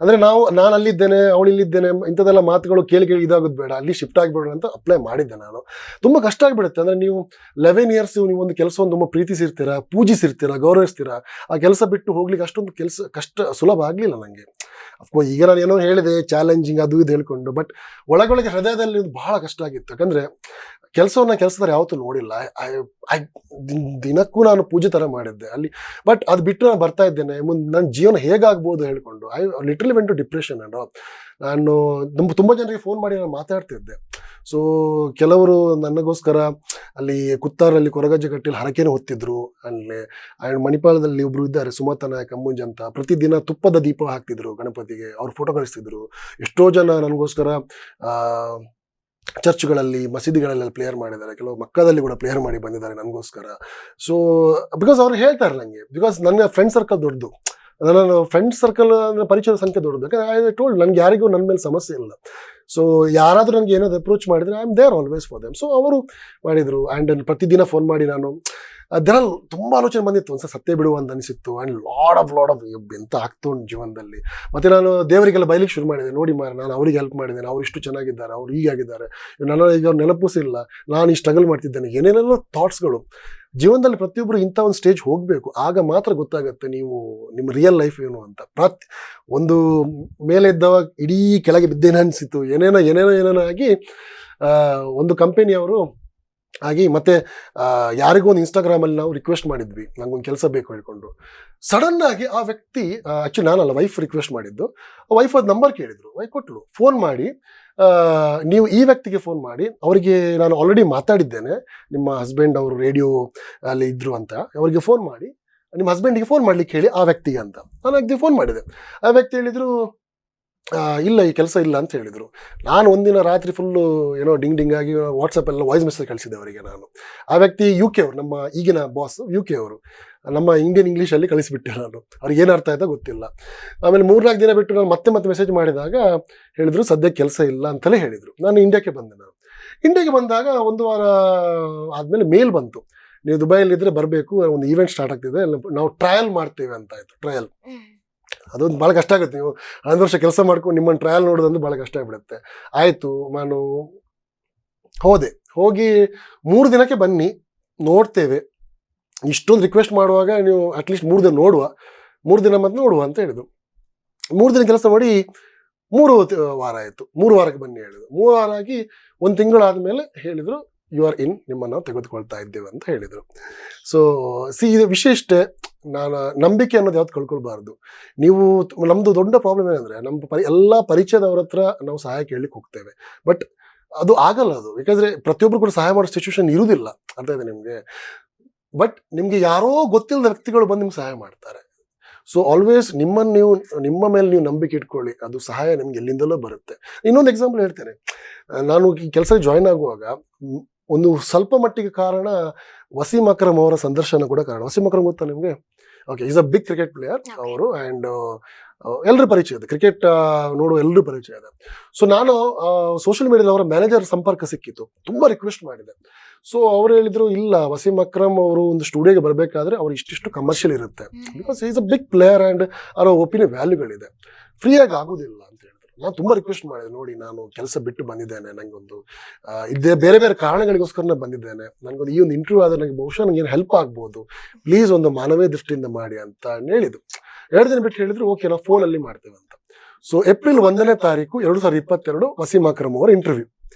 ಅಂದರೆ ನಾನು ಅಲ್ಲಿದ್ದೇನೆ, ಅವಳು ಇಲ್ಲಿದ್ದೇನೆ, ಇಂಥದ್ದೆಲ್ಲ ಮಾತುಗಳು ಕೇಳಿ ಇದಾಗೋದು ಬೇಡ, ಅಲ್ಲಿ ಶಿಫ್ಟ್ ಆಗಿಬಿಡೋಣ ಅಂತ ಅಪ್ಲೈ ಮಾಡಿದ್ದೆ ನಾನು. ತುಂಬ ಕಷ್ಟ ಆಗಿಬಿಡುತ್ತೆ. ಅಂದರೆ ನೀವು 11 years ನೀವು ಒಂದು ಕೆಲಸವನ್ನು ತುಂಬ ಪ್ರೀತಿಸಿರ್ತೀರ, ಪೂಜಿಸಿರ್ತೀರ, ಗೌರವಿಸ್ತೀರ. ಆ ಕೆಲಸ ಬಿಟ್ಟು ಹೋಗ್ಲಿಕ್ಕೆ ಅಷ್ಟೊಂದು ಕಷ್ಟ ಸುಲಭ ಆಗಲಿಲ್ಲ ನನಗೆ. ಅಫ್ಕೋರ್ಸ್ ಈಗ ನಾನು ಏನೋ ಹೇಳಿದೆ ಚಾಲೆಂಜಿಂಗ್ ಅದು ಇದು ಹೇಳ್ಕೊಂಡು, ಬಟ್ ಒಳಗೊಳಗೆ ಹೃದಯದಲ್ಲಿ ಬಹಳ ಕಷ್ಟ ಆಗಿತ್ತು. ಯಾಕಂದರೆ ಕೆಲಸದ ಯಾವತ್ತೂ ನೋಡಿಲ್ಲ. ದಿನಕ್ಕೂ ನಾನು ಪೂಜೆ ಥರ ಮಾಡಿದ್ದೆ ಅಲ್ಲಿ. ಬಟ್ ಅದು ಬಿಟ್ಟು ನಾನು ಬರ್ತಾ ಇದ್ದೇನೆ, ಮುಂದೆ ನನ್ನ ಜೀವನ ಹೇಗಾಗ್ಬೋದು ಹೇಳ್ಕೊಂಡು I literally went to depression. ನಾನು ತುಂಬ ಜನರಿಗೆ ಫೋನ್ ಮಾಡಿ ನಾನು ಮಾತಾಡ್ತಿದ್ದೆ. ಸೊ ಕೆಲವರು ನನಗೋಸ್ಕರ ಅಲ್ಲಿ ಕುತ್ತಾರಲ್ಲಿ ಕೊರಗಜ್ಜೆ ಕಟ್ಟಿಲಿ ಹರಕೆನೂ ಹೊತ್ತಿದ್ರು. ಅಲ್ಲಿ ಆ್ಯಂಡ್ ಮಣಿಪಾಲದಲ್ಲಿ ಒಬ್ರು ಇದ್ದಾರೆ, ಸುಮತ ನಾಯಕ್ ಅಮ್ಮುಂಜ್ ಅಂತ. ಪ್ರತಿದಿನ ತುಪ್ಪದ ದೀಪ ಹಾಕ್ತಿದ್ರು ಗಣಪತಿಗೆ, ಅವ್ರು ಫೋಟೋ ಕಳಿಸ್ತಿದ್ರು. ಎಷ್ಟೋ ಜನ ನನಗೋಸ್ಕರ ಚರ್ಚ್ಗಳಲ್ಲಿ, ಮಸೀದಿಗಳಲ್ಲಿ ಪ್ಲೇಯರ್ ಮಾಡಿದ್ದಾರೆ. ಕೆಲವು ಮಕ್ಕದಲ್ಲಿ ಕೂಡ ಪ್ಲೇಯರ್ ಮಾಡಿ ಬಂದಿದ್ದಾರೆ ನನಗೋಸ್ಕರ. ಸೊ ಬಿಕಾಸ್ ಅವ್ರು ಹೇಳ್ತಾರೆ ನನಗೆ, ಬಿಕಾಸ್ ನನ್ನ ಫ್ರೆಂಡ್ ಸರ್ಕಲ್ ದೊಡ್ಡದು, ನನ್ನ ಫ್ರೆಂಡ್ ಸರ್ಕಲ್ ಪರಿಚಯದ ಸಂಖ್ಯೆ ದೊಡ್ಡದು. ಯಾಕಂದರೆ ಐ ಟೋಲ್ಡ್ ನನಗೆ ಯಾರಿಗೂ ನನ್ನ ಮೇಲೆ ಸಮಸ್ಯೆ ಇಲ್ಲ. ಸೊ ಯಾರಾದರೂ ನನಗೆ ಏನಾದ್ರು ಅಪ್ರೋಚ್ ಮಾಡಿದರೆ I am there always for them. So ಅವರು ಮಾಡಿದರು. ಆ್ಯಂಡ್ ಪ್ರತಿದಿನ ಫೋನ್ ಮಾಡಿ ನಾನು ಅದರಲ್ಲಿ ತುಂಬ ಆಲೋಚನೆ ಬಂದಿತ್ತು, ಒಂದ್ಸಲ ಸತ್ಯ ಬಿಡುವ ಅಂತ ಅನಿಸಿತ್ತು. ಆ್ಯಂಡ್ ಲಾಡ್ ಆಫ್ ಎಂತ ಆಗ್ತು ಜೀವನದಲ್ಲಿ. ಮತ್ತು ನಾನು ದೇವರಿಗೆಲ್ಲ ಬೈಲಿಕ್ಕೆ ಶುರು ಮಾಡಿದೆ. ನೋಡಿ ನಾನು ಅವರಿಗೆ ಹೆಲ್ಪ್ ಮಾಡಿದ್ದೇನೆ, ಅವ್ರು ಇಷ್ಟು ಚೆನ್ನಾಗಿದ್ದಾರೆ, ಅವ್ರು ಹೀಗಾಗಿದ್ದಾರೆ, ನನ್ನ ಈಗ ಅವ್ರು ನೆನಪಿಸಿಲ್ಲ, ನಾನು ಈ ಸ್ಟ್ರಗಲ್ ಮಾಡ್ತಿದ್ದೇನೆ, ಏನೇನೆಲ್ಲ ಥಾಟ್ಸ್ಗಳು. ಜೀವನದಲ್ಲಿ ಪ್ರತಿಯೊಬ್ಬರು ಇಂಥ ಒಂದು ಸ್ಟೇಜ್ ಹೋಗಬೇಕು, ಆಗ ಮಾತ್ರ ಗೊತ್ತಾಗುತ್ತೆ ನಿಮ್ಮ ರಿಯಲ್ ಲೈಫ್ ಏನು ಅಂತ. ಒಂದು ಮೇಲೆ ಇದ್ದವಾಗ ಇಡೀ ಕೆಳಗೆ ಬಿದ್ದೇನೆ ಅನಿಸಿತು. ಏನೇನೋ ಆಗಿ ಒಂದು ಕಂಪನಿಯವರು ಹಾಗೆ ಮತ್ತೆ ಯಾರಿಗೂ ಒಂದು ಇನ್ಸ್ಟಾಗ್ರಾಮಲ್ಲಿ ನಾವು ರಿಕ್ವೆಸ್ಟ್ ಮಾಡಿದ್ವಿ, ನಂಗೊಂದು ಕೆಲಸ ಬೇಕು ಹೇಳ್ಕೊಂಡು. ಸಡನ್ ಆಗಿ ಆ ವ್ಯಕ್ತಿ, ಆಕ್ಚುಲಿ ನಾನಲ್ಲ, ವೈಫ್ ರಿಕ್ವೆಸ್ಟ್ ಮಾಡಿದ್ದು, ವೈಫ್ ಅದು ನಂಬರ್ ಕೇಳಿದ್ರು, ವೈಫ್ ಕೊಟ್ಟಳು. ಫೋನ್ ಮಾಡಿ ನೀವು ಈ ವ್ಯಕ್ತಿಗೆ ಫೋನ್ ಮಾಡಿ, ಅವರಿಗೆ ನಾನು ಆಲ್ರೆಡಿ ಮಾತಾಡಿದ್ದೇನೆ, ನಿಮ್ಮ ಹಸ್ಬೆಂಡ್ ಅವರು ರೇಡಿಯೋ ಅಲ್ಲಿ ಇದ್ರು ಅಂತ, ಅವರಿಗೆ ಫೋನ್ ಮಾಡಿ ನಿಮ್ಮ ಹಸ್ಬೆಂಡಿಗೆ ಫೋನ್ ಮಾಡ್ಲಿಕ್ಕೆ ಹೇಳಿ ಆ ವ್ಯಕ್ತಿಗೆ ಅಂತ. ನಾನು ವ್ಯಕ್ತಿಗೆ ಫೋನ್ ಮಾಡಿದೆ. ಆ ವ್ಯಕ್ತಿ ಹೇಳಿದ್ರು ಇಲ್ಲ, ಈ ಕೆಲಸ ಇಲ್ಲ ಅಂತ ಹೇಳಿದರು. ನಾನು ಒಂದಿನ ರಾತ್ರಿ ಫುಲ್ಲು ಏನೋ ಡಿಂಗ್ ಡಿಂಗ್ ಆಗಿ ವಾಟ್ಸಪ್ಪೆಲ್ಲ ವಾಯ್ಸ್ ಮೆಸೇಜ್ ಕಳಿಸಿದೆ ಅವರಿಗೆ ನಾನು. ಆ ವ್ಯಕ್ತಿ UK ಅವರು, ನಮ್ಮ ಈಗಿನ ಬಾಸ್ UK ಅವರು, ನಮ್ಮ ಇಂಡಿಯನ್ ಇಂಗ್ಲೀಷಲ್ಲಿ ಕಳಿಸಿಬಿಟ್ಟೆ ನಾನು. ಅವ್ರಿಗೆ ಏನು ಅರ್ಥ ಆಯ್ತಾ ಗೊತ್ತಿಲ್ಲ. ಆಮೇಲೆ 3-4 ದಿನ ಬಿಟ್ಟು ನಾನು ಮತ್ತೆ ಮೆಸೇಜ್ ಮಾಡಿದಾಗ ಹೇಳಿದರು ಸದ್ಯಕ್ಕೆ ಕೆಲಸ ಇಲ್ಲ ಅಂತಲೇ ಹೇಳಿದರು. ನಾನು ಇಂಡಿಯಾಕ್ಕೆ ಬಂದೆ. ಇಂಡಿಯಾಗೆ ಬಂದಾಗ 1 ವಾರ ಆದಮೇಲೆ ಮೇಲ್ ಬಂತು, ನೀವು ದುಬೈಯಲ್ಲಿದ್ದರೆ ಬರಬೇಕು, ಒಂದು ಈವೆಂಟ್ ಸ್ಟಾರ್ಟ್ ಆಗ್ತಿದೆ, ನಾವು ಟ್ರಯಲ್ ಮಾಡ್ತೇವೆ ಅಂತ ಆಯಿತು. ಟ್ರಯಲ್ ಅದೊಂದು ಭಾಳ ಕಷ್ಟ ಆಗುತ್ತೆ. ನೀವು 11 ವರ್ಷ ಕೆಲಸ ಮಾಡ್ಕೊಂಡು ನಿಮ್ಮನ್ನು ಟ್ರಯಲ್ ನೋಡೋದಂದ್ರೆ ಭಾಳ ಕಷ್ಟ ಆಗಿಬಿಡುತ್ತೆ. ಆಯಿತು, ನಾನು ಹೋದೆ. ಹೋಗಿ 3 ದಿನಕ್ಕೆ ಬನ್ನಿ, ನೋಡ್ತೇವೆ. ಇಷ್ಟೊಂದು ರಿಕ್ವೆಸ್ಟ್ ಮಾಡುವಾಗ ನೀವು ಅಟ್ಲೀಸ್ಟ್ 3 ದಿನ ನೋಡುವ, 3 ದಿನ ಮತ್ತೆ ನೋಡುವ ಅಂತ ಹೇಳಿದ್ರು. 3 ದಿನ ಕೆಲಸ ಮಾಡಿ 3 ವಾರ ಆಯಿತು. 3 ವಾರಕ್ಕೆ ಬನ್ನಿ ಹೇಳಿದ್ರು. 3 ವಾರ ಆಗಿ 1 ತಿಂಗಳಾದಮೇಲೆ ಹೇಳಿದರು ಯು ಆರ್ ಇನ್, ನಿಮ್ಮನ್ನು ನಾವು ತೆಗೆದುಕೊಳ್ತಾ ಇದ್ದೇವೆ ಅಂತ ಹೇಳಿದರು. ಸೊ ಇದು ವಿಷಯ ಇಷ್ಟೇ, ನಾನು ನಂಬಿಕೆ ಅನ್ನೋದು ಯಾವ್ದು ಕಳ್ಕೊಳ್ಬಾರ್ದು. ನೀವು, ನಮ್ಮದು ದೊಡ್ಡ ಪ್ರಾಬ್ಲಮ್ ಏನಂದರೆ, ನಮ್ಮ ಎಲ್ಲ ಪರಿಚಯದವ್ರ ಹತ್ರ ನಾವು ಸಹಾಯ ಕೇಳಲಿಕ್ಕೆ ಹೋಗ್ತೇವೆ, ಬಟ್ ಅದು ಆಗಲ್ಲ. ಅದು ಯಾಕಂದರೆ ಪ್ರತಿಯೊಬ್ಬರು ಕೂಡ ಸಹಾಯ ಮಾಡೋ ಸಿಚುವೇಶನ್ ಇರುವುದಿಲ್ಲ, ಅರ್ಥ ಇದೆ ನಿಮಗೆ. ಬಟ್ ನಿಮಗೆ ಯಾರೋ ಗೊತ್ತಿಲ್ಲದ ವ್ಯಕ್ತಿಗಳು ಬಂದು ನಿಮ್ಗೆ ಸಹಾಯ ಮಾಡ್ತಾರೆ. ಸೊ ಆಲ್ವೇಸ್ ನಿಮ್ಮ ಮೇಲೆ ನೀವು ನಂಬಿಕೆ ಇಟ್ಕೊಳ್ಳಿ, ಅದು ಸಹಾಯ ನಿಮ್ಗೆ ಎಲ್ಲಿಂದಲೋ ಬರುತ್ತೆ. ಇನ್ನೊಂದು ಎಕ್ಸಾಂಪಲ್ ಹೇಳ್ತೇನೆ. ನಾನು ಈ ಕೆಲಸ ಜಾಯ್ನ್ ಆಗುವಾಗ ಒಂದು ಸ್ವಲ್ಪ ಮಟ್ಟಿಗೆ ಕಾರಣ ವಸೀಂ ಅಕ್ರಮ್ ಅವರ ಸಂದರ್ಶನ ಕೂಡ ಕಾರಣ. ವಸೀಂ ಅಕ್ರಮ್ ಗೊತ್ತಾ ನಿಮಗೆ? Okay, is a big cricket player ಅವರು, ಆ್ಯಂಡ್ ಎಲ್ಲರೂ ಪರಿಚಯ ಇದೆ, ಕ್ರಿಕೆಟ್ ನೋಡುವ ಎಲ್ಲರೂ ಪರಿಚಯ ಇದೆ. ಸೊ ನಾನು ಸೋಷಿಯಲ್ ಮೀಡಿಯಾದಲ್ಲಿ ಅವರ ಮ್ಯಾನೇಜರ್ ಸಂಪರ್ಕ ಸಿಕ್ಕಿತ್ತು, ತುಂಬ ರಿಕ್ವೆಸ್ಟ್ ಮಾಡಿದೆ. ಸೊ ಅವ್ರು ಹೇಳಿದ್ರು, ಇಲ್ಲ, ವಸೀಂ ಅಕ್ರಮ್ ಅವರು ಒಂದು ಸ್ಟುಡಿಯೋಗೆ ಬರಬೇಕಾದ್ರೆ ಅವ್ರು ಇಷ್ಟಿಷ್ಟು ಕಮರ್ಷಿಯಲ್ ಇರುತ್ತೆ, because is a big player and ಅವರ ಒಪಿನಿಯನ್ ವ್ಯಾಲ್ಯೂಗಳಿದೆ, ಫ್ರೀಯಾಗಿ ಆಗೋದಿಲ್ಲ ಅಂತ ಹೇಳಿದ್ರು. ನಾನು ತುಂಬ ರಿಕ್ವೆಸ್ಟ್ ಮಾಡಿದೆ, ನೋಡಿ ನಾನು ಕೆಲಸ ಬಿಟ್ಟು ಬಂದಿದ್ದೇನೆ, ನನಗೊಂದು ಇದೇ ಬೇರೆ ಬೇರೆ ಕಾರಣಗಳಿಗೋಸ್ಕರ ಬಂದಿದ್ದೇನೆ, ನನಗೊಂದು ಈ ಒಂದು ಇಂಟರ್ವ್ಯೂ ಆದರೆ ನನಗೆ ಬಹುಶಃ ನನಗೇನು ಹೆಲ್ಪ್ ಆಗ್ಬೋದು, ಪ್ಲೀಸ್ ಒಂದು ಮಾನವೀಯ ದೃಷ್ಟಿಯಿಂದ ಮಾಡಿ ಅಂತ ಹೇಳಿದ್ದು. 2 ದಿನ ಬಿಟ್ಟು ಹೇಳಿದ್ರು, ಓಕೆ ನಾವು ಫೋನಲ್ಲಿ ಮಾಡ್ತೇವೆ ಅಂತ. ಸೊ ಏಪ್ರಿಲ್ 1ನೇ ತಾರೀಕು 2022 ವಸೀಂ ಅಕ್ರಮ್ ಅವರ ಇಂಟರ್ವ್ಯೂ.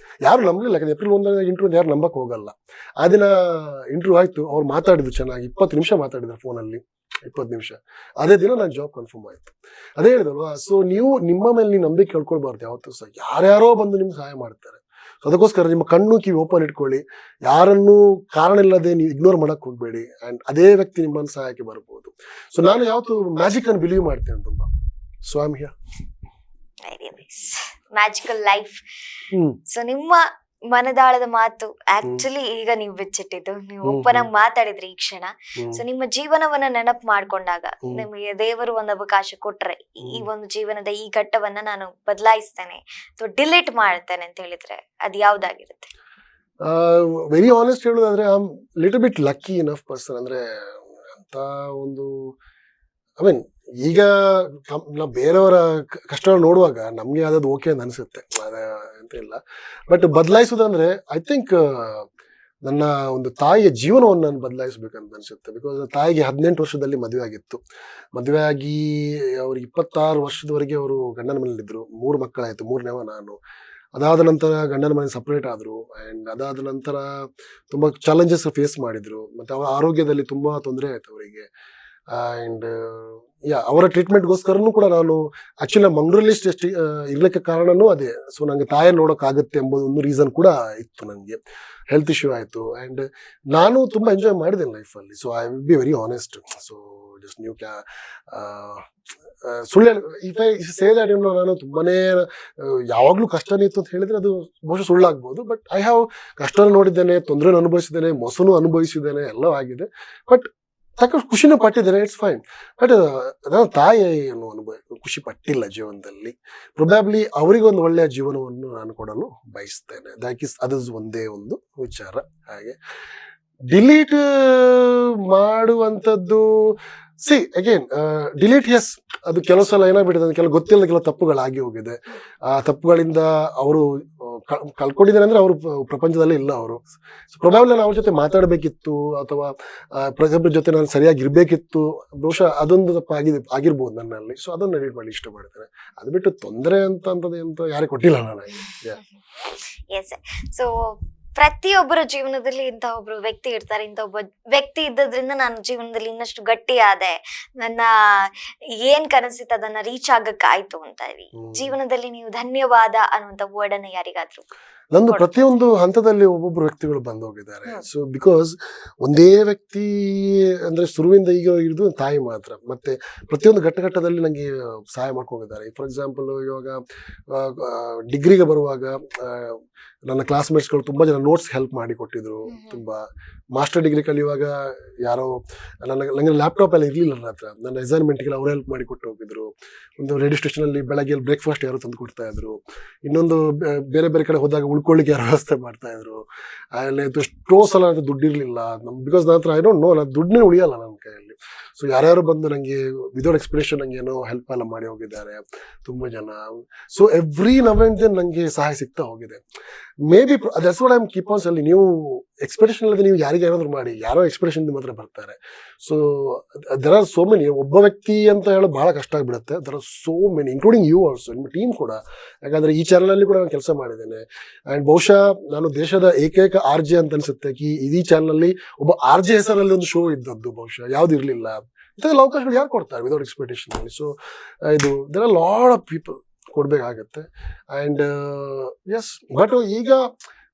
ಯಾರು ನಂಬಲಿಲ್ಲ, ಯಾಕಂದ್ರೆ ಏಪ್ರಿಲ್ 1ನೇ ಇಂಟರ್ವ್ಯೂ ಯಾರು ನಂಬಕ್ಕೆ ಹೋಗಲ್ಲ. ಆ ದಿನ ಇಂಟರ್ವ್ಯೂ ಆಯಿತು, ಅವ್ರು ಮಾತಾಡಿದ್ರು ಚೆನ್ನಾಗಿ, 20 ನಿಮಿಷ ಮಾತಾಡಿದ್ರು ಫೋನಲ್ಲಿ, 20 ನಿಮಿಷ. ಅದೇ ದಿನ ನಾನು ಜಾಬ್ ಕನ್ಫರ್ಮ್ ಆಯಿತು. ಅದೇ ಹೇಳಿದಲ್ವಾ, ಸೊ ನೀವು ನಿಮ್ಮ ಮೇಲೆ ನೀವು ನಂಬಿಕೆ ಕೇಳ್ಕೊಳ್ಬಾರ್ದು ಯಾವತ್ತೂ ಸಹ. ಯಾರ್ಯಾರೋ ಬಂದು ನಿಮ್ಗೆ ಸಹಾಯ ಮಾಡ್ತಾರೆ. ಸೊ ಅದಕ್ಕೋಸ್ಕರ ನಿಮ್ಮ ಕಣ್ಣು ಕಿವಿ ಓಪನ್ ಇಟ್ಕೊಳ್ಳಿ, ಯಾರನ್ನು ಕಾರಣ ಇಲ್ಲದೆ ನೀವು ಇಗ್ನೋರ್ ಮಾಡಕ್ಕೆ ಹೋಗಬೇಡಿ, ಆ್ಯಂಡ್ ಅದೇ ವ್ಯಕ್ತಿ ನಿಮ್ಮನ್ನು ಸಹಾಯಕ್ಕೆ ಬರ್ಬೋದು. ಸೊ ನಾನು ಯಾವತ್ತು ಮ್ಯಾಜಿಕ್ ಅನ್ನು ಬಿಲೀವ್ ಮಾಡ್ತೇನೆ ತುಂಬ. So I am here. Very nice, magical life. So ನಿಮ್ಮ ಮನದಾಳದ ಮಾತು ಆಕ್ಚುಲಿ ಈಗ ನೀವು ಬಿಚ್ಚಿಟ್ಟಿದ್ದು, ನೀವು ಓಪನ್ ಆಗಿ ಮಾತಾಡಿದ್ರಿ ಈ ಕ್ಷಣ. ಸೊ ನಿಮ್ಮ ಜೀವನವನ್ನ ನೆನಪು ಮಾಡ್ಕೊಂಡಾಗ ನಿಮಗೆ ದೇವರು ಒಂದು ಅವಕಾಶ ಕೊಟ್ರೆ, ಈ ಒಂದು ಜೀವನದ ಈ ಘಟ್ಟವನ್ನ ನಾನು ಬದಲಾಯಿಸ್ತೇನೆ ಅಥವಾ ಡಿಲೀಟ್ ಮಾಡ್ತೇನೆ ಅಂತ ಹೇಳಿದ್ರೆ ಅದು ಯಾವ್ದಾಗಿರುತ್ತೆ? ವೆರಿ ಆನೆಸ್ಟ್ ಹೇಳೋದಾದ್ರೆ, I am little bit lucky enough person. ಅಂದ್ರೆ ಅಂತ ಒಂದು, ಐ ಮೀನ್ ಈಗ ನಾವು ಬೇರೆಯವರ ಕಷ್ಟ ನೋಡುವಾಗ ನಮ್ಗೆ ಯಾವ್ದು ಓಕೆ ಅಂತ ಅನ್ಸುತ್ತೆ, ಅಂತ ಇಲ್ಲ. ಬಟ್ ಬದಲಾಯಿಸೋದಂದ್ರೆ ಐ ಥಿಂಕ್ ನನ್ನ ಒಂದು ತಾಯಿಯ ಜೀವನವನ್ನು ನಾನು ಬದಲಾಯಿಸ್ಬೇಕಂತ ಅನ್ಸುತ್ತೆ. ಬಿಕಾಸ್ ತಾಯಿಗೆ 18 ವರ್ಷದಲ್ಲಿ ಮದುವೆ ಆಗಿತ್ತು. ಮದುವೆ ಆಗಿ ಅವ್ರಿಗೆ 26 ವರ್ಷದವರೆಗೆ ಅವರು ಗಂಡನ ಮನೇಲಿದ್ದರು. 3 ಮಕ್ಕಳಾಯಿತು, 3ನೇವ ನಾನು. ಅದಾದ ನಂತರ ಗಂಡನ ಮನೆ ಸಪ್ರೇಟ್ ಆದರು. ಆ್ಯಂಡ್ ಅದಾದ ನಂತರ ತುಂಬ ಚಾಲೆಂಜಸ್ ಫೇಸ್ ಮಾಡಿದರು. ಮತ್ತು ಅವರ ಆರೋಗ್ಯದಲ್ಲಿ ತುಂಬ ತೊಂದರೆ ಆಯಿತು ಅವರಿಗೆ. ಆ್ಯಂಡ್ ಅವರ ಟ್ರೀಟ್ಮೆಂಟ್ಗೋಸ್ಕರನೂ ಕೂಡ ನಾನು ಆ್ಯಕ್ಚುಲಿ ಮಂಗಳೂರಲ್ಲಿ ಇರ್ಲಿಕ್ಕೆ ಕಾರಣನೂ ಅದೇ. ಸೊ ನನಗೆ ತಾಯಿ ನೋಡೋಕ್ಕಾಗುತ್ತೆ ಎಂಬುದು ಒಂದು ರೀಸನ್ ಕೂಡ ಇತ್ತು. ನನಗೆ ಹೆಲ್ತ್ ಇಶ್ಯೂ ಆಯಿತು. ಆ್ಯಂಡ್ ನಾನು ತುಂಬ ಎಂಜಾಯ್ ಮಾಡಿದೆ ಲೈಫಲ್ಲಿ. So I will be very honest. So just ನೀವು ಸುಳ್ಳು ಇಫ್ ಐ ಸೇ ದ್ಯಾಟ್ ನಾನು ತುಂಬನೇ ಯಾವಾಗಲೂ ಕಷ್ಟನೇ ಇತ್ತು ಅಂತ ಹೇಳಿದ್ರೆ ಅದು ಬಹುಶಃ ಸುಳ್ಳಾಗ್ಬೋದು. ಬಟ್ ಐ ಹ್ಯಾವ್ ಕಷ್ಟನೂ ನೋಡಿದ್ದೇನೆ, ತೊಂದರೆನೂ ಅನುಭವಿಸಿದ್ದೇನೆ, ಮೋಸನೂ ಅನುಭವಿಸಿದ್ದೇನೆ, ಎಲ್ಲವೂ ಆಗಿದೆ. ಬಟ್ ಸಾಕಷ್ಟು ಖುಷಿನೂ ಪಟ್ಟಿದ್ದೇನೆ, ಇಟ್ಸ್ ಫೈನ್. ಬಟ್ ನಾನು ತಾಯಿಯನ್ನು ಖುಷಿ ಪಟ್ಟಿಲ್ಲ ಜೀವನದಲ್ಲಿ. ಪ್ರೊಬ್ಯಾಬ್ಲಿ ಅವರಿಗೊಂದು ಒಳ್ಳೆಯ ಜೀವನವನ್ನು ನಾನು ಕೊಡಲು ಬಯಸ್ತೇನೆ. ಅದು ಒಂದೇ ಒಂದು ವಿಚಾರ. ಹಾಗೆ ಡಿಲೀಟ್ ಮಾಡುವಂಥದ್ದು, ಸಿ ಅಗೇನ್ ಡಿಲೀಟ್, ಎಸ್, ಅದು ಕೆಲವು ಸಲ ಏನಾಗ್ಬಿಟ್ಟಿದೆ, ಕೆಲವು ಗೊತ್ತಿಲ್ಲದ ಕೆಲವು ತಪ್ಪುಗಳಾಗಿ ಹೋಗಿದೆ. ಆ ತಪ್ಪುಗಳಿಂದ ಅವರು ಕಳ್ಕೊಂಡಿದ್ದಾರೆ ಅಂದ್ರೆ ಅವರು ಪ್ರಪಂಚದಲ್ಲೇ ಇಲ್ಲ ಅವರು. ಸೊ ಪ್ರೊಬ್ಯಾಬ್ಲಿ ನಾನು ಅವ್ರ ಜೊತೆ ಮಾತಾಡಬೇಕಿತ್ತು, ಅಥವಾ ಪ್ರತಿಯೊಬ್ಬರ ಜೊತೆ ನಾನು ಸರಿಯಾಗಿ ಇರಬೇಕಿತ್ತು. ಬಹುಶಃ ಅದೊಂದು ತಪ್ಪು ಆಗಿರ್ಬೋದು ನನ್ನಲ್ಲಿ. ಸೊ ಅದನ್ನು ಡಿಲೀಟ್ ಮಾಡಲಿಕ್ಕೆ ಇಷ್ಟಪಡ್ತೇನೆ. ಅದು ಬಿಟ್ಟು ತೊಂದರೆ ಅಂತ ಯಾರಿಗೆ ಕೊಟ್ಟಿಲ್ಲ ನಾನು. ಎಸ್. ಸೊ ಪ್ರತಿಯೊಬ್ಬರ ಜೀವನದಲ್ಲಿ ಇಂಥ ಒಬ್ರು ವ್ಯಕ್ತಿ ಇರ್ತಾರೆ. ಇಂಥ ಒಬ್ಬ ವ್ಯಕ್ತಿ ಇದ್ದದ್ರಿಂದ ನಾನು ಜೀವನದಲ್ಲಿ ಇನ್ನಷ್ಟು ಗಟ್ಟಿ ಆದೆ, ನನ್ನ ಏನ್ ಕನಸಿತ್ತು ಅದನ್ನ ರೀಚ್ ಆಗಕ್ಕಾಯ್ತು ಅಂತ ಹೇಳಿ. ಜೀವನದಲ್ಲಿ ನೀವು ಧನ್ಯವಾದ ಅನ್ನುವಂತ ವರ್ಡ್ ಅನ್ನ ಯಾರಿಗಾದ್ರೂ? ನಂದು ಪ್ರತಿಯೊಂದು ಹಂತದಲ್ಲಿ ಒಬ್ಬೊಬ್ರು ವ್ಯಕ್ತಿಗಳು ಬಂದು ಹೋಗಿದ್ದಾರೆ. ಸೊ ಬಿಕಾಸ್ ಒಂದೇ ವ್ಯಕ್ತಿ ಅಂದ್ರೆ ಶುರುವಿಂದ ಈಗ ಇರೋದು ತಾಯಿ ಮಾತ್ರ. ಮತ್ತೆ ಪ್ರತಿಯೊಂದು ಘಟ್ಟದಲ್ಲಿ ನಂಗೆ ಸಹಾಯ ಮಾಡ್ಕೊಂಡಿದ್ದಾರೆ. ಫಾರ್ ಎಕ್ಸಾಂಪಲ್ ಇವಾಗ ಡಿಗ್ರಿಗೆ ಬರುವಾಗ ನನ್ನ ಕ್ಲಾಸ್ಮೇಟ್ಸ್ಗಳು ತುಂಬಾ ಜನ ನೋಟ್ಸ್ ಹೆಲ್ಪ್ ಮಾಡಿ ಕೊಟ್ಟಿದ್ರು. ತುಂಬಾ ಮಾಸ್ಟರ್ ಡಿಗ್ರಿ ಕಲಿಯುವಾಗ ಯಾರೋ ನಂಗೆ ಲ್ಯಾಪ್ಟಾಪ್ ಎಲ್ಲ ಇರ್ಲಿಲ್ಲ ನನ್ನ ಹತ್ರ. ನನ್ನ ಅಸೈನ್ಮೆಂಟ್ಗೆ ಅವ್ರು ಹೆಲ್ಪ್ ಮಾಡಿ ಕೊಟ್ಟು ಹೋಗಿದ್ರು. ಒಂದು ರೇಡಿಯೋ ಸ್ಟೇಷನ್ ಅಲ್ಲಿ ಬೆಳಗ್ಗೆ ಬ್ರೇಕ್ಫಾಸ್ಟ್ ಯಾರು ತಂದು ಕೊಡ್ತಾ ಇದ್ರು. ಇನ್ನೊಂದು ಬೇರೆ ಬೇರೆ ಕಡೆ ಹೋದಾಗ ಉಳ್ಕೊಳ್ಳಿಕ್ಕೆ ಯಾರು ವ್ಯವಸ್ಥೆ ಮಾಡ್ತಾ ಇದ್ರು. ಆಮೇಲೆ ಎಷ್ಟೋ ಸಲ ದುಡ್ಡಿರ್ಲಿಲ್ಲ ಬಿಕಾಸ್ ನನ್ನ ಹತ್ರ ಐ ಡೋಂಟ್ ನೋ, ನಾನು ದುಡ್ಡನ್ನೇ ಉಳಿಯಲ್ಲ ನನ್ನ ಕೈಯಲ್ಲಿ. ಸೊ ಯಾರ್ಯಾರು ಬಂದು ನಂಗೆ ವಿದೌಟ್ ಎಕ್ಸ್ಪ್ಲನೇಷನ್ ನಂಗೆ ಏನೋ ಹೆಲ್ಪ್ ಎಲ್ಲ ಮಾಡಿ ಹೋಗಿದ್ದಾರೆ ತುಂಬಾ ಜನ. So every now and then ನಂಗೆ ಸಹಾಯ ಸಿಗ್ತಾ ಹೋಗಿದೆ. Maybe that's what I am keep on selling. ನೀವು ಎಕ್ಸ್ಪೆಕ್ಟೇಷನ್ ಇಲ್ಲದೆ ನೀವು ಯಾರಿಗೆ ಏನಾದ್ರು ಮಾಡಿ, ಯಾರೋ ಎಕ್ಸ್ಪೆಕ್ಟೇಷನ್ ಮಾತ್ರ ಬರ್ತಾರೆ. So there are so many. ಒಬ್ಬ ವ್ಯಕ್ತಿ ಅಂತ ಹೇಳೋದು ಬಹಳ ಕಷ್ಟ ಆಗ್ಬಿಡುತ್ತೆ. There are so many including you also, ನಿಮ್ಮ ಟೀಮ್ ಕೂಡ. ಯಾಕಂದ್ರೆ ಈ ಚಾನಲ್ ಅಲ್ಲಿ ಕೂಡ ನಾನು ಕೆಲಸ ಮಾಡಿದ್ದೇನೆ. ಅಂಡ್ ಬಹುಶಃ ನಾನು ದೇಶದ ಏಕೈಕ RJ ಅಂತ ಅನ್ಸುತ್ತೆ ಈ ಚಾನಲ್ ಅಲ್ಲಿ ಒಬ್ಬ RJ ಹೆಸರಲ್ಲಿ ಒಂದು ಶೋ ಇದ್ದದ್ದು ಬಹುಶಃ ಯಾವ್ದು ಇರ್ಲಿಲ್ಲ. ಇಂಥದ್ದೆಲ್ಲ ಅವಕಾಶಗಳು ಯಾರು ಕೊಡ್ತಾರೆ ವಿದೌಟ್ ಎಕ್ಸ್ಪೆಕ್ಟೇಷನ್ ಅಲ್ಲಿ? ಸೊ ಇದು there are lot of people ಕೊಡ್ಬೇಕಾಗತ್ತೆ. ಅಂಡ್ ಎಸ್, ಬಟ್ ಈಗ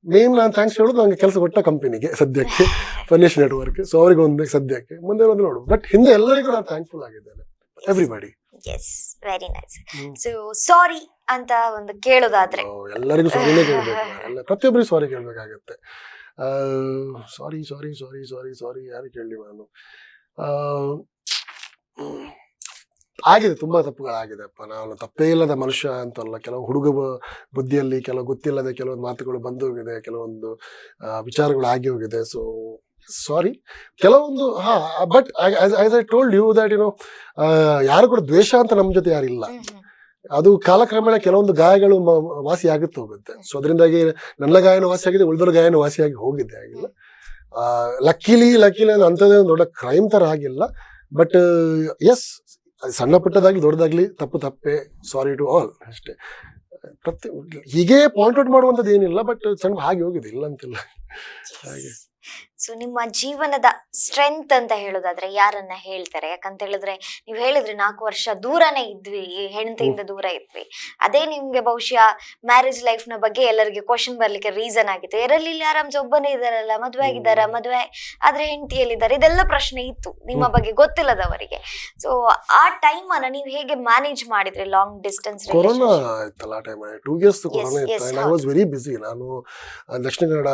ಮೇನ್ ನಾನು ಥ್ಯಾಂಕ್ಸ್ ಹೇಳೋದು ನಂಗೆ ಕೆಲಸ ಕೊಟ್ಟ ಕಂಪನಿಗೆ ಸದ್ಯಕ್ಕೆ, ಫನಿಶ್ ನೆಟ್ವರ್ಕ್. ಸೊ ಅವ್ರಿಗೆ ಒಂದು ಸದ್ಯಕ್ಕೆ, ಮುಂದೆ ಒಂದು ನೋಡು. ಬಟ್ ಹಿಂದೆ ಎಲ್ಲರಿಗೂ ನಾನು ಥ್ಯಾಂಕ್ಫುಲ್ ಆಗಿದ್ದೇನೆ, everybody. Yes, very nice. So sorry ಅಂತ ಒಂದು ಕೇಳೋದಾದ್ರೆ ಎಲ್ಲರಿಗೂ ಸಾರಿನೇ ಕೇಳಬೇಕು, ಪ್ರತಿಯೊಬ್ಬರಿಗೂ ಸಾರಿ ಕೇಳಬೇಕಾಗತ್ತೆ. ಸಾರಿ ಸಾರಿ ಸಾರಿ ಸಾರಿ ಸಾರಿ ಯಾರು ಕೇಳಲಿ ನಾನು. ಆಗಿದೆ, ತುಂಬಾ ತಪ್ಪುಗಳಾಗಿದೆಪ್ಪ. ನಾನು ತಪ್ಪೇ ಇಲ್ಲದ ಮನುಷ್ಯ ಅಂತಲ್ಲ. ಕೆಲವು ಹುಡುಗ ಬುದ್ಧಿಯಲ್ಲಿ ಕೆಲವು ಗೊತ್ತಿಲ್ಲದೆ ಕೆಲವೊಂದು ಮಾತುಗಳು ಬಂದು ಹೋಗಿದೆ, ಕೆಲವೊಂದು ವಿಚಾರಗಳು ಆಗಿ ಹೋಗಿದೆ. So sorry. ಕೆಲವೊಂದು but I told you that ಯಾರು ಕೂಡ ದ್ವೇಷ ಅಂತ ನಮ್ಮ ಜೊತೆ ಯಾರಿಲ್ಲ. ಅದು ಕಾಲಕ್ರಮೇಣ ಕೆಲವೊಂದು ಗಾಯಗಳು ವಾಸಿ ಆಗುತ್ತೆ ಹೋಗುತ್ತೆ. ಸೊ ಅದರಿಂದಾಗಿ ನನ್ನ ಗಾಯನ ವಾಸಿ ಆಗಿದೆ, ಉಳಿದೋರ ಗಾಯನ ವಾಸಿಯಾಗಿ ಹೋಗಿದೆ. ಆಗಿಲ್ಲ ಲಕ್ಕಿಲಿ ಅಂಥದ್ದೇ ಒಂದು ದೊಡ್ಡ ಕ್ರೈಮ್ ತರ ಆಗಿಲ್ಲ. ಬಟ್ ಎಸ್, ಸಣ್ಣ ಪುಟ್ಟದಾಗ್ಲಿ ದೊಡ್ಡದಾಗ್ಲಿ ತಪ್ಪೆ. ಸಾರಿ ಟು ಆಲ್ ಅಷ್ಟೇ. ಹೀಗೆ ಪಾಯಿಂಟ್ ಔಟ್ ಮಾಡುವಂಥದ್ದು ಏನಿಲ್ಲ. ಬಟ್ ಸಣ್ಣ ಹಾಗೆ ಹೋಗಿದೆ, ಇಲ್ಲ ಅಂತಿಲ್ಲ ಹಾಗೆ. ಸೊ ನಿಮ್ಮ ಜೀವನದ ಸ್ಟ್ರೆಂತ್ ಅಂತ ಹೇಳೋದಾದ್ರೆ ಯಾರನ್ನ ಹೇಳ್ತಾರೆ? ಯಾಕಂತ ಹೇಳಿದ್ರೆ ನೀವು ಹೇಳಿದ್ರಿ 4 ವರ್ಷ ದೂರನೇ ಇದ್ವಿ, ಹೆಂಡತಿಯಿಂದ ದೂರ ಇದ್ವಿ. ಅದೇ ನಿಮ್ಗೆ ಬಹುಶಃ ಮ್ಯಾರೇಜ್ ಲೈಫ್ ನ ಬಗ್ಗೆ ಎಲ್ಲರಿಗೆ ಕ್ವಶನ್ ಬರ್ಲಿಕ್ಕೆ ರೀಸನ್ ಆಗಿತ್ತು. ಎರರಲ್ಲಿ ಆರಾಮ್ಸೆ ಒಬ್ಬನೇ ಇದಾರಲ್ಲ, ಮದ್ವೆ ಆಗಿದಾರ, ಮದ್ವೆ ಆದ್ರೆ ಹೆಂಡತಿಯಲ್ಲಿದ್ದಾರೆ, ಇದೆಲ್ಲ ಪ್ರಶ್ನೆ ಇತ್ತು ನಿಮ್ಮ ಬಗ್ಗೆ ಗೊತ್ತಿಲ್ಲದವರಿಗೆ. ಸೊ ಆ ಟೈಮ್ ಅನ್ನ ನೀವು ಹೇಗೆ ಮ್ಯಾನೇಜ್ ಮಾಡಿದ್ರಿ? ಲಾಂಗ್ ಡಿಸ್ಟೆನ್ಸ್ ಕೊರೋನಾ ಇತ್ತಲ್ಲ ಟೈಮ್, 2 years ಕೊರೋನಾ ಇತ್ತು. I was very busy. ನಾನು ದಕ್ಷಿಣ ಕನ್ನಡ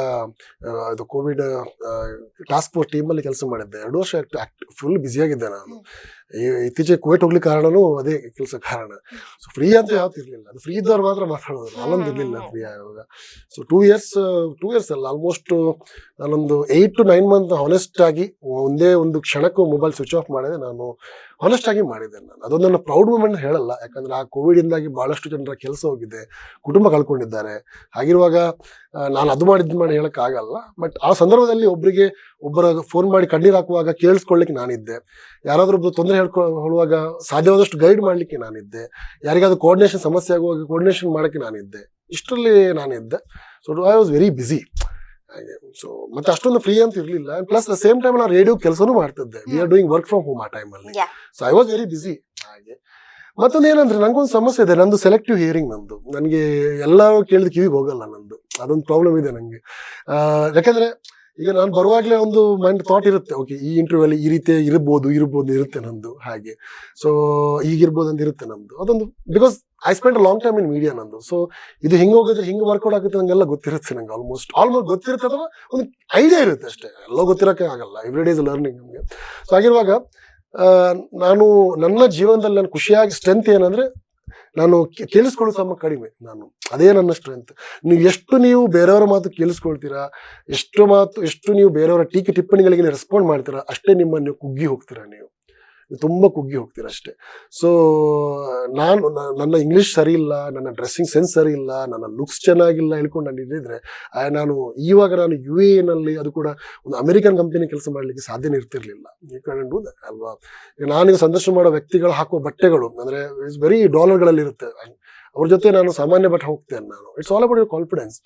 ಇದು ಕೋವಿಡ್ ಟಾಸ್ಕ್ ಫೋರ್ಸ್ ಟೀಮ್ ಅಲ್ಲಿ ಕೆಲಸ ಮಾಡಿದ್ದೆ. 2 ವರ್ಷ ಫುಲ್ ಬ್ಯುಸಿ ಆಗಿದ್ದೆ ನಾನು. ಇತ್ತೀಚೆಗೆ ಕುವೈಟ್ ಹೋಗ್ಲಿಕ್ಕೆ ಕಾರಣನೂ ಅದೇ ಕೆಲಸ ಕಾರಣ. ಸೊ ಫ್ರೀ ಅಂತ ಯಾವತ್ತು ಇರ್ಲಿಲ್ಲ, ಅದು ಫ್ರೀ ಇದ್ದವ್ರು ಮಾತ್ರ ಮಾತಾಡೋದು, ಅಲ್ಲೊಂದು ಇರ್ಲಿಲ್ಲ ಫ್ರೀ ಆಗುವಾಗ. ಸೊ 2 years ಅಲ್ಲ, ಆಲ್ಮೋಸ್ಟ್ ನಾನೊಂದು 8 to 9 months ಹಾನೆಸ್ಟ್ ಆಗಿ ಒಂದೇ ಒಂದು ಕ್ಷಣಕ್ಕೂ ಮೊಬೈಲ್ ಸ್ವಿಚ್ ಆಫ್ ಮಾಡಿದೆ. ನಾನು ಹಾನೆಸ್ಟ್ ಆಗಿ ಮಾಡಿದ್ದೆ. ನಾನು ಅದೊಂದು ನನ್ನ ಪ್ರೌಡ್ ಮೂಮೆಂಟ್ ಹೇಳಲ್ಲ, ಯಾಕಂದ್ರೆ ಆ ಕೋವಿಡ್ ಇಂದಾಗಿ ಬಹಳಷ್ಟು ಜನರ ಕೆಲಸ ಹೋಗಿದೆ, ಕುಟುಂಬ ಕಳ್ಕೊಂಡಿದ್ದಾರೆ. ಹಾಗಿರುವಾಗ ನಾನು ಅದು ಮಾಡಿ ಹೇಳಕ್ ಆಗಲ್ಲ. ಬಟ್ ಆ ಸಂದರ್ಭದಲ್ಲಿ ಒಬ್ಬರ ಫೋನ್ ಮಾಡಿ ಕಣ್ಣೀರ್ ಹಾಕುವಾಗ ಕೇಳಿಸ್ಕೊಳ್ಳಿಕ್ಕೆ ನಾನಿದ್ದೆ. ಯಾರಾದ್ರೂ ಒಬ್ರು ತೊಂದರೆ ಹೇಳುವಾಗ ಸಾಧ್ಯವಾದಷ್ಟು ಗೈಡ್ ಮಾಡ್ಲಿಕ್ಕೆ ನಾನಿದ್ದೆ. ಯಾರಿಗಾದ್ರೂ ಕೋಆರ್ಡಿನೇಷನ್ ಸಮಸ್ಯೆ ಆಗುವಾಗ ಕೋಆರ್ಡಿನೇಷನ್ ಮಾಡಕ್ಕೆ ನಾನಿದ್ದೆ. ಇಷ್ಟರಲ್ಲಿ ನಾನಿದ್ದೆ. So I was very busy ಹಾಗೆ. ಸೊ ಮತ್ತೆ ಅಷ್ಟೊಂದು ಫ್ರೀ ಅಂತ ಇರ್ಲಿಲ್ಲ. ಪ್ಲಸ್ ಸೇಮ್ ಟೈಮ್ ನಾನು ರೇಡಿಯೋ ಕೆಲಸನೂ ಮಾಡ್ತಿದ್ದೆ. We are doing work from home ಆ ಟೈಮಲ್ಲಿ. So I was very busy ಹಾಗೆ. ಮತ್ತೊಂದು ಏನಂದ್ರೆ ನಂಗೊಂದು ಸಮಸ್ಯೆ ಇದೆ, ನಂದು ಸೆಲೆಕ್ಟಿವ್ ಹಿಯರಿಂಗ್. ನಂದು ನನಗೆ ಎಲ್ಲರೂ ಕೇಳಿದ ಕಿವಿಗೆ ಹೋಗಲ್ಲ. ನಂದು ಅದೊಂದು ಪ್ರಾಬ್ಲಮ್ ಇದೆ ನಂಗೆ. ಯಾಕಂದ್ರೆ ಈಗ ನಾನು ಬರುವಾಗಲೇ ಒಂದು ಮೈಂಡ್ ಥಾಟ್ ಇರುತ್ತೆ, ಓಕೆ ಈ ಇಂಟರ್ವ್ಯೂ ಅಲ್ಲಿ ಈ ರೀತಿ ಇರ್ಬೋದು ಇರುತ್ತೆ ನಂದು ಹಾಗೆ. ಸೊ ಈಗಿರ್ಬೋದು ಅಂತ ಇರುತ್ತೆ ನಮ್ದು. ಅದೊಂದು because I spend long time in media ನಂದು. ಸೊ ಇದು ಹಿಂಗೆ ಹೋಗಿದ್ರೆ ಹಿಂಗೆ ವರ್ಕೌಟ್ ಆಗುತ್ತೆ ನಂಗೆಲ್ಲ ಗೊತ್ತಿರುತ್ತೆ. ನಂಗೆ ಆಲ್ಮೋಸ್ಟ್ ಗೊತ್ತಿರುತ್ತೆ, ಅಥವಾ ಒಂದು ಐಡಿಯಾ ಇರುತ್ತೆ ಅಷ್ಟೇ. ಎಲ್ಲ ಗೊತ್ತಿರೋಕ್ಕೆ ಆಗಲ್ಲ. ಎವ್ರಿ ಡೇ ಇಸ್ ಲರ್ನಿಂಗ್ ನಮಗೆ. ಸೊ ಆಗಿರುವಾಗ ನಾನು ನನ್ನ ಜೀವನದಲ್ಲಿ ನಾನು ಖುಷಿಯಾಗಿ ಸ್ಟ್ರೆಂತ್ ಏನಂದ್ರೆ ನಾನು ಕೇಳಿಸ್ಕೊಳ್ಳೋ ಸಮ ಕಡಿಮೆ. ನಾನು ಅದೇ ನನ್ನ ಸ್ಟ್ರೆಂತ್. ನೀವು ಬೇರೆಯವರ ಮಾತು ಕೇಳಿಸ್ಕೊಳ್ತೀರಾ, ಎಷ್ಟು ನೀವು ಬೇರೆಯವರ ಟೀಕೆ ಟಿಪ್ಪಣಿಗಳಿಗೆ ರೆಸ್ಪಾಂಡ್ ಮಾಡ್ತೀರಾ, ಅಷ್ಟೇ ನಿಮ್ಮನ್ನು ಕುಗ್ಗಿ ಹೋಗ್ತೀರಾ. ನೀವು ತುಂಬಾ ಕುಗ್ಗಿ ಹೋಗ್ತೀರ ಅಷ್ಟೇ. ಸೊ ನನ್ನ ಇಂಗ್ಲಿಷ್ ಸರಿ ಇಲ್ಲ, ನನ್ನ ಡ್ರೆಸ್ಸಿಂಗ್ ಸೆನ್ಸ್ ಸರಿ ಇಲ್ಲ, ನನ್ನ ಲುಕ್ಸ್ ಚೆನ್ನಾಗಿಲ್ಲ ಹೇಳ್ಕೊಂಡು ನಾನು ಇದ್ದಿದ್ರೆ ನಾನು UAE ನಲ್ಲಿ, ಅದು ಕೂಡ ಒಂದು ಅಮೆರಿಕನ್ ಕಂಪನಿ ಕೆಲಸ ಮಾಡ್ಲಿಕ್ಕೆ ಸಾಧ್ಯನೇ ಇರ್ತಿರ್ಲಿಲ್ಲ. ಅಲ್ವಾ? ನಾನೀಗ ಸಂದರ್ಶನ ಮಾಡೋ ವ್ಯಕ್ತಿಗಳು ಹಾಕುವ ಬಟ್ಟೆಗಳು ಅಂದ್ರೆ ವೆರಿ ಡಾಲರ್ಗಳಲ್ಲಿ ಇರುತ್ತೆ. ಅವ್ರ ಜೊತೆ ನಾನು ಸಾಮಾನ್ಯ ಬಟ್ ಹೋಗ್ತೇನೆ ನಾನು. It's all about your confidence.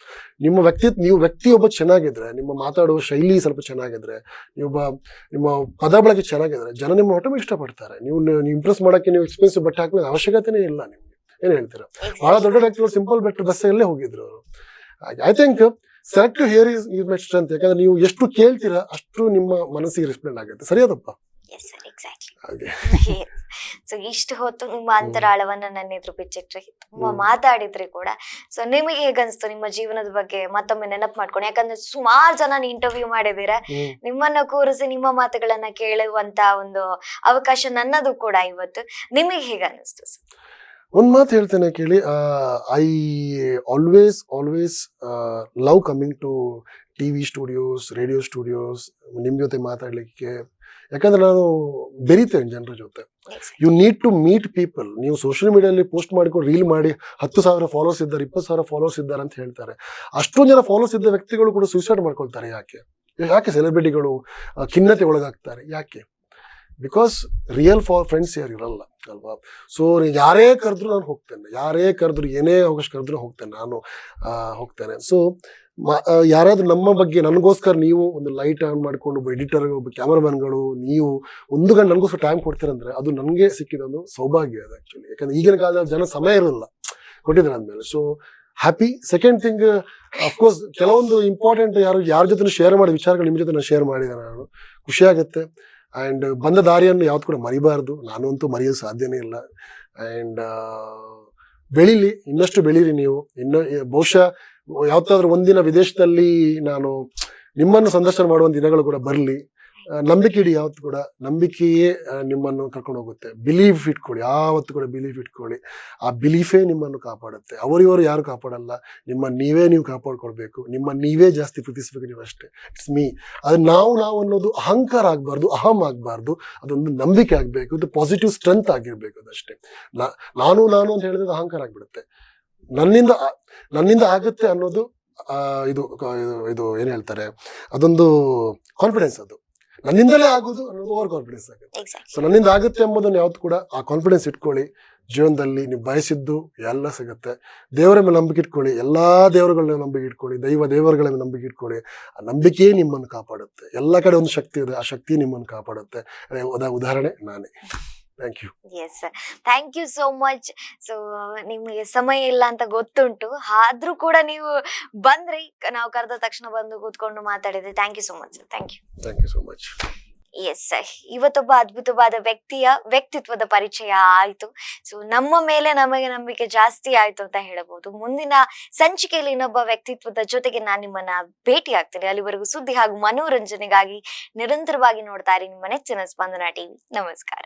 ನೀವು ವ್ಯಕ್ತಿ ಒಬ್ಬ ಚೆನ್ನಾಗಿದ್ರೆ, ನಿಮ್ಮ ಮಾತಾಡುವ ಶೈಲಿ ಸ್ವಲ್ಪ ಚೆನ್ನಾಗಿದ್ರೆ, ನಿಮ್ಮ ಪದ ಬಳಕೆ ಚೆನ್ನಾಗಿದ್ರೆ ಜನ ನಿಮ್ಮ ಆಟೋಮೆಟಿಕ್ ಇಷ್ಟಪಡ್ತಾರೆ. ನೀವು ಇಂಪ್ರೆಸ್ ಮಾಡಕ್ಕೆ ನೀವು ಎಕ್ಸ್ಪೆನ್ಸಿವ್ ಬಟ್ಟೆ ಹಾಕೋ ಅವಶ್ಯಕತೆನೇ ಇಲ್ಲ ನಿಮ್ಗೆ. ಏನ್ ಹೇಳ್ತೀರಾ? ಬಹಳ ದೊಡ್ಡ ವ್ಯಕ್ತಿಗಳು ಸಿಂಪಲ್ ಬಸ್ಸಲ್ಲೇ ಹೋಗಿದ್ರು ಅವರು. I think select here is my strength. ಯಾಕಂದ್ರೆ ನೀವು ಎಷ್ಟು ಕೇಳ್ತೀರಾ ಅಷ್ಟು ನಿಮ್ಮ ಮನಸ್ಸಿಗೆ ರೆಸ್ಪಾಂಡ್ ಆಗುತ್ತೆ. ಸರಿಯಾದಪ್ಪ? ಹಾಗೆ. ಸೊ ಇಷ್ಟು ಹೊತ್ತು ನಿಮ್ಮ ಅಂತರಾಳವನ್ನ ನನ್ನ ಎದುರು ಬಿಚ್ಚಿಟ್ರಿ, ತುಂಬಾ ಮಾತಾಡಿದ್ರಿ ಕೂಡ. ಸೊ ನಿಮಗೆ ಹೇಗನ್ಸ್ತು ನಿಮ್ಮ ಜೀವನದ ಬಗ್ಗೆ ಮತ್ತೊಮ್ಮೆ ನೆನಪು ಮಾಡ್ಕೊಂಡು? ಯಾಕಂದ್ರೆ ಸುಮಾರು ಜನ ಇಂಟರ್ವ್ಯೂ ಮಾಡಿದೀರ, ನಿಮ್ಮನ್ನ ಕೂರಿಸಿ ನಿಮ್ಮ ಮಾತುಗಳನ್ನ ಕೇಳುವಂತ ಒಂದು ಅವಕಾಶ ನನ್ನದು ಕೂಡ ಇವತ್ತು. ನಿಮಗೆ ಹೇಗ ಅನಿಸ್ತು? ಒಂದ್ ಮಾತು ಹೇಳ್ತೇನೆ ಕೇಳಿ. I always love coming to TV studios, radio studios, ನಿಮ್ ಜೊತೆ ಮಾತಾಡ್ಲಿಕ್ಕೆ. ಯಾಕಂದ್ರೆ ನಾನು ಬೆರಿತೇನೆ ಜನರ ಜೊತೆ. You need to meet people. ನೀವು ಸೋಷಿಯಲ್ ಮೀಡಿಯಾದಲ್ಲಿ ಪೋಸ್ಟ್ ಮಾಡಿಕೊಂಡು ರೀಲ್ ಮಾಡಿ 10,000 ಫಾಲೋವರ್ಸ್ ಇದ್ದಾರೆ, 20,000 ಫಾಲೋವರ್ಸ್ ಇದ್ದಾರೆ ಅಂತ ಹೇಳ್ತಾರೆ. ಅಷ್ಟೊಂದು ಜನ ಫಾಲೋವರ್ಸ್ ಇದ್ದ ವ್ಯಕ್ತಿಗಳು ಕೂಡ ಸೂಸೈಡ್ ಮಾಡ್ಕೊಳ್ತಾರೆ. ಯಾಕೆ ಸೆಲೆಬ್ರಿಟಿಗಳು ಖಿನ್ನತೆ ಒಳಗಾಗ್ತಾರೆ? ಯಾಕೆ? ಬಿಕಾಸ್ ರಿಯಲ್ ಫ್ರೆಂಡ್ಸ್ ಯಾರು ಇರಲ್ಲ ಅಲ್ವಾ? ಸೊ ಯಾರೇ ಕರೆದ್ರು ನಾನು ಹೋಗ್ತೇನೆ, ಯಾರೇ ಕರೆದ್ರು, ಏನೇ ಅವಕಾಶ ಕರೆದ್ರು ಹೋಗ್ತೇನೆ, ನಾನು ಹೋಗ್ತೇನೆ. ಸೊ ಯಾರಾದ್ರೂ ನಮ್ಮ ಬಗ್ಗೆ ನನಗೋಸ್ಕರ ನೀವು ಒಂದು ಲೈಟ್ ಆನ್ ಮಾಡ್ಕೊಂಡು, ಒಬ್ಬ ಎಡಿಟರ್, ಒಬ್ಬ ಕ್ಯಾಮರಾಮನ್ಗಳು, ನೀವು ಒಂದು ಗಂಟೆ ನನಗೋಸ್ಕರ ಟೈಮ್ ಕೊಡ್ತೀರಂದ್ರೆ ಅದು ನನಗೆ ಸಿಕ್ಕಿದೊಂದು ಸೌಭಾಗ್ಯ ಅದು ಆಕ್ಚುಲಿ. ಯಾಕಂದ್ರೆ ಈಗಿನ ಕಾಲದಲ್ಲಿ ಜನ ಸಮಯ ಇರಲ್ಲ ಕೊಟ್ಟಿದ್ದಾರೆ ಅಂದ್ಮೇಲೆ. So happy. Second thing, of course ಕೆಲವೊಂದು ಇಂಪಾರ್ಟೆಂಟ್ ಯಾರ ಜೊತೆ ಶೇರ್ ಮಾಡಿದ ವಿಚಾರಗಳು ನಿಮ್ಮ ಜೊತೆ ನಾನು ಶೇರ್ ಮಾಡಿದೆ. ನಾನು ಖುಷಿ ಆಗುತ್ತೆ. ಆ್ಯಂಡ್ ಬಂದ ದಾರಿಯನ್ನು ಯಾವ್ದು ಕೂಡ ಮರಿಬಾರ್ದು. ನಾನಂತೂ ಮರೆಯೋದು ಸಾಧ್ಯನೇ ಇಲ್ಲ. ಆ್ಯಂಡ್ ಬೆಳೀಲಿ, ಇನ್ನಷ್ಟು ಬೆಳೀರಿ ನೀವು. ಇನ್ನು ಬಹುಶಃ ಯಾವತ್ತಾದ್ರೂ ಒಂದಿನ ವಿದೇಶದಲ್ಲಿ ನಾನು ನಿಮ್ಮನ್ನು ಸಂದರ್ಶನ ಮಾಡುವ ದಿನಗಳು ಕೂಡ ಬರಲಿ. ನಂಬಿಕೆ ಇಡಿ. ಯಾವತ್ತು ಕೂಡ ನಂಬಿಕೆಯೇ ನಿಮ್ಮನ್ನು ಕರ್ಕೊಂಡು ಹೋಗುತ್ತೆ. ಬಿಲೀಫ್ ಇಟ್ಕೊಳ್ಳಿ, ಯಾವತ್ತು ಕೂಡ ಬಿಲೀಫ್ ಇಟ್ಕೊಳ್ಳಿ. ಆ ಬಿಲೀಫೇ ನಿಮ್ಮನ್ನು ಕಾಪಾಡುತ್ತೆ. ಅವರಿವರು ಯಾರು ಕಾಪಾಡಲ್ಲ, ನೀವು ಕಾಪಾಡ್ಕೊಳ್ಬೇಕು. ನೀವೇ ಜಾಸ್ತಿ ಪ್ರೀತಿಸ್ಬೇಕು ನೀವು ಅಷ್ಟೇ. It's me. ಅದು ನಾವು ಅನ್ನೋದು ಅಹಂಕಾರ ಆಗ್ಬಾರ್ದು, ಅಹಂ ಆಗ್ಬಾರ್ದು. ಅದೊಂದು ನಂಬಿಕೆ ಆಗ್ಬೇಕು, ಇದು ಪಾಸಿಟಿವ್ ಸ್ಟ್ರೆಂತ್ ಆಗಿರ್ಬೇಕು. ಅದಷ್ಟೇ. ನಾನು ಅಂತ ಹೇಳಿದ್ರೆ ಅಹಂಕಾರ ಆಗ್ಬಿಡುತ್ತೆ. ನನ್ನಿಂದ ಆಗುತ್ತೆ ಅನ್ನೋದು ಇದು ಏನ್ ಹೇಳ್ತಾರೆ, ಅದೊಂದು ಕಾನ್ಫಿಡೆನ್ಸ್. ಅದು ನನ್ನಿಂದಲೇ ಆಗುದು ಅನ್ನೋದು ಓವರ್ ಕಾನ್ಫಿಡೆನ್ಸ್ ಆಗುತ್ತೆ. ಸೊ ನನ್ನಿಂದ ಆಗುತ್ತೆ ಎಂಬುದನ್ನು ಯಾವತ್ತು ಕೂಡ ಆ ಕಾನ್ಫಿಡೆನ್ಸ್ ಇಟ್ಕೊಳ್ಳಿ. ಜೀವನದಲ್ಲಿ ನೀವು ಬಯಸಿದ್ದು ಎಲ್ಲ ಸಿಗುತ್ತೆ. ದೇವರ ಮೇಲೆ ನಂಬಿಕೆ ಇಟ್ಕೊಳ್ಳಿ, ಎಲ್ಲಾ ದೇವರುಗಳನ್ನ ನಂಬಿಕೆ ಇಟ್ಕೊಳ್ಳಿ, ದೇವರುಗಳ ಮೇಲೆ ನಂಬಿಕೆ ಇಟ್ಕೊಳ್ಳಿ. ಆ ನಂಬಿಕೆಯೇ ನಿಮ್ಮನ್ನು ಕಾಪಾಡುತ್ತೆ. ಎಲ್ಲ ಕಡೆ ಒಂದು ಶಕ್ತಿ ಇದೆ, ಆ ಶಕ್ತಿ ನಿಮ್ಮನ್ನು ಕಾಪಾಡುತ್ತೆ. ಉದಾಹರಣೆ ನಾನೇ. Thank you. Yes, thank you so much. So ನಿಮಗೆ ಸಮಯ ಇಲ್ಲ ಅಂತ ಗೊತ್ತುಂಟು, ಆದ್ರೂ ಕೂಡ ನೀವು ಬಂದ್ರಿ, ನಾವು ಕರೆದ ತಕ್ಷಣ ಬಂದು ಕೂತ್ಕೊಂಡು ಮಾತಾಡಿದ್ರಿ. Thank you so much. Thank you so much. Yes, ಇವತ್ತೊಬ್ಬ ಅದ್ಭುತವಾದ ವ್ಯಕ್ತಿತ್ವದ ಪರಿಚಯ ಆಯ್ತು. ಸೊ ನಮ್ಮ ಮೇಲೆ ನಮಗೆ ನಂಬಿಕೆ ಜಾಸ್ತಿ ಆಯ್ತು ಅಂತ ಹೇಳಬಹುದು. ಮುಂದಿನ ಸಂಚಿಕೆಯಲ್ಲಿ ಇನ್ನೊಬ್ಬ ವ್ಯಕ್ತಿತ್ವದ ಜೊತೆಗೆ ನಾನು ನಿಮ್ಮನ್ನ ಭೇಟಿ ಆಗ್ತೇನೆ. ಅಲ್ಲಿವರೆಗೂ ಸುದ್ದಿ ಹಾಗೂ ಮನೋರಂಜನೆಗಾಗಿ ನಿರಂತರವಾಗಿ ನೋಡ್ತಾ ಇರಿ ನಿಮ್ಮ ನೆಚ್ಚಿನ ಸ್ಪಂದನ ಟಿವಿ. ನಮಸ್ಕಾರ.